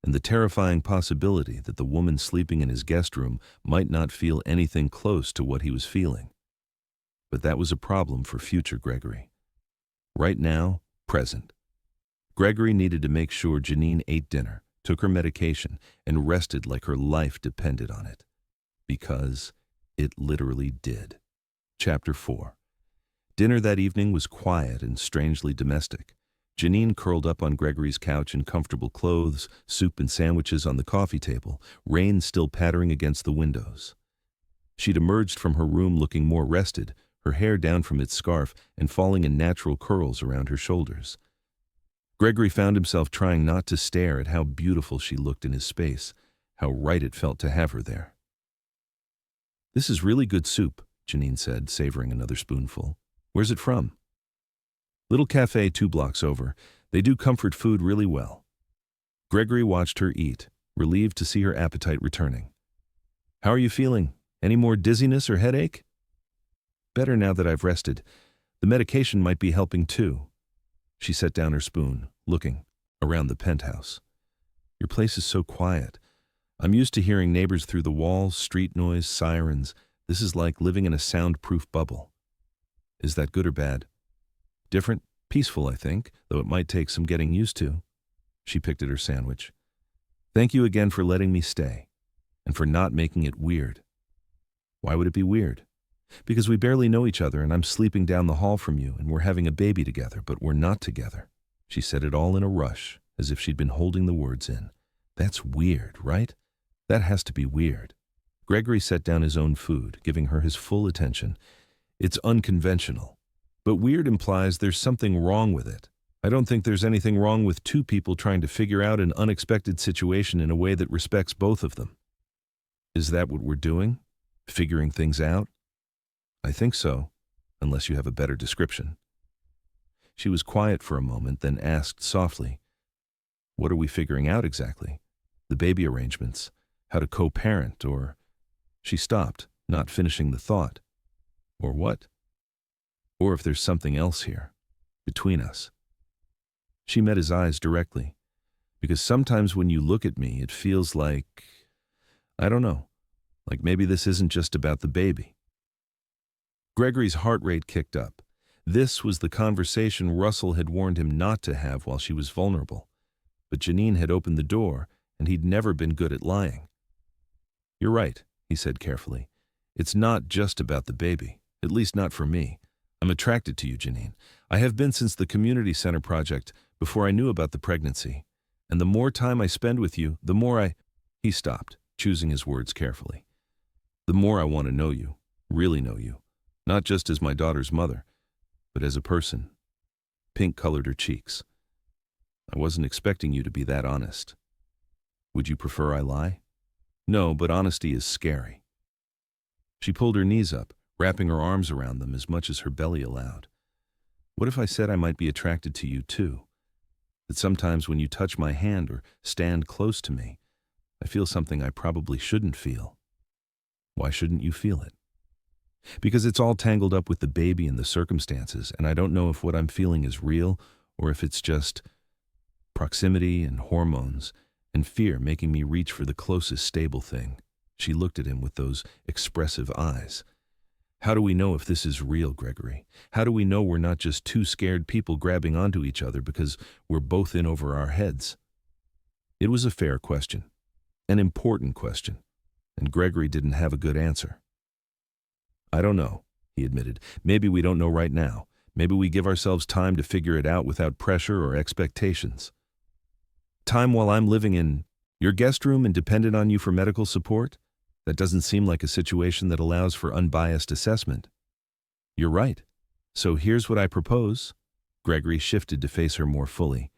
and the terrifying possibility that the woman sleeping in his guest room might not feel anything close to what he was feeling. But that was a problem for future Gregory. Right now, present. Gregory needed to make sure Janine ate dinner, took her medication, and rested like her life depended on it. Because it literally did. Chapter 4. Dinner that evening was quiet and strangely domestic. Janine curled up on Gregory's couch in comfortable clothes, soup and sandwiches on the coffee table, rain still pattering against the windows. She'd emerged from her room looking more rested, her hair down from its scarf and falling in natural curls around her shoulders. Gregory found himself trying not to stare at how beautiful she looked in his space, how right it felt to have her there. "This is really good soup," Janine said, savoring another spoonful. "Where's it from?" "Little cafe 2 blocks over. They do comfort food really well." Gregory watched her eat, relieved to see her appetite returning. "How are you feeling? Any more dizziness or headache?" "Better now that I've rested. The medication might be helping too." She set down her spoon, looking around the penthouse. "Your place is so quiet. I'm used to hearing neighbors through the walls, street noise, sirens. This is like living in a soundproof bubble. Is that good or bad?" "Different, peaceful, I think, though it might take some getting used to." She picked at her sandwich. "Thank you again for letting me stay, and for not making it weird." "Why would it be weird?" "Because we barely know each other and I'm sleeping down the hall from you and we're having a baby together, but we're not together." She said it all in a rush, as if she'd been holding the words in. "That's weird, right? That has to be weird." Gregory set down his own food, giving her his full attention. "It's unconventional, but weird implies there's something wrong with it. I don't think there's anything wrong with 2 people trying to figure out an unexpected situation in a way that respects both of them." "Is that what we're doing? Figuring things out?" "I think so, unless you have a better description." She was quiet for a moment, then asked softly, "What are we figuring out exactly? The baby arrangements, how to co-parent, or—" She stopped, not finishing the thought. "Or what? Or if there's something else here, between us." She met his eyes directly. "Because sometimes when you look at me, it feels like, I don't know, like maybe this isn't just about the baby." Gregory's heart rate kicked up. This was the conversation Russell had warned him not to have while she was vulnerable. But Janine had opened the door, and he'd never been good at lying. "You're right," he said carefully. "It's not just about the baby, at least not for me. I'm attracted to you, Janine. I have been since the community center project, before I knew about the pregnancy. And the more time I spend with you, the more I... He stopped, choosing his words carefully. The more I want to know you, really know you, not just as my daughter's mother, but as a person. Pink colored her cheeks. I wasn't expecting you to be that honest. Would you prefer I lie? No, but honesty is scary. She pulled her knees up, wrapping her arms around them as much as her belly allowed. What if I said I might be attracted to you too? That sometimes when you touch my hand or stand close to me, I feel something I probably shouldn't feel. Why shouldn't you feel it? Because it's all tangled up with the baby and the circumstances, and I don't know if what I'm feeling is real or if it's just proximity and hormones and fear making me reach for the closest stable thing. She looked at him with those expressive eyes. How do we know if this is real, Gregory? How do we know we're not just two scared people grabbing onto each other because we're both in over our heads? It was a fair question, an important question, and Gregory didn't have a good answer. I don't know, he admitted. Maybe we don't know right now. Maybe we give ourselves time to figure it out without pressure or expectations. Time while I'm living in your guest room and dependent on you for medical support? That doesn't seem like a situation that allows for unbiased assessment. You're right. So here's what I propose. Gregory shifted to face her more fully.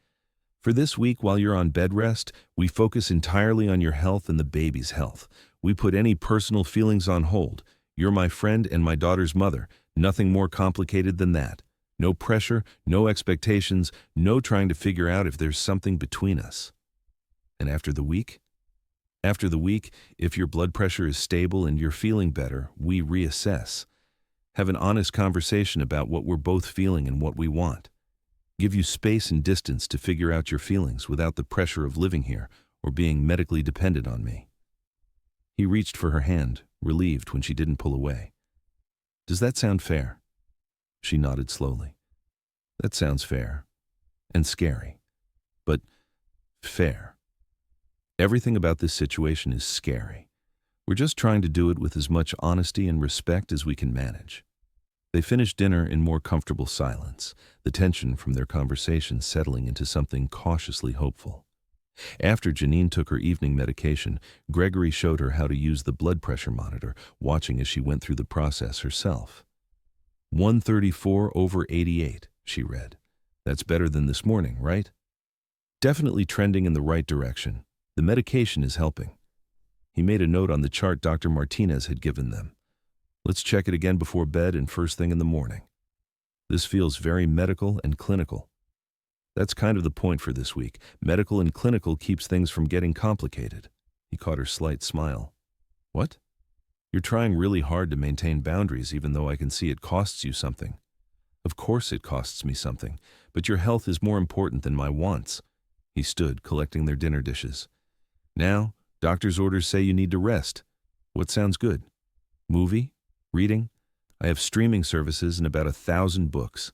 For this week, while you're on bed rest, we focus entirely on your health and the baby's health. We put any personal feelings on hold. You're my friend and my daughter's mother. Nothing more complicated than that. No pressure, no expectations, no trying to figure out if there's something between us. And after the week? After the week, if your blood pressure is stable and you're feeling better, we reassess. Have an honest conversation about what we're both feeling and what we want. Give you space and distance to figure out your feelings without the pressure of living here or being medically dependent on me. He reached for her hand, relieved when she didn't pull away. Does that sound fair? She nodded slowly. That sounds fair. And scary. But fair. Everything about this situation is scary. We're just trying to do it with as much honesty and respect as we can manage. They finished dinner in more comfortable silence, the tension from their conversation settling into something cautiously hopeful. After Janine took her evening medication, Gregory showed her how to use the blood pressure monitor, watching as she went through the process herself. 134/88, she read. That's better than this morning, right? Definitely trending in the right direction. The medication is helping. He made a note on the chart Dr. Martinez had given them. Let's check it again before bed and first thing in the morning. This feels very medical and clinical. That's kind of the point for this week. Medical and clinical keeps things from getting complicated. He caught her slight smile. What? You're trying really hard to maintain boundaries even though I can see it costs you something. Of course it costs me something, but your health is more important than my wants. He stood, collecting their dinner dishes. Now, doctor's orders say you need to rest. What sounds good? Movie? Reading? I have streaming services and about 1,000 books.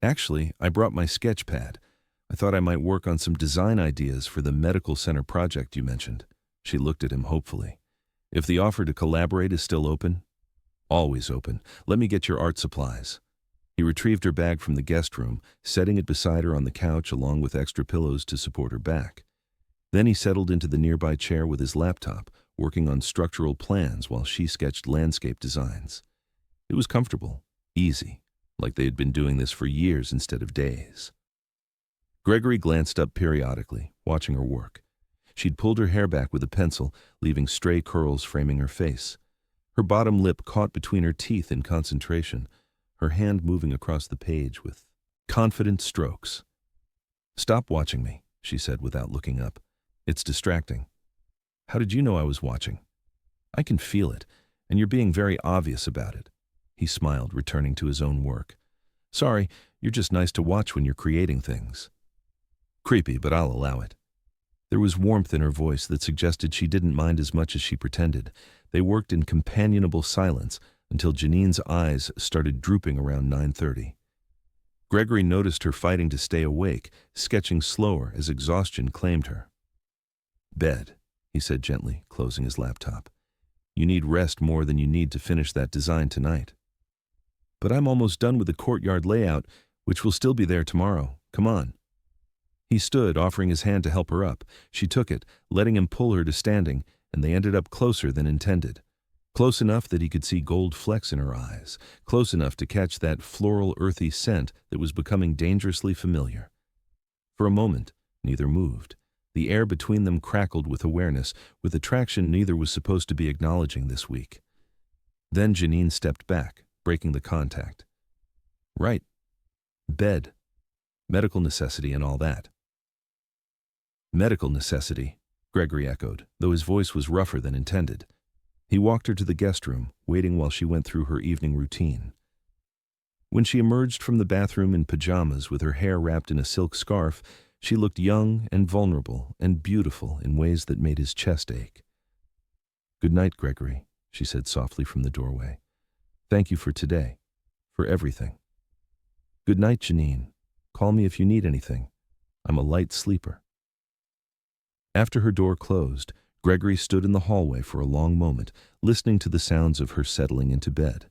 Actually, I brought my sketch pad. I thought I might work on some design ideas for the medical center project you mentioned. She looked at him hopefully. If the offer to collaborate is still open? Always open. Let me get your art supplies. He retrieved her bag from the guest room, setting it beside her on the couch along with extra pillows to support her back. Then he settled into the nearby chair with his laptop, working on structural plans while she sketched landscape designs. It was comfortable, easy, like they had been doing this for years instead of days. Gregory glanced up periodically, watching her work. She'd pulled her hair back with a pencil, leaving stray curls framing her face. Her bottom lip caught between her teeth in concentration, her hand moving across the page with confident strokes. Stop watching me, she said without looking up. It's distracting. How did you know I was watching? I can feel it, and you're being very obvious about it. He smiled, returning to his own work. Sorry, you're just nice to watch when you're creating things. Creepy, but I'll allow it. There was warmth in her voice that suggested she didn't mind as much as she pretended. They worked in companionable silence until Janine's eyes started drooping around 9:30. Gregory noticed her fighting to stay awake, sketching slower as exhaustion claimed her. Bed, he said gently, closing his laptop. You need rest more than you need to finish that design tonight. But I'm almost done with the courtyard layout, which will still be there tomorrow. Come on. He stood, offering his hand to help her up. She took it, letting him pull her to standing, and they ended up closer than intended. Close enough that he could see gold flecks in her eyes, close enough to catch that floral, earthy scent that was becoming dangerously familiar. For a moment, neither moved. The air between them crackled with awareness, with attraction neither was supposed to be acknowledging this week. Then Janine stepped back, breaking the contact. Right. Bed. Medical necessity and all that. Medical necessity, Gregory echoed, though his voice was rougher than intended. He walked her to the guest room, waiting while she went through her evening routine. When she emerged from the bathroom in pajamas with her hair wrapped in a silk scarf, she looked young and vulnerable and beautiful in ways that made his chest ache. "Good night, Gregory," she said softly from the doorway. "Thank you for today, for everything." "Good night, Janine. Call me if you need anything. I'm a light sleeper." After her door closed, Gregory stood in the hallway for a long moment, listening to the sounds of her settling into bed.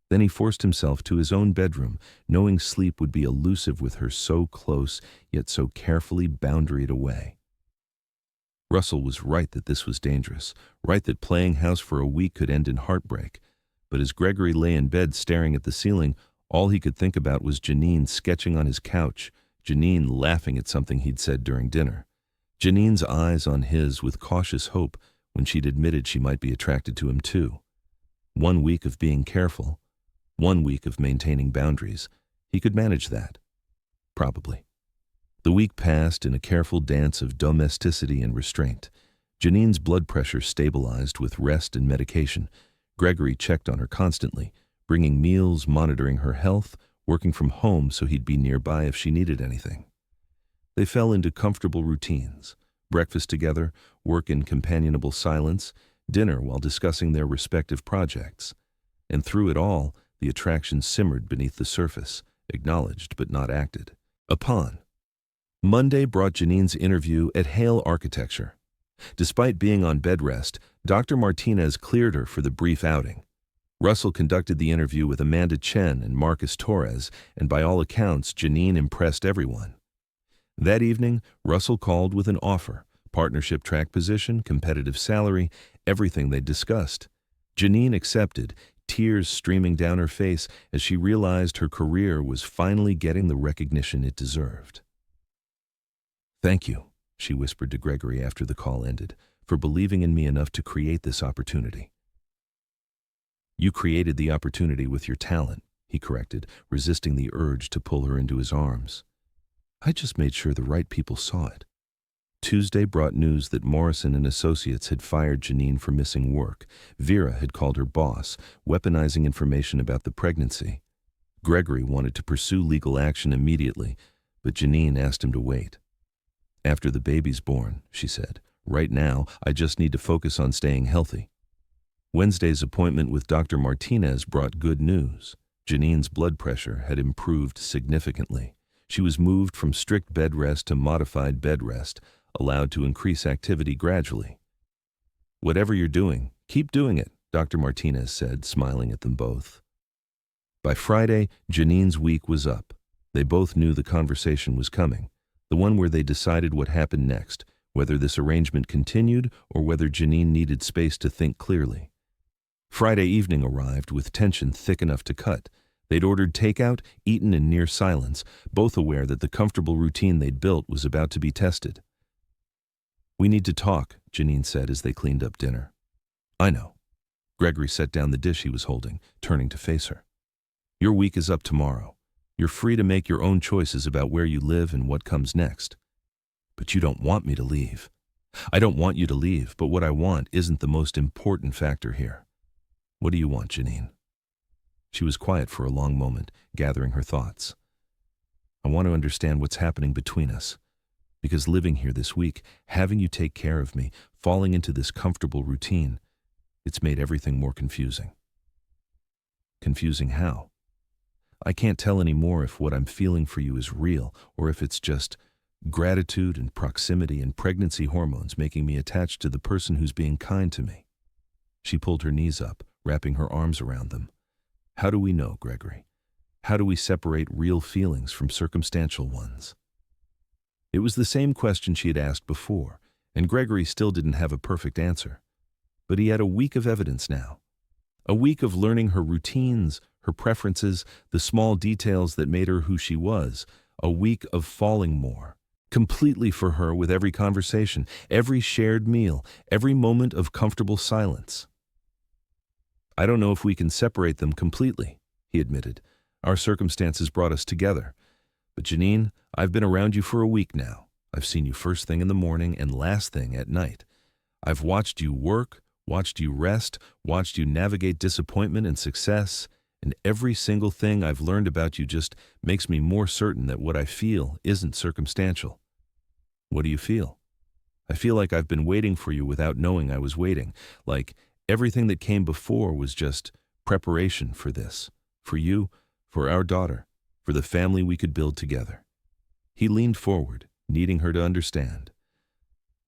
Then he forced himself to his own bedroom, knowing sleep would be elusive with her so close, yet so carefully boundaried away. Russell was right that this was dangerous, right that playing house for a week could end in heartbreak. But as Gregory lay in bed staring at the ceiling, all he could think about was Janine sketching on his couch, Janine laughing at something he'd said during dinner. Janine's eyes on his with cautious hope when she'd admitted she might be attracted to him too. 1 week of being careful, 1 week of maintaining boundaries. He could manage that. Probably. The week passed in a careful dance of domesticity and restraint. Janine's blood pressure stabilized with rest and medication. Gregory checked on her constantly, bringing meals, monitoring her health, working from home so he'd be nearby if she needed anything. They fell into comfortable routines: breakfast together, work in companionable silence, dinner while discussing their respective projects. And through it all, the attraction simmered beneath the surface, acknowledged but not acted upon. Monday brought Janine's interview at Hale Architecture. Despite being on bed rest, Dr. Martinez cleared her for the brief outing. Russell conducted the interview with Amanda Chen and Marcus Torres, and by all accounts, Janine impressed everyone. That evening, Russell called with an offer: partnership track position, competitive salary, everything they'd discussed. Janine accepted, tears streaming down her face as she realized her career was finally getting the recognition it deserved. "Thank you," she whispered to Gregory after the call ended, "for believing in me enough to create this opportunity." "You created the opportunity with your talent," he corrected, resisting the urge to pull her into his arms. "I just made sure the right people saw it." Tuesday brought news that Morrison and Associates had fired Janine for missing work. Vera had called her boss, weaponizing information about the pregnancy. Gregory wanted to pursue legal action immediately, but Janine asked him to wait. "After the baby's born," she said, "right now, I just need to focus on staying healthy." Wednesday's appointment with Dr. Martinez brought good news. Janine's blood pressure had improved significantly. She was moved from strict bed rest to modified bed rest, allowed to increase activity gradually. "Whatever you're doing, keep doing it," Dr. Martinez said, smiling at them both. By Friday, Janine's week was up. They both knew the conversation was coming, the one where they decided what happened next, whether this arrangement continued or whether Janine needed space to think clearly. Friday evening arrived with tension thick enough to cut. They'd ordered takeout, eaten in near silence, both aware that the comfortable routine they'd built was about to be tested. "We need to talk," Janine said as they cleaned up dinner. "I know." Gregory set down the dish he was holding, turning to face her. "Your week is up tomorrow. You're free to make your own choices about where you live and what comes next. But you don't want me to leave." "I don't want you to leave, but what I want isn't the most important factor here." "What do you want, Janine?" She was quiet for a long moment, gathering her thoughts. "I want to understand what's happening between us. Because living here this week, having you take care of me, falling into this comfortable routine, it's made everything more confusing." "Confusing how?" "I can't tell anymore if what I'm feeling for you is real or if it's just gratitude and proximity and pregnancy hormones making me attached to the person who's being kind to me." She pulled her knees up, wrapping her arms around them. "How do we know, Gregory? How do we separate real feelings from circumstantial ones?" It was the same question she had asked before, and Gregory still didn't have a perfect answer. But he had a week of evidence now. A week of learning her routines, her preferences, the small details that made her who she was. A week of falling more, completely for her with every conversation, every shared meal, every moment of comfortable silence. "I don't know if we can separate them completely," he admitted. "Our circumstances brought us together. But Janine, I've been around you for a week now. I've seen you first thing in the morning and last thing at night. I've watched you work, watched you rest, watched you navigate disappointment and success, and every single thing I've learned about you just makes me more certain that what I feel isn't circumstantial." "What do you feel?" "I feel like I've been waiting for you without knowing I was waiting, like everything that came before was just preparation for this, for you, for our daughter, for the family we could build together." He leaned forward, needing her to understand.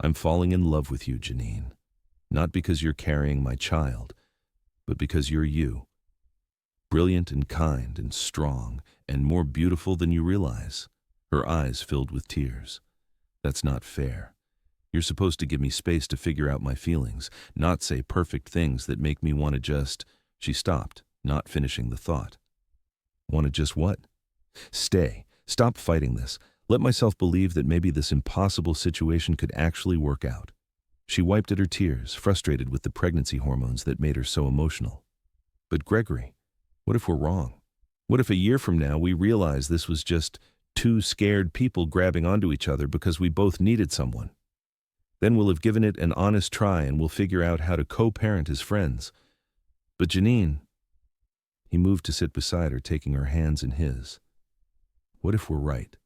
"I'm falling in love with you, Janine. Not because you're carrying my child, but because you're you. Brilliant and kind and strong and more beautiful than you realize." Her eyes filled with tears. "That's not fair. You're supposed to give me space to figure out my feelings, not say perfect things that make me want to just—" She stopped, not finishing the thought. "Want to just what?" "Stay. Stop fighting this. Let myself believe that maybe this impossible situation could actually work out." She wiped at her tears, frustrated with the pregnancy hormones that made her so emotional. "But Gregory, what if we're wrong? What if a year from now we realize this was just two scared people grabbing onto each other because we both needed someone? Then we'll have given it an honest try and we'll figure out how to co-parent as friends. But Janine—" He moved to sit beside her, taking her hands in his. "What if we're right?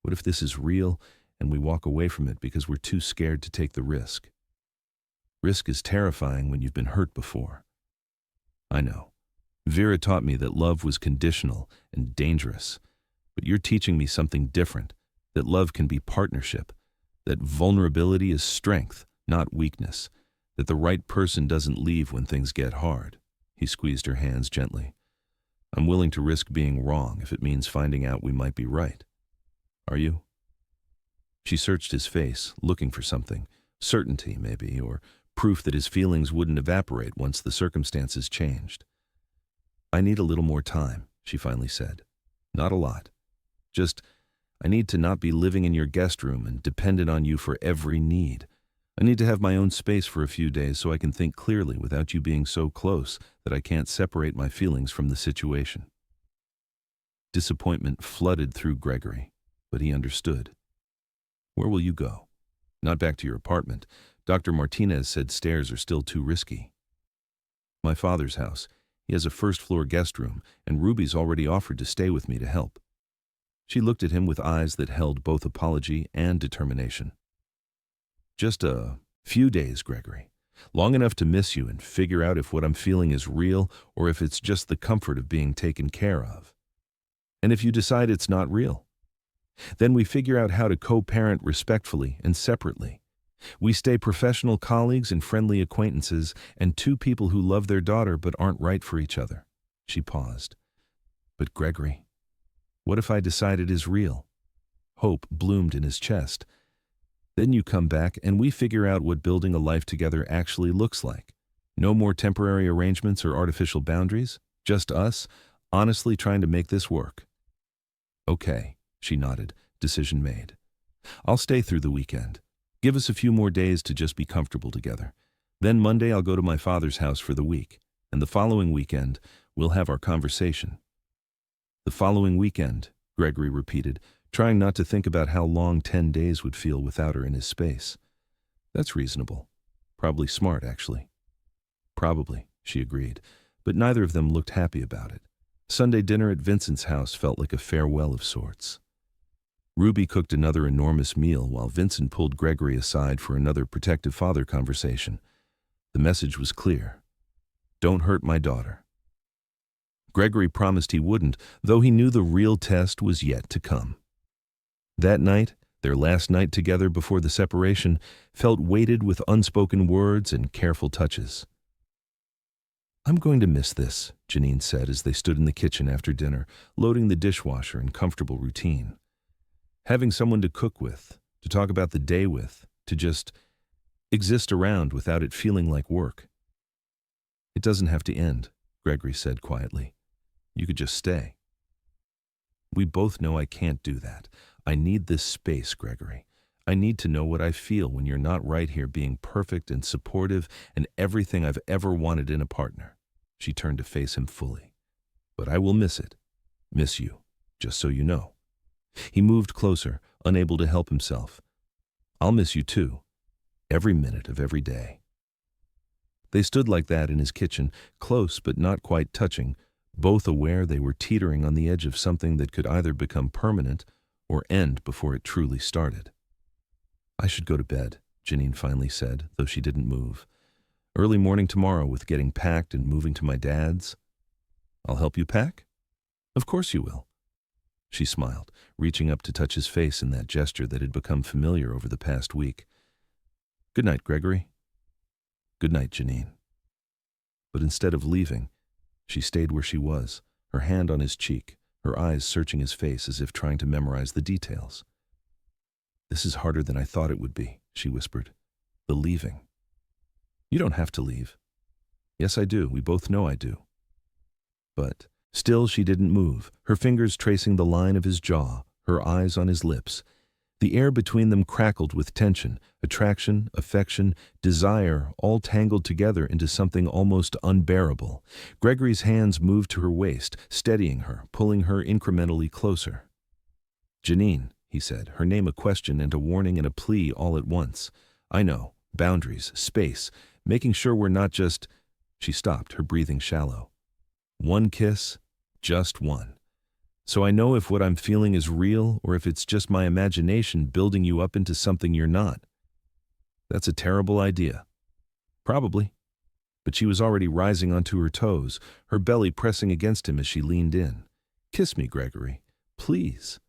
What if this is real and we walk away from it because we're too scared to take the risk? Risk is terrifying when you've been hurt before. I know. Vera taught me that love was conditional and dangerous, but you're teaching me something different, that love can be partnership, that vulnerability is strength, not weakness, that the right person doesn't leave when things get hard." He squeezed her hands gently. "I'm willing to risk being wrong if it means finding out we might be right. Are you?" She searched his face, looking for something, certainty maybe, or proof that his feelings wouldn't evaporate once the circumstances changed. "I need a little more time," she finally said. "Not a lot. Just, I need to not be living in your guest room and dependent on you for every need. I need to have my own space for a few days so I can think clearly without you being so close that I can't separate my feelings from the situation." Disappointment flooded through Gregory, but he understood. "Where will you go?" "Not back to your apartment. Dr. Martinez said stairs are still too risky." "My father's house. He has a first-floor guest room, and Ruby's already offered to stay with me to help." She looked at him with eyes that held both apology and determination. "Just a few days, Gregory. Long enough to miss you and figure out if what I'm feeling is real or if it's just the comfort of being taken care of. And if you decide it's not real, then we figure out how to co-parent respectfully and separately. We stay professional colleagues and friendly acquaintances and two people who love their daughter but aren't right for each other." She paused. "But Gregory, what if I decide it is real?" Hope bloomed in his chest. "Then you come back and we figure out what building a life together actually looks like. No more temporary arrangements or artificial boundaries, just us, honestly trying to make this work." "Okay," she nodded, decision made. "I'll stay through the weekend. Give us a few more days to just be comfortable together. Then Monday I'll go to my father's house for the week, and the following weekend we'll have our conversation." "The following weekend," Gregory repeated, trying not to think about how long 10 days would feel without her in his space. "That's reasonable. Probably smart, actually." "Probably," she agreed, but neither of them looked happy about it. Sunday dinner at Vincent's house felt like a farewell of sorts. Ruby cooked another enormous meal while Vincent pulled Gregory aside for another protective father conversation. The message was clear. Don't hurt my daughter. Gregory promised he wouldn't, though he knew the real test was yet to come. That night, their last night together before the separation, felt weighted with unspoken words and careful touches. "I'm going to miss this," Janine said as they stood in the kitchen after dinner, loading the dishwasher in comfortable routine. Having someone to cook with, to talk about the day with, to just exist around without it feeling like work. It doesn't have to end, Gregory said quietly. You could just stay. We both know I can't do that. I need this space, Gregory. I need to know what I feel when you're not right here being perfect and supportive and everything I've ever wanted in a partner. She turned to face him fully. But I will miss it. Miss you, just so you know. He moved closer, unable to help himself. I'll miss you too, every minute of every day. They stood like that in his kitchen, close but not quite touching, both aware they were teetering on the edge of something that could either become permanent or end before it truly started. I should go to bed, Janine finally said, though she didn't move. Early morning tomorrow with getting packed and moving to my dad's. I'll help you pack? Of course you will. She smiled, reaching up to touch his face in that gesture that had become familiar over the past week. Good night, Gregory. Good night, Janine. But instead of leaving, she stayed where she was, her hand on his cheek, her eyes searching his face as if trying to memorize the details. This is harder than I thought it would be, she whispered. The leaving. You don't have to leave. Yes, I do. We both know I do. But still she didn't move, her fingers tracing the line of his jaw, her eyes on his lips. The air between them crackled with tension, attraction, affection, desire, all tangled together into something almost unbearable. Gregory's hands moved to her waist, steadying her, pulling her incrementally closer. Janine, he said, her name a question and a warning and a plea all at once. I know. Boundaries, space, making sure we're not just... She stopped, her breathing shallow. One kiss, just one. So I know if what I'm feeling is real or if it's just my imagination building you up into something you're not. That's a terrible idea. Probably. But she was already rising onto her toes, her belly pressing against him as she leaned in. Kiss me, Gregory. Please.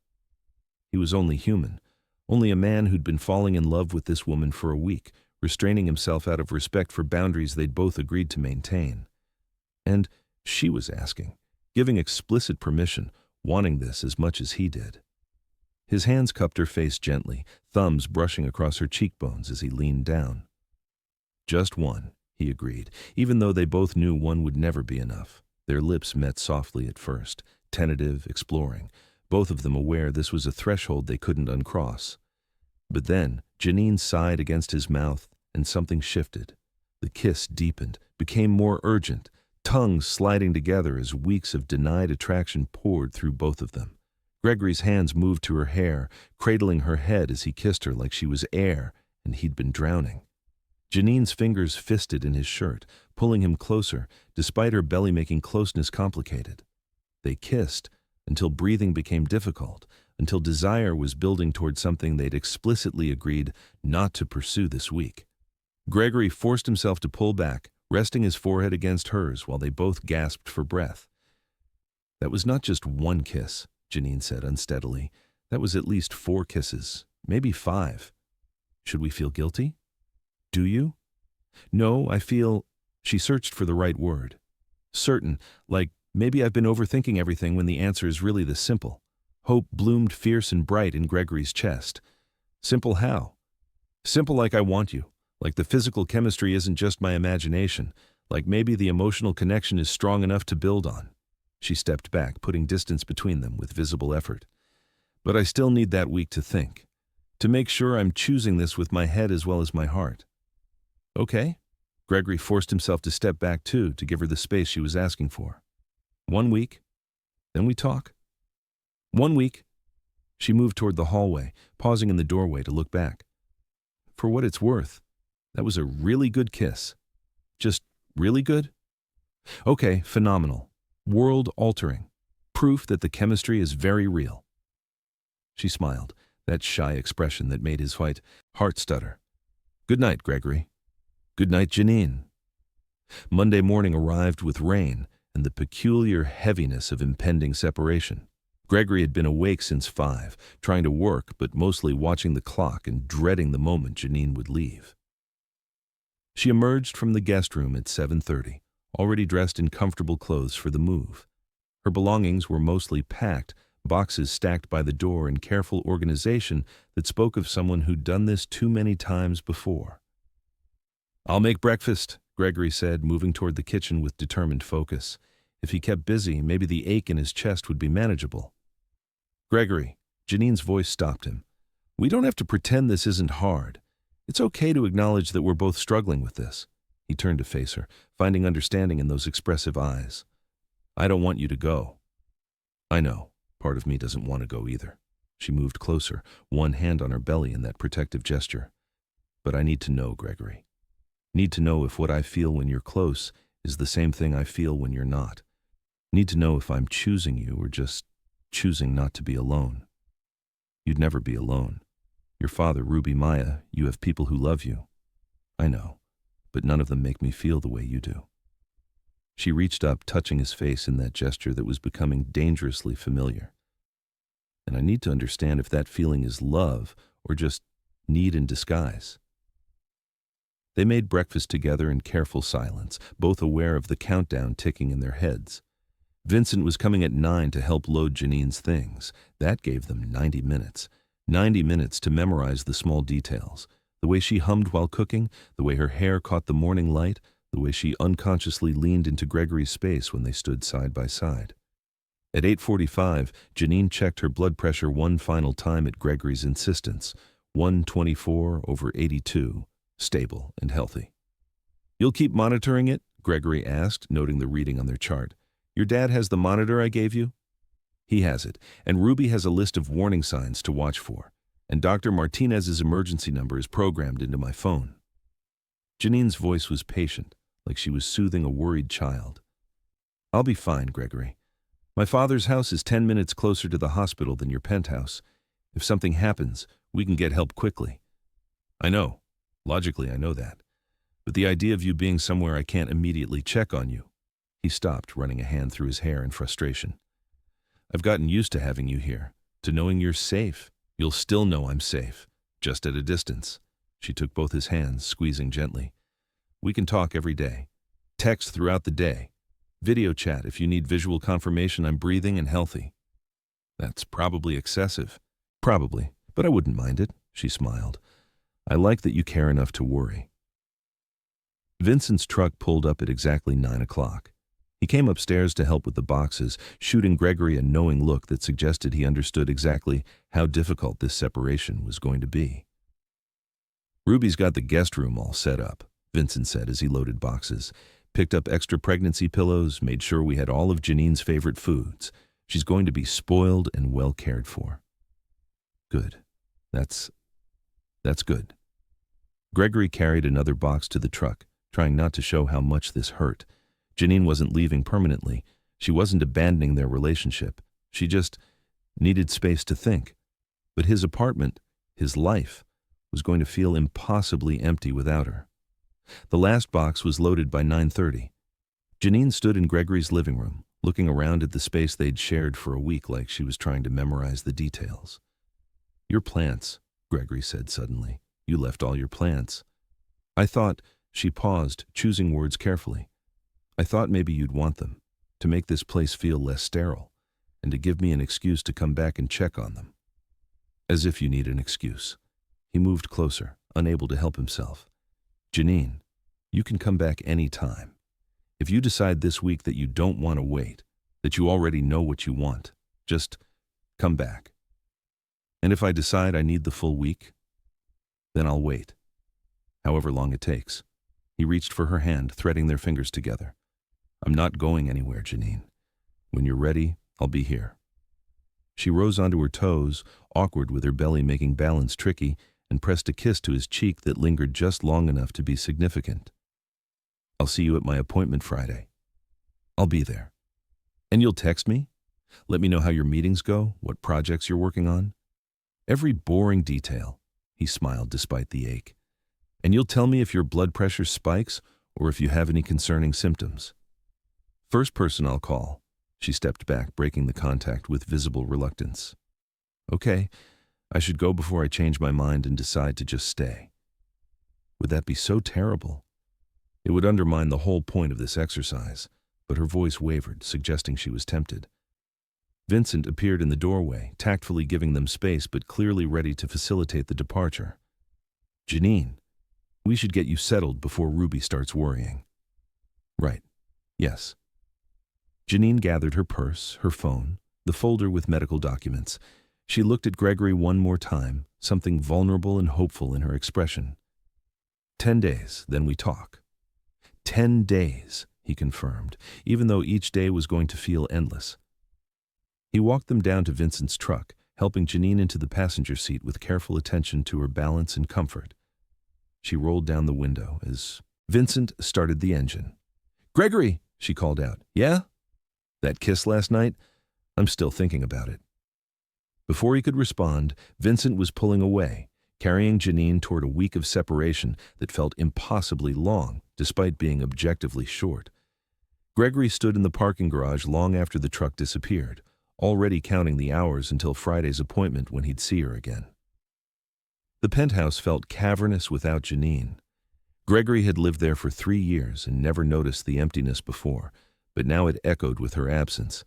He was only human, only a man who'd been falling in love with this woman for a week, restraining himself out of respect for boundaries they'd both agreed to maintain. And she was asking, giving explicit permission, wanting this as much as he did. His hands cupped her face gently, thumbs brushing across her cheekbones as he leaned down. Just one, he agreed, even though they both knew one would never be enough. Their lips met softly at first, tentative, exploring, both of them aware this was a threshold they couldn't uncross. But then, Janine sighed against his mouth, and something shifted. The kiss deepened, became more urgent, tongues sliding together as weeks of denied attraction poured through both of them. Gregory's hands moved to her hair, cradling her head as he kissed her like she was air, and he'd been drowning. Janine's fingers fisted in his shirt, pulling him closer, despite her belly making closeness complicated. They kissed, until breathing became difficult, until desire was building toward something they'd explicitly agreed not to pursue this week. Gregory forced himself to pull back, resting his forehead against hers while they both gasped for breath. That was not just one kiss, Janine said unsteadily. That was at least 4 kisses, maybe 5. Should we feel guilty? Do you? No, I feel... She searched for the right word. Certain, like maybe I've been overthinking everything when the answer is really this simple. Hope bloomed fierce and bright in Gregory's chest. Simple how? Simple like I want you. Like the physical chemistry isn't just my imagination. Like maybe the emotional connection is strong enough to build on. She stepped back, putting distance between them with visible effort. But I still need that week to think. To make sure I'm choosing this with my head as well as my heart. Okay? Gregory forced himself to step back too, to give her the space she was asking for. 1 week? Then we talk? 1 week? She moved toward the hallway, pausing in the doorway to look back. For what it's worth, that was a really good kiss. Just really good? Okay, phenomenal. World-altering. Proof that the chemistry is very real. She smiled, that shy expression that made his white heart stutter. Good night, Gregory. Good night, Janine. Monday morning arrived with rain and the peculiar heaviness of impending separation. Gregory had been awake since 5, trying to work but mostly watching the clock and dreading the moment Janine would leave. She emerged from the guest room at 7:30, already dressed in comfortable clothes for the move. Her belongings were mostly packed, boxes stacked by the door in careful organization that spoke of someone who'd done this too many times before. "I'll make breakfast," Gregory said, moving toward the kitchen with determined focus. If he kept busy, maybe the ache in his chest would be manageable. "Gregory," Janine's voice stopped him. "We don't have to pretend this isn't hard. It's okay to acknowledge that we're both struggling with this." He turned to face her, finding understanding in those expressive eyes. "I don't want you to go." "I know. Part of me doesn't want to go either." She moved closer, one hand on her belly in that protective gesture. "But I need to know, Gregory. Need to know if what I feel when you're close is the same thing I feel when you're not. Need to know if I'm choosing you or just choosing not to be alone. You'd never be alone. Your father, Ruby, Maya, you have people who love you. I know, but none of them make me feel the way you do." She reached up, touching his face in that gesture that was becoming dangerously familiar. "And I need to understand if that feeling is love or just need in disguise." They made breakfast together in careful silence, both aware of the countdown ticking in their heads. Vincent was coming at 9 to help load Janine's things. That gave them 90 minutes. 90 minutes to memorize the small details. The way she hummed while cooking, the way her hair caught the morning light, the way she unconsciously leaned into Gregory's space when they stood side by side. At 8:45, Janine checked her blood pressure one final time at Gregory's insistence. 124/82, stable and healthy. "You'll keep monitoring it?" Gregory asked, noting the reading on their chart. "Your dad has the monitor I gave you?" "He has it, and Ruby has a list of warning signs to watch for, and Dr. Martinez's emergency number is programmed into my phone." Janine's voice was patient, like she was soothing a worried child. "I'll be fine, Gregory. My father's house is 10 minutes closer to the hospital than your penthouse. If something happens, we can get help quickly." "I know. Logically, I know that. But the idea of you being somewhere I can't immediately check on you." He stopped, running a hand through his hair in frustration. "I've gotten used to having you here, to knowing you're safe. You'll still know I'm safe, just at a distance." She took both his hands, squeezing gently. "We can talk every day. Text throughout the day. Video chat if you need visual confirmation I'm breathing and healthy." "That's probably excessive." "Probably, but I wouldn't mind it," she smiled. "I like that you care enough to worry." Vincent's truck pulled up at exactly 9 o'clock. He came upstairs to help with the boxes, shooting Gregory a knowing look that suggested he understood exactly how difficult this separation was going to be. "Ruby's got the guest room all set up," Vincent said as he loaded boxes. "Picked up extra pregnancy pillows, made sure we had all of Janine's favorite foods. She's going to be spoiled and well cared for." "Good. That's good." Gregory carried another box to the truck, trying not to show how much this hurt. Janine wasn't leaving permanently. She wasn't abandoning their relationship. She just needed space to think. But his apartment, his life, was going to feel impossibly empty without her. The last box was loaded by 9:30. Janine stood in Gregory's living room, looking around at the space they'd shared for a week like she was trying to memorize the details. "Your plants," Gregory said suddenly. "You left all your plants." "I thought," she paused, choosing words carefully. "I thought maybe you'd want them, to make this place feel less sterile, and to give me an excuse to come back and check on them." "As if you need an excuse." He moved closer, unable to help himself. "Janine, you can come back any time. If you decide this week that you don't want to wait, that you already know what you want, just come back. And if I decide I need the full week, then I'll wait. However long it takes." He reached for her hand, threading their fingers together. "I'm not going anywhere, Janine. When you're ready, I'll be here." She rose onto her toes, awkward with her belly making balance tricky, and pressed a kiss to his cheek that lingered just long enough to be significant. "I'll see you at my appointment Friday." "I'll be there." "And you'll text me? Let me know how your meetings go, what projects you're working on?" "Every boring detail." He smiled despite the ache. "And you'll tell me if your blood pressure spikes or if you have any concerning symptoms." "First person I'll call." She stepped back, breaking the contact with visible reluctance. "Okay, I should go before I change my mind and decide to just stay." Would that be so terrible? It would undermine the whole point of this exercise, but her voice wavered, suggesting she was tempted. Vincent appeared in the doorway, tactfully giving them space but clearly ready to facilitate the departure. "Janine, we should get you settled before Ruby starts worrying." "Right. Yes." Janine gathered her purse, her phone, the folder with medical documents. She looked at Gregory one more time, something vulnerable and hopeful in her expression. 10 days, then we talk." 10 days, he confirmed, even though each day was going to feel endless. He walked them down to Vincent's truck, helping Janine into the passenger seat with careful attention to her balance and comfort. She rolled down the window as Vincent started the engine. "Gregory," she called out. "Yeah? That kiss last night? I'm still thinking about it." Before he could respond, Vincent was pulling away, carrying Janine toward a week of separation that felt impossibly long, despite being objectively short. Gregory stood in the parking garage long after the truck disappeared, already counting the hours until Friday's appointment when he'd see her again. The penthouse felt cavernous without Janine. Gregory had lived there for 3 years and never noticed the emptiness before, but now it echoed with her absence.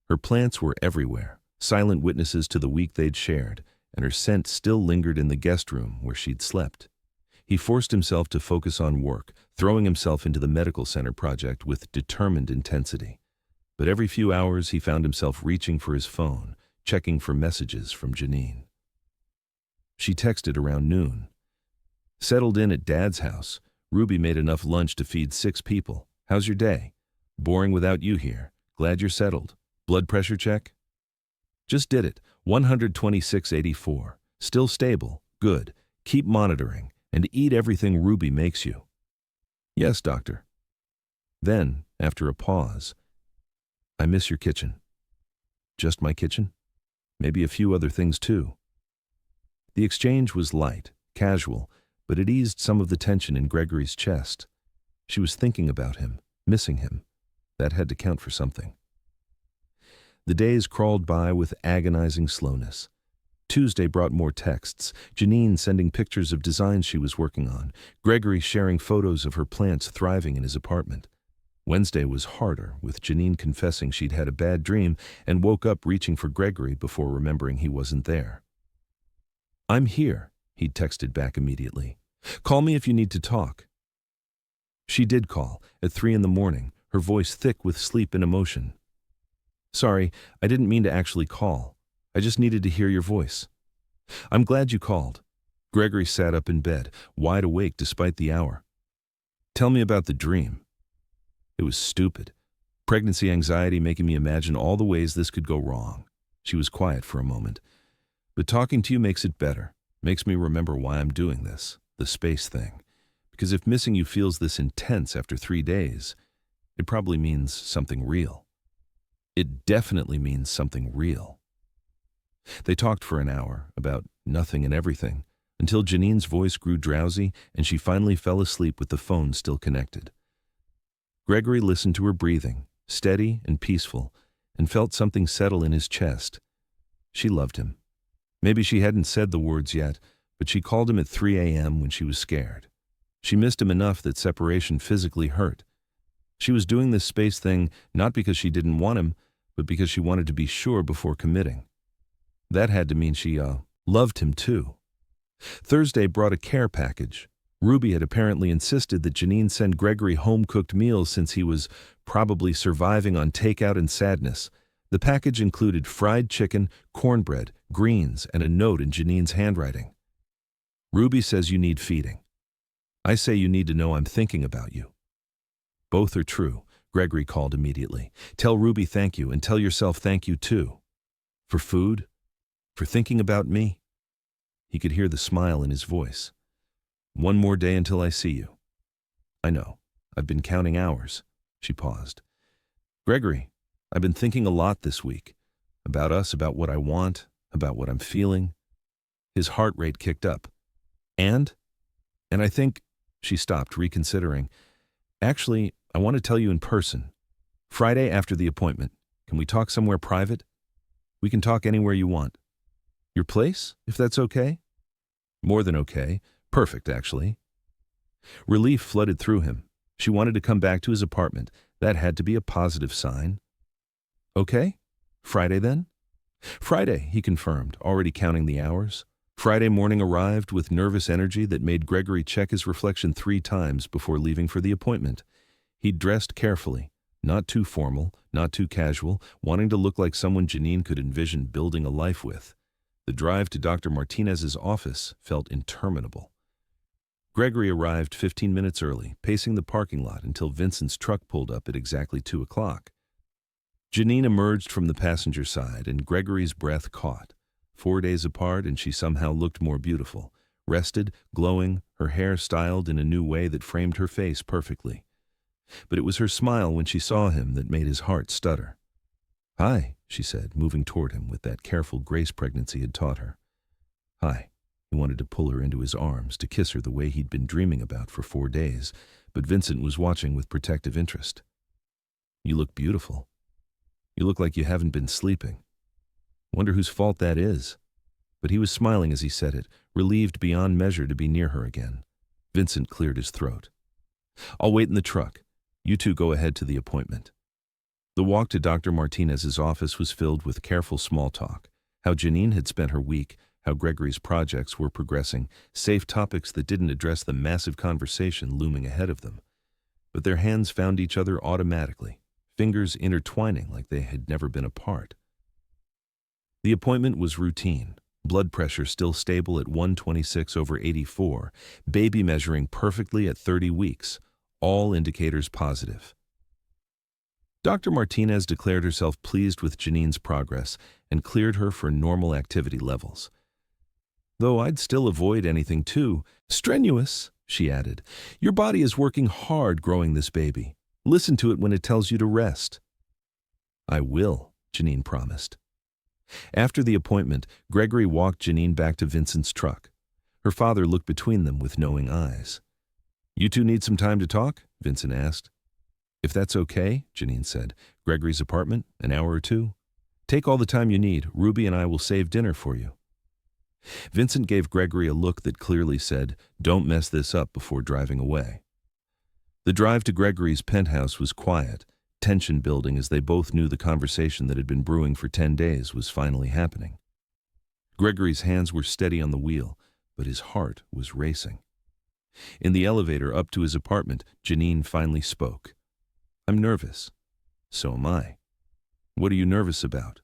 Her plants were everywhere, silent witnesses to the week they'd shared, and her scent still lingered in the guest room where she'd slept. He forced himself to focus on work, throwing himself into the medical center project with determined intensity. But every few hours he found himself reaching for his phone, checking for messages from Janine. She texted around noon. "Settled in at Dad's house. Ruby made enough lunch to feed 6 people. How's your day? Boring without you here. Glad you're settled. Blood pressure check? Just did it. 126/84. Still stable. Good. Keep monitoring and eat everything Ruby makes you." "Yes, doctor." Then, after a pause, "I miss your kitchen." "Just my kitchen? Maybe a few other things too." The exchange was light, casual, but it eased some of the tension in Gregory's chest. She was thinking about him, missing him. That had to count for something. The days crawled by with agonizing slowness. Tuesday brought more texts, Janine sending pictures of designs she was working on, Gregory sharing photos of her plants thriving in his apartment. Wednesday was harder, with Janine confessing she'd had a bad dream and woke up reaching for Gregory before remembering he wasn't there. "I'm here," he'd texted back immediately. "Call me if you need to talk." She did call, at 3 a.m, her voice thick with sleep and emotion. "Sorry, I didn't mean to actually call. I just needed to hear your voice." "I'm glad you called." Gregory sat up in bed, wide awake despite the hour. "Tell me about the dream." "It was stupid. Pregnancy anxiety making me imagine all the ways this could go wrong." She was quiet for a moment. "But talking to you makes it better. Makes me remember why I'm doing this, the space thing. Because if missing you feels this intense after 3 days, it probably means something real. It definitely means something real." They talked for an hour, about nothing and everything, until Janine's voice grew drowsy and she finally fell asleep with the phone still connected. Gregory listened to her breathing, steady and peaceful, and felt something settle in his chest. She loved him. Maybe she hadn't said the words yet, but she called him at 3 a.m. when she was scared. She missed him enough that separation physically hurt. She was doing this space thing not because she didn't want him, but because she wanted to be sure before committing. That had to mean she loved him too. Thursday brought a care package. Ruby had apparently insisted that Janine send Gregory home-cooked meals since he was probably surviving on takeout and sadness. The package included fried chicken, cornbread, greens, and a note in Janine's handwriting. "Ruby says you need feeding. I say you need to know I'm thinking about you." "Both are true," Gregory called immediately. "Tell Ruby thank you and tell yourself thank you too. For food? For thinking about me?" He could hear the smile in his voice. "One more day until I see you." "I know. I've been counting hours." She paused. "Gregory, I've been thinking a lot this week. About us, about what I want, about what I'm feeling." His heart rate kicked up. And I think," she stopped, reconsidering. "Actually, I want to tell you in person. Friday after the appointment. Can we talk somewhere private? We can talk anywhere you want. Your place, if that's okay?" "More than okay. Perfect, actually." Relief flooded through him. She wanted to come back to his apartment. That had to be a positive sign. "Okay?" Friday then? Friday, he confirmed, already counting the hours. Friday morning arrived with nervous energy that made Gregory check his reflection 3 times before leaving for the appointment. He'd dressed carefully, not too formal, not too casual, wanting to look like someone Janine could envision building a life with. The drive to Dr. Martinez's office felt interminable. Gregory arrived 15 minutes early, pacing the parking lot until Vincent's truck pulled up at exactly 2 o'clock. Janine emerged from the passenger side, and Gregory's breath caught. 4 days apart, and she somehow looked more beautiful. Rested, glowing, her hair styled in a new way that framed her face perfectly. But it was her smile when she saw him that made his heart stutter. "Hi," she said, moving toward him with that careful grace pregnancy had taught her. "Hi." He wanted to pull her into his arms, to kiss her the way he'd been dreaming about for 4 days, but Vincent was watching with protective interest. "You look beautiful. You look like you haven't been sleeping. Wonder whose fault that is." But he was smiling as he said it, relieved beyond measure to be near her again. Vincent cleared his throat. "I'll wait in the truck. You two go ahead to the appointment." The walk to Dr. Martinez's office was filled with careful small talk. How Janine had spent her week, how Gregory's projects were progressing, safe topics that didn't address the massive conversation looming ahead of them. But their hands found each other automatically, fingers intertwining like they had never been apart. The appointment was routine. Blood pressure still stable at 126/84, baby measuring perfectly at 30 weeks, all indicators positive. Dr. Martinez declared herself pleased with Janine's progress and cleared her for normal activity levels. "Though I'd still avoid anything too strenuous," she added. "Your body is working hard growing this baby. Listen to it when it tells you to rest." "I will," Janine promised. After the appointment, Gregory walked Janine back to Vincent's truck. Her father looked between them with knowing eyes. "You two need some time to talk?" Vincent asked. "If that's okay," Janine said. "Gregory's apartment, an hour or two? Take all the time you need. Ruby and I will save dinner for you." Vincent gave Gregory a look that clearly said, "Don't mess this up before driving away." The drive to Gregory's penthouse was quiet, tension building as they both knew the conversation that had been brewing for 10 days was finally happening. Gregory's hands were steady on the wheel, but his heart was racing. In the elevator up to his apartment, Janine finally spoke. "I'm nervous." "So am I." "What are you nervous about?"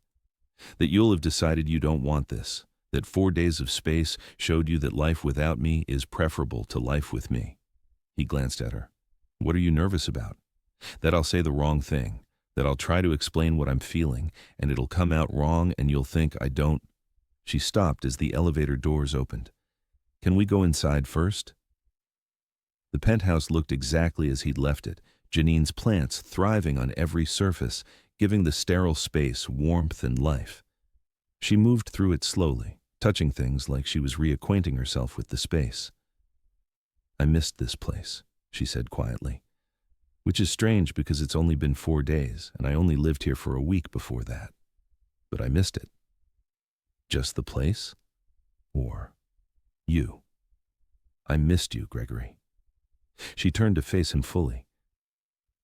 "That you'll have decided you don't want this. That 4 days of space showed you that life without me is preferable to life with me." He glanced at her. "What are you nervous about?" "That I'll say the wrong thing. That I'll try to explain what I'm feeling, and it'll come out wrong and you'll think I don't." She stopped as the elevator doors opened. "Can we go inside first?" The penthouse looked exactly as he'd left it, Janine's plants thriving on every surface, giving the sterile space warmth and life. She moved through it slowly, touching things like she was reacquainting herself with the space. "I missed this place," she said quietly. "Which is strange because it's only been 4 days, and I only lived here for a week before that. But I missed it." "Just the place? Or you?" "I missed you, Gregory." She turned to face him fully.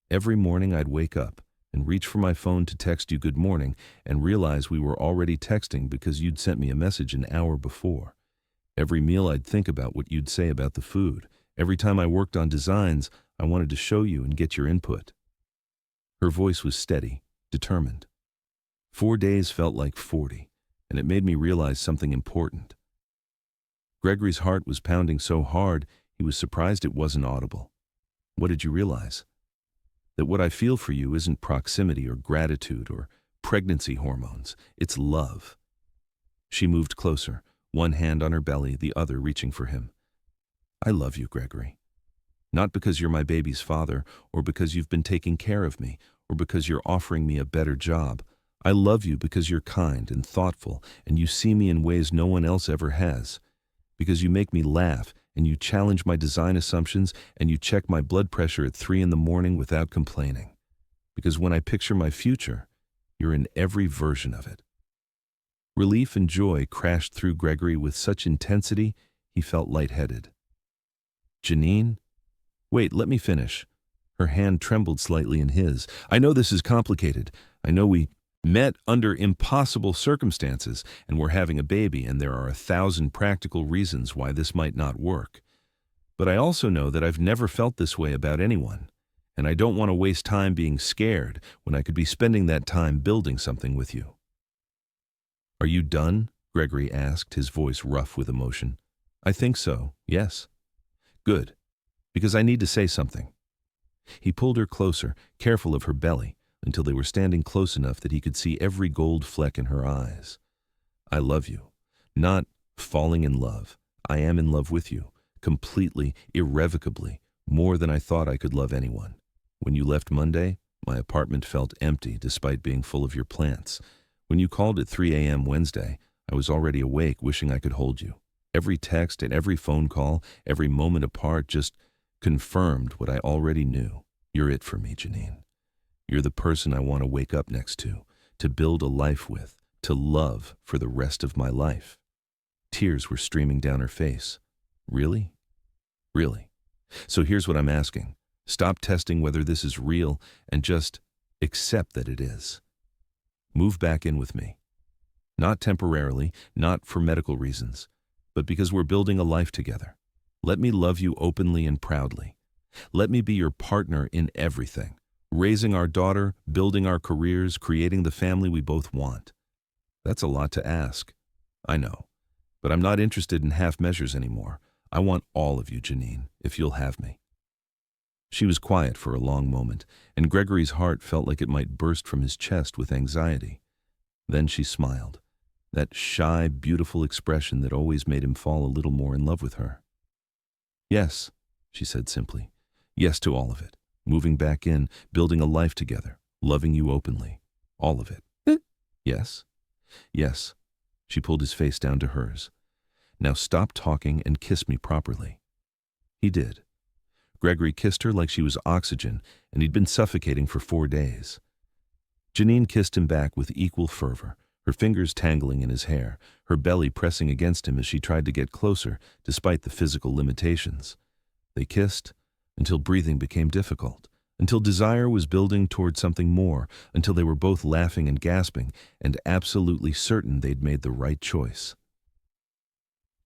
"Every morning I'd wake up and reach for my phone to text you good morning and realize we were already texting because you'd sent me a message an hour before. Every meal I'd think about what you'd say about the food. Every time I worked on designs, I wanted to show you and get your input." Her voice was steady, determined. 4 days felt like 40, and it made me realize something important. Gregory's heart was pounding so hard, he was surprised it wasn't audible. "What did you realize?" "That what I feel for you isn't proximity or gratitude or pregnancy hormones. It's love." She moved closer, one hand on her belly, the other reaching for him. "I love you, Gregory. Not because you're my baby's father, or because you've been taking care of me, or because you're offering me a better job. I love you because you're kind and thoughtful, and you see me in ways no one else ever has. Because you make me laugh, and you challenge my design assumptions, and you check my blood pressure at 3 a.m. without complaining. Because when I picture my future, you're in every version of it." Relief and joy crashed through Gregory with such intensity, he felt lightheaded. "Janine? Wait, let me finish." Her hand trembled slightly in his. "I know this is complicated. I know we met under impossible circumstances, and we're having a baby, and there are 1,000 practical reasons why this might not work. But I also know that I've never felt this way about anyone, and I don't want to waste time being scared when I could be spending that time building something with you." "Are you done?" Gregory asked, his voice rough with emotion. "I think so, yes." "Good, because I need to say something." He pulled her closer, careful of her belly, until they were standing close enough that he could see every gold fleck in her eyes. "I love you. Not falling in love. I am in love with you, completely, irrevocably, more than I thought I could love anyone. When you left Monday, my apartment felt empty despite being full of your plants. When you called at 3 a.m. Wednesday, I was already awake, wishing I could hold you. Every text and every phone call, every moment apart just confirmed what I already knew. You're it for me, Janine. You're the person I want to wake up next to build a life with, to love for the rest of my life." Tears were streaming down her face. "Really? Really? So here's what I'm asking. Stop testing whether this is real and just accept that it is. Move back in with me. Not temporarily, not for medical reasons, but because we're building a life together. Let me love you openly and proudly. Let me be your partner in everything. Raising our daughter, building our careers, creating the family we both want. That's a lot to ask. I know. But I'm not interested in half measures anymore. I want all of you, Janine, if you'll have me." She was quiet for a long moment, and Gregory's heart felt like it might burst from his chest with anxiety. Then she smiled, that shy, beautiful expression that always made him fall a little more in love with her. "Yes," she said simply. "Yes to all of it. Moving back in, building a life together, loving you openly. All of it." "Yes? Yes." She pulled his face down to hers. "Now stop talking and kiss me properly." He did. Gregory kissed her like she was oxygen, and he'd been suffocating for 4 days. Janine kissed him back with equal fervor, her fingers tangling in his hair, her belly pressing against him as she tried to get closer, despite the physical limitations. They kissed until breathing became difficult, until desire was building toward something more, until they were both laughing and gasping, and absolutely certain they'd made the right choice.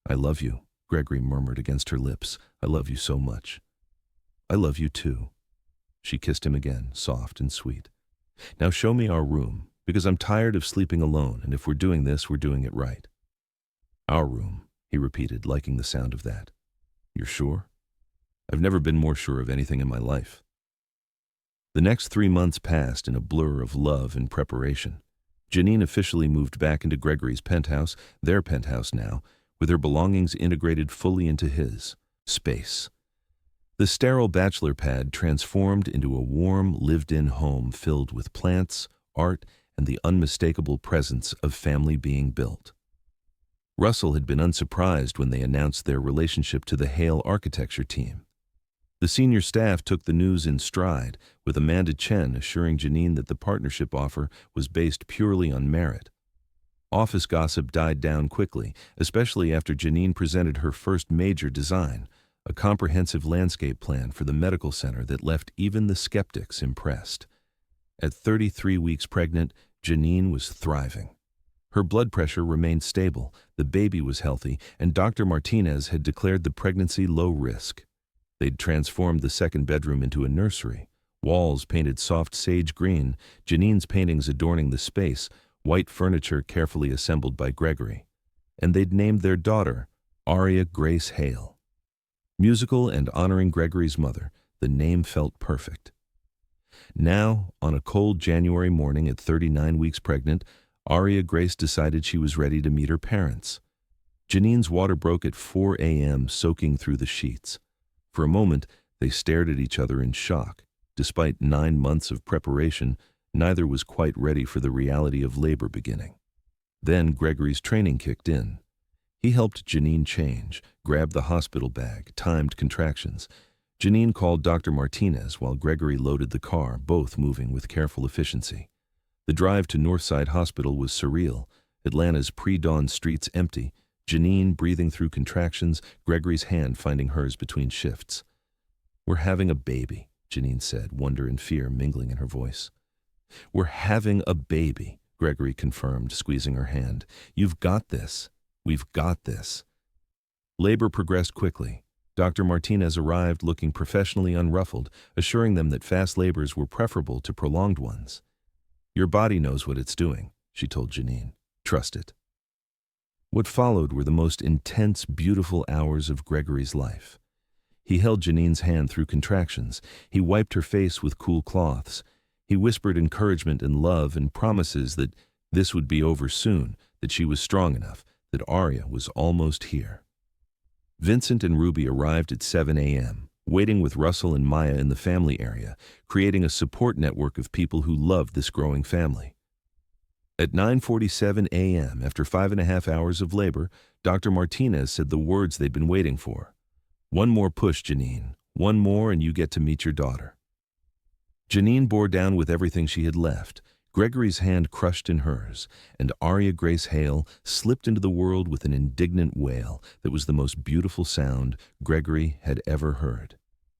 "I love you," Gregory murmured against her lips. "I love you so much." "I love you too." She kissed him again, soft and sweet. "Now show me our room, because I'm tired of sleeping alone, and if we're doing this, we're doing it right." "Our room," he repeated, liking the sound of that. "You're sure?" "I've never been more sure of anything in my life." The next 3 months passed in a blur of love and preparation. Janine officially moved back into Gregory's penthouse, their penthouse now, with her belongings integrated fully into his space. The sterile bachelor pad transformed into a warm, lived-in home filled with plants, art, and the unmistakable presence of family being built. Russell had been unsurprised when they announced their relationship to the Hale architecture team. The senior staff took the news in stride, with Amanda Chen assuring Janine that the partnership offer was based purely on merit. Office gossip died down quickly, especially after Janine presented her first major design, a comprehensive landscape plan for the medical center that left even the skeptics impressed. At 33 weeks pregnant, Janine was thriving. Her blood pressure remained stable, the baby was healthy, and Dr. Martinez had declared the pregnancy low risk. They'd transformed the second bedroom into a nursery, walls painted soft sage green, Janine's paintings adorning the space, white furniture carefully assembled by Gregory. And they'd named their daughter Aria Grace Hale. Musical and honoring Gregory's mother, the name felt perfect. Now, on a cold January morning at 39 weeks pregnant, Aria Grace decided she was ready to meet her parents. Janine's water broke at 4 a.m., soaking through the sheets. For a moment, they stared at each other in shock. Despite 9 months of preparation, neither was quite ready for the reality of labor beginning. Then Gregory's training kicked in. He helped Janine change, grabbed the hospital bag, timed contractions. Janine called Dr. Martinez while Gregory loaded the car, both moving with careful efficiency. The drive to Northside Hospital was surreal, Atlanta's pre-dawn streets empty, Janine breathing through contractions, Gregory's hand finding hers between shifts. "We're having a baby," Janine said, wonder and fear mingling in her voice. "We're having a baby," Gregory confirmed, squeezing her hand. You've got this. We've got this. Labor progressed quickly. Dr. Martinez arrived looking professionally unruffled, assuring them that fast labors were preferable to prolonged ones. Your body knows what it's doing, she told Janine. Trust it. What followed were the most intense, beautiful hours of Gregory's life. He held Janine's hand through contractions. He wiped her face with cool cloths. He whispered encouragement and love and promises that this would be over soon, that she was strong enough, that Arya was almost here. Vincent and Ruby arrived at 7 a.m., waiting with Russell and Maya in the family area, creating a support network of people who loved this growing family. At 9:47 a.m., after 5.5 hours of labor, Dr. Martinez said the words they'd been waiting for. One more push, Janine. One more and you get to meet your daughter. Janine bore down with everything she had left, Gregory's hand crushed in hers, and Arya Grace Hale slipped into the world with an indignant wail that was the most beautiful sound Gregory had ever heard.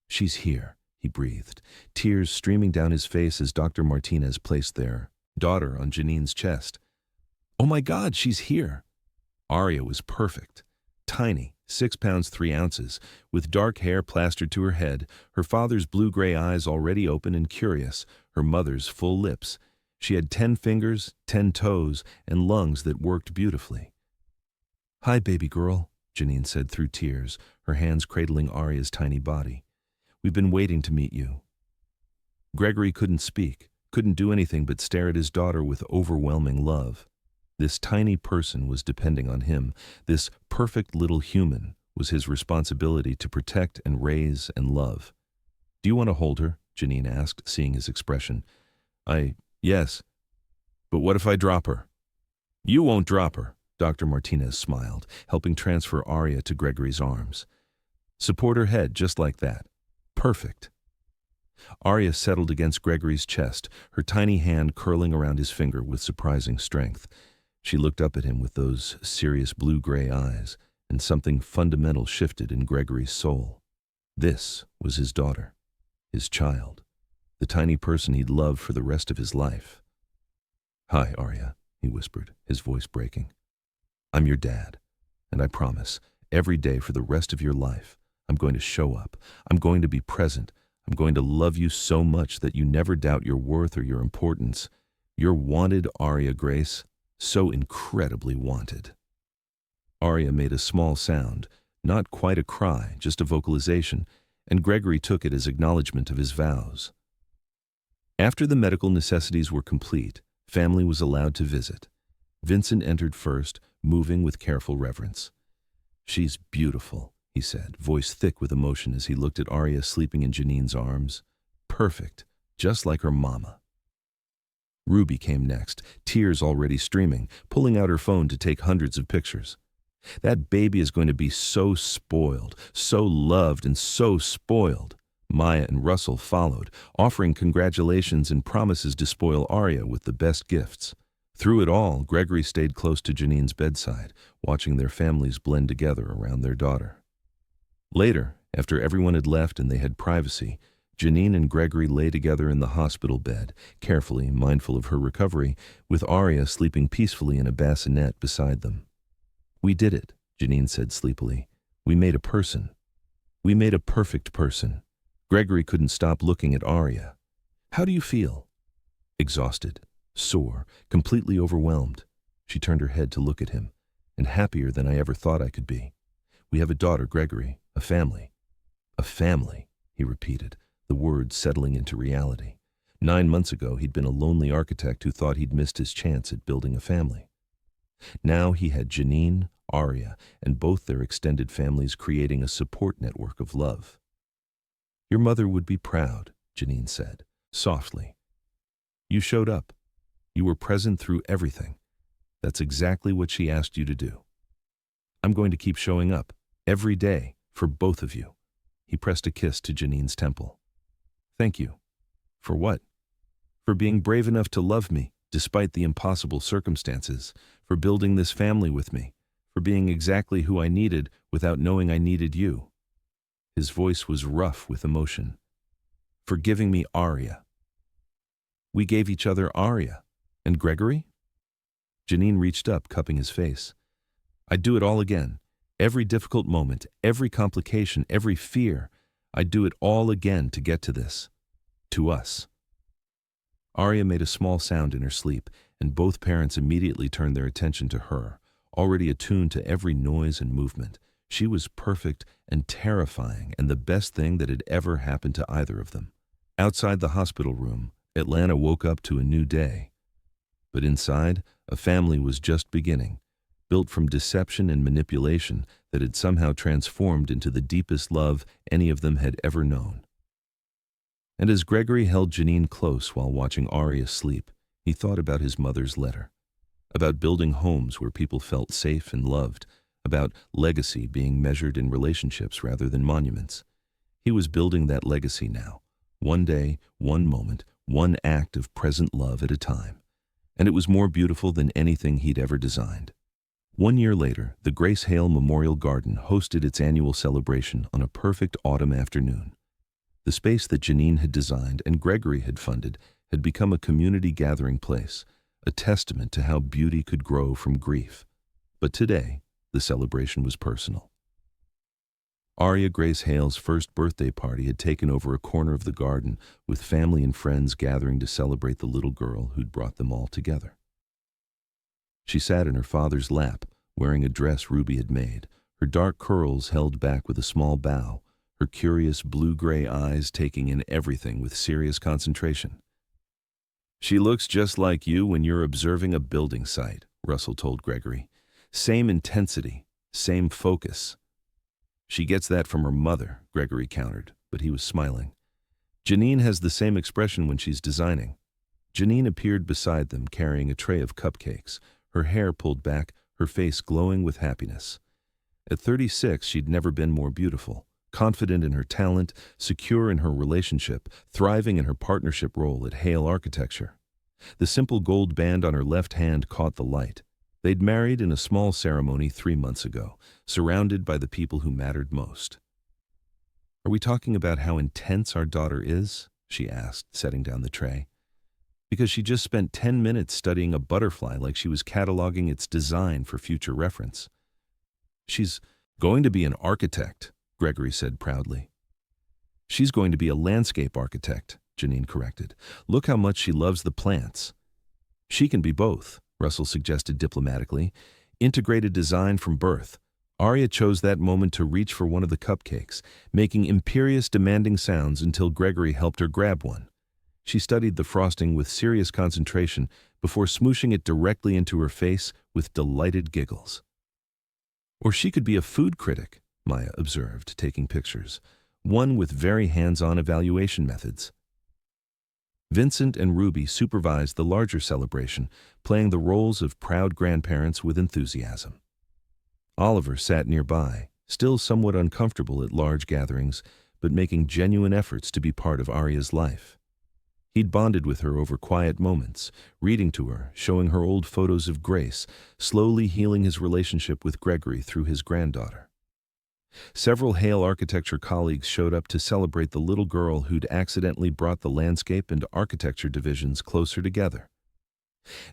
She's here, he breathed, tears streaming down his face as Dr. Martinez placed their daughter on Janine's chest. Oh my God, she's here! Arya was perfect. Tiny, 6 pounds 3 ounces, with dark hair plastered to her head, her father's blue-gray eyes already open and curious, her mother's full lips. She had 10 fingers, 10 toes, and lungs that worked beautifully. Hi, baby girl, Janine said through tears, her hands cradling Arya's tiny body. We've been waiting to meet you. Gregory couldn't speak, couldn't do anything but stare at his daughter with overwhelming love. This tiny person was depending on him. This perfect little human was his responsibility to protect and raise and love. Do you want to hold her? Janine asked, seeing his expression. Yes. But what if I drop her? You won't drop her, Dr. Martinez smiled, helping transfer Arya to Gregory's arms. Support her head just like that. Perfect. Arya settled against Gregory's chest, her tiny hand curling around his finger with surprising strength. She looked up at him with those serious blue-gray eyes, and something fundamental shifted in Gregory's soul. This was his daughter, his child, the tiny person he'd loved for the rest of his life. Hi, Arya, he whispered, his voice breaking. I'm your dad, and I promise, every day for the rest of your life, I'm going to show up. I'm going to be present. I'm going to love you so much that you never doubt your worth or your importance. You're wanted, Arya Grace, so incredibly wanted. Arya made a small sound, not quite a cry, just a vocalization, and Gregory took it as acknowledgement of his vows. After the medical necessities were complete, family was allowed to visit. Vincent entered first, moving with careful reverence. She's beautiful, he said, voice thick with emotion as he looked at Arya sleeping in Janine's arms. Perfect, just like her mama. Ruby came next, tears already streaming, pulling out her phone to take hundreds of pictures. That baby is going to be so spoiled, so loved and so spoiled. Maya and Russell followed, offering congratulations and promises to spoil Arya with the best gifts. Through it all, Gregory stayed close to Janine's bedside, watching their families blend together around their daughter. Later, after everyone had left and they had privacy, Janine and Gregory lay together in the hospital bed, carefully mindful of her recovery, with Arya sleeping peacefully in a bassinet beside them. We did it, Janine said sleepily. We made a person. We made a perfect person. Gregory couldn't stop looking at Arya. How do you feel? Exhausted, sore, completely overwhelmed. She turned her head to look at him, and happier than I ever thought I could be. We have a daughter, Gregory, a family. A family, he repeated, the words settling into reality. 9 months ago, he'd been a lonely architect who thought he'd missed his chance at building a family. Now he had Janine, Arya, and both their extended families creating a support network of love. Your mother would be proud, Janine said, softly. You showed up. You were present through everything. That's exactly what she asked you to do. I'm going to keep showing up, every day, for both of you. He pressed a kiss to Janine's temple. Thank you. For what? For being brave enough to love me, despite the impossible circumstances, for building this family with me, for being exactly who I needed without knowing I needed you. His voice was rough with emotion. For giving me Arya. We gave each other Arya. And Gregory? Janine reached up, cupping his face. I'd do it all again. Every difficult moment, every complication, every fear. I'd do it all again to get to this. To us. Arya made a small sound in her sleep, and both parents immediately turned their attention to her, already attuned to every noise and movement. She was perfect and terrifying, and the best thing that had ever happened to either of them. Outside the hospital room, Atlanta woke up to a new day. But inside, a family was just beginning, built from deception and manipulation that had somehow transformed into the deepest love any of them had ever known. And as Gregory held Janine close while watching Arya sleep, he thought about his mother's letter, about building homes where people felt safe and loved, about legacy being measured in relationships rather than monuments. He was building that legacy now, one day, one moment, one act of present love at a time. And it was more beautiful than anything he'd ever designed. 1 year later, the Grace Hale Memorial Garden hosted its annual celebration on a perfect autumn afternoon. The space that Janine had designed and Gregory had funded had become a community gathering place, a testament to how beauty could grow from grief. But today, the celebration was personal. Arya Grace Hale's first birthday party had taken over a corner of the garden, with family and friends gathering to celebrate the little girl who'd brought them all together. She sat in her father's lap, wearing a dress Ruby had made, her dark curls held back with a small bow, her curious blue-gray eyes taking in everything with serious concentration. "She looks just like you when you're observing a building site," Russell told Gregory. "Same intensity, same focus." "She gets that from her mother," Gregory countered, but he was smiling. "Janine has the same expression when she's designing." Janine appeared beside them carrying a tray of cupcakes, her hair pulled back, her face glowing with happiness. At 36, she'd never been more beautiful, confident in her talent, secure in her relationship, thriving in her partnership role at Hale Architecture. The simple gold band on her left hand caught the light. They'd married in a small ceremony 3 months ago, surrounded by the people who mattered most. "Are we talking about how intense our daughter is?" she asked, setting down the tray. "Because she just spent 10 minutes studying a butterfly like she was cataloging its design for future reference." "She's going to be an architect," Gregory said proudly. "She's going to be a landscape architect," Janine corrected. "Look how much she loves the plants." "She can be both," Russell suggested diplomatically. "Integrated design from birth." Arya chose that moment to reach for one of the cupcakes, making imperious, demanding sounds until Gregory helped her grab one. She studied the frosting with serious concentration before smooshing it directly into her face with delighted giggles. "Or she could be a food critic," Maya observed, taking pictures. "One with very hands-on evaluation methods." Vincent and Ruby supervised the larger celebration, playing the roles of proud grandparents with enthusiasm. Oliver sat nearby, still somewhat uncomfortable at large gatherings, but making genuine efforts to be part of Arya's life. He'd bonded with her over quiet moments, reading to her, showing her old photos of Grace, slowly healing his relationship with Gregory through his granddaughter. Several Hale Architecture colleagues showed up to celebrate the little girl who'd accidentally brought the landscape and architecture divisions closer together.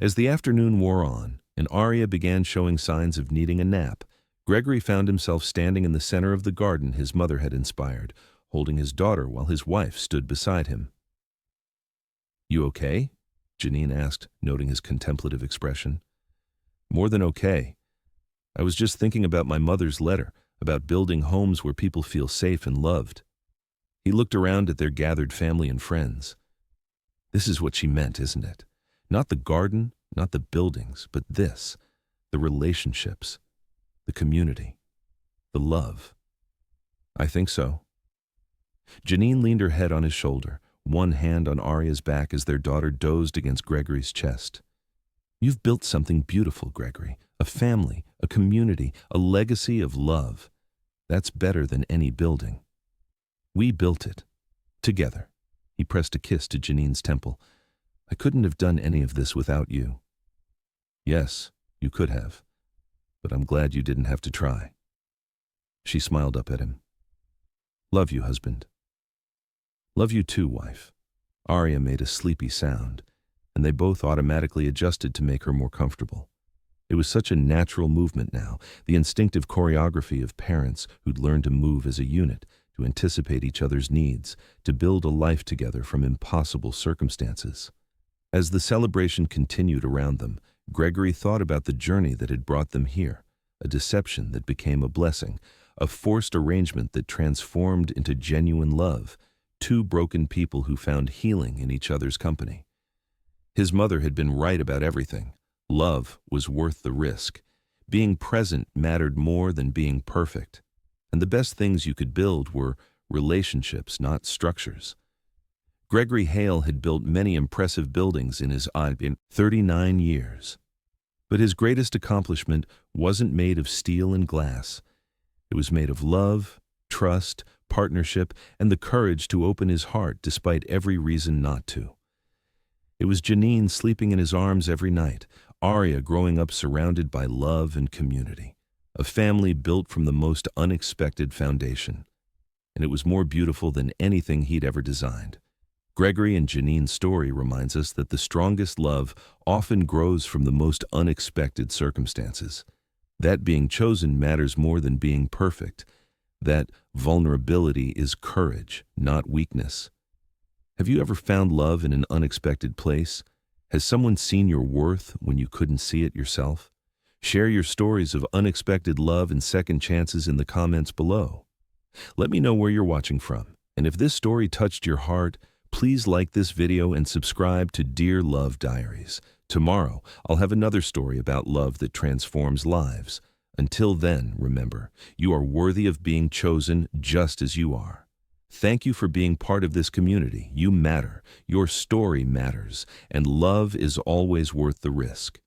As the afternoon wore on, and Arya began showing signs of needing a nap, Gregory found himself standing in the center of the garden his mother had inspired, holding his daughter while his wife stood beside him. "You okay?" Janine asked, noting his contemplative expression. "More than okay. I was just thinking about my mother's letter, about building homes where people feel safe and loved." He looked around at their gathered family and friends. "This is what she meant, isn't it? Not the garden, not the buildings, but this, the relationships, the community, the love." "I think so." Janine leaned her head on his shoulder, one hand on Arya's back as their daughter dozed against Gregory's chest. "You've built something beautiful, Gregory. A family, a community, a legacy of love. That's better than any building. We built it. Together." He pressed a kiss to Janine's temple. "I couldn't have done any of this without you." "Yes, you could have. But I'm glad you didn't have to try." She smiled up at him. "Love you, husband." "Love you too, wife." Arya made a sleepy sound, and they both automatically adjusted to make her more comfortable. It was such a natural movement now, the instinctive choreography of parents who'd learned to move as a unit, to anticipate each other's needs, to build a life together from impossible circumstances. As the celebration continued around them, Gregory thought about the journey that had brought them here, a deception that became a blessing, a forced arrangement that transformed into genuine love, two broken people who found healing in each other's company. His mother had been right about everything. Love was worth the risk. Being present mattered more than being perfect. And the best things you could build were relationships, not structures. Gregory Hale had built many impressive buildings in his 39 years. But his greatest accomplishment wasn't made of steel and glass. It was made of love, trust, partnership, and the courage to open his heart despite every reason not to. It was Janine sleeping in his arms every night, Aria growing up surrounded by love and community, a family built from the most unexpected foundation. And it was more beautiful than anything he'd ever designed. Gregory and Janine's story reminds us that the strongest love often grows from the most unexpected circumstances. That being chosen matters more than being perfect. That vulnerability is courage, not weakness. Have you ever found love in an unexpected place? Has someone seen your worth when you couldn't see it yourself? Share your stories of unexpected love and second chances in the comments below. Let me know where you're watching from. And if this story touched your heart, please like this video and subscribe to Dear Love Diaries. Tomorrow, I'll have another story about love that transforms lives. Until then, remember, you are worthy of being chosen just as you are. Thank you for being part of this community. You matter, your story matters, and love is always worth the risk.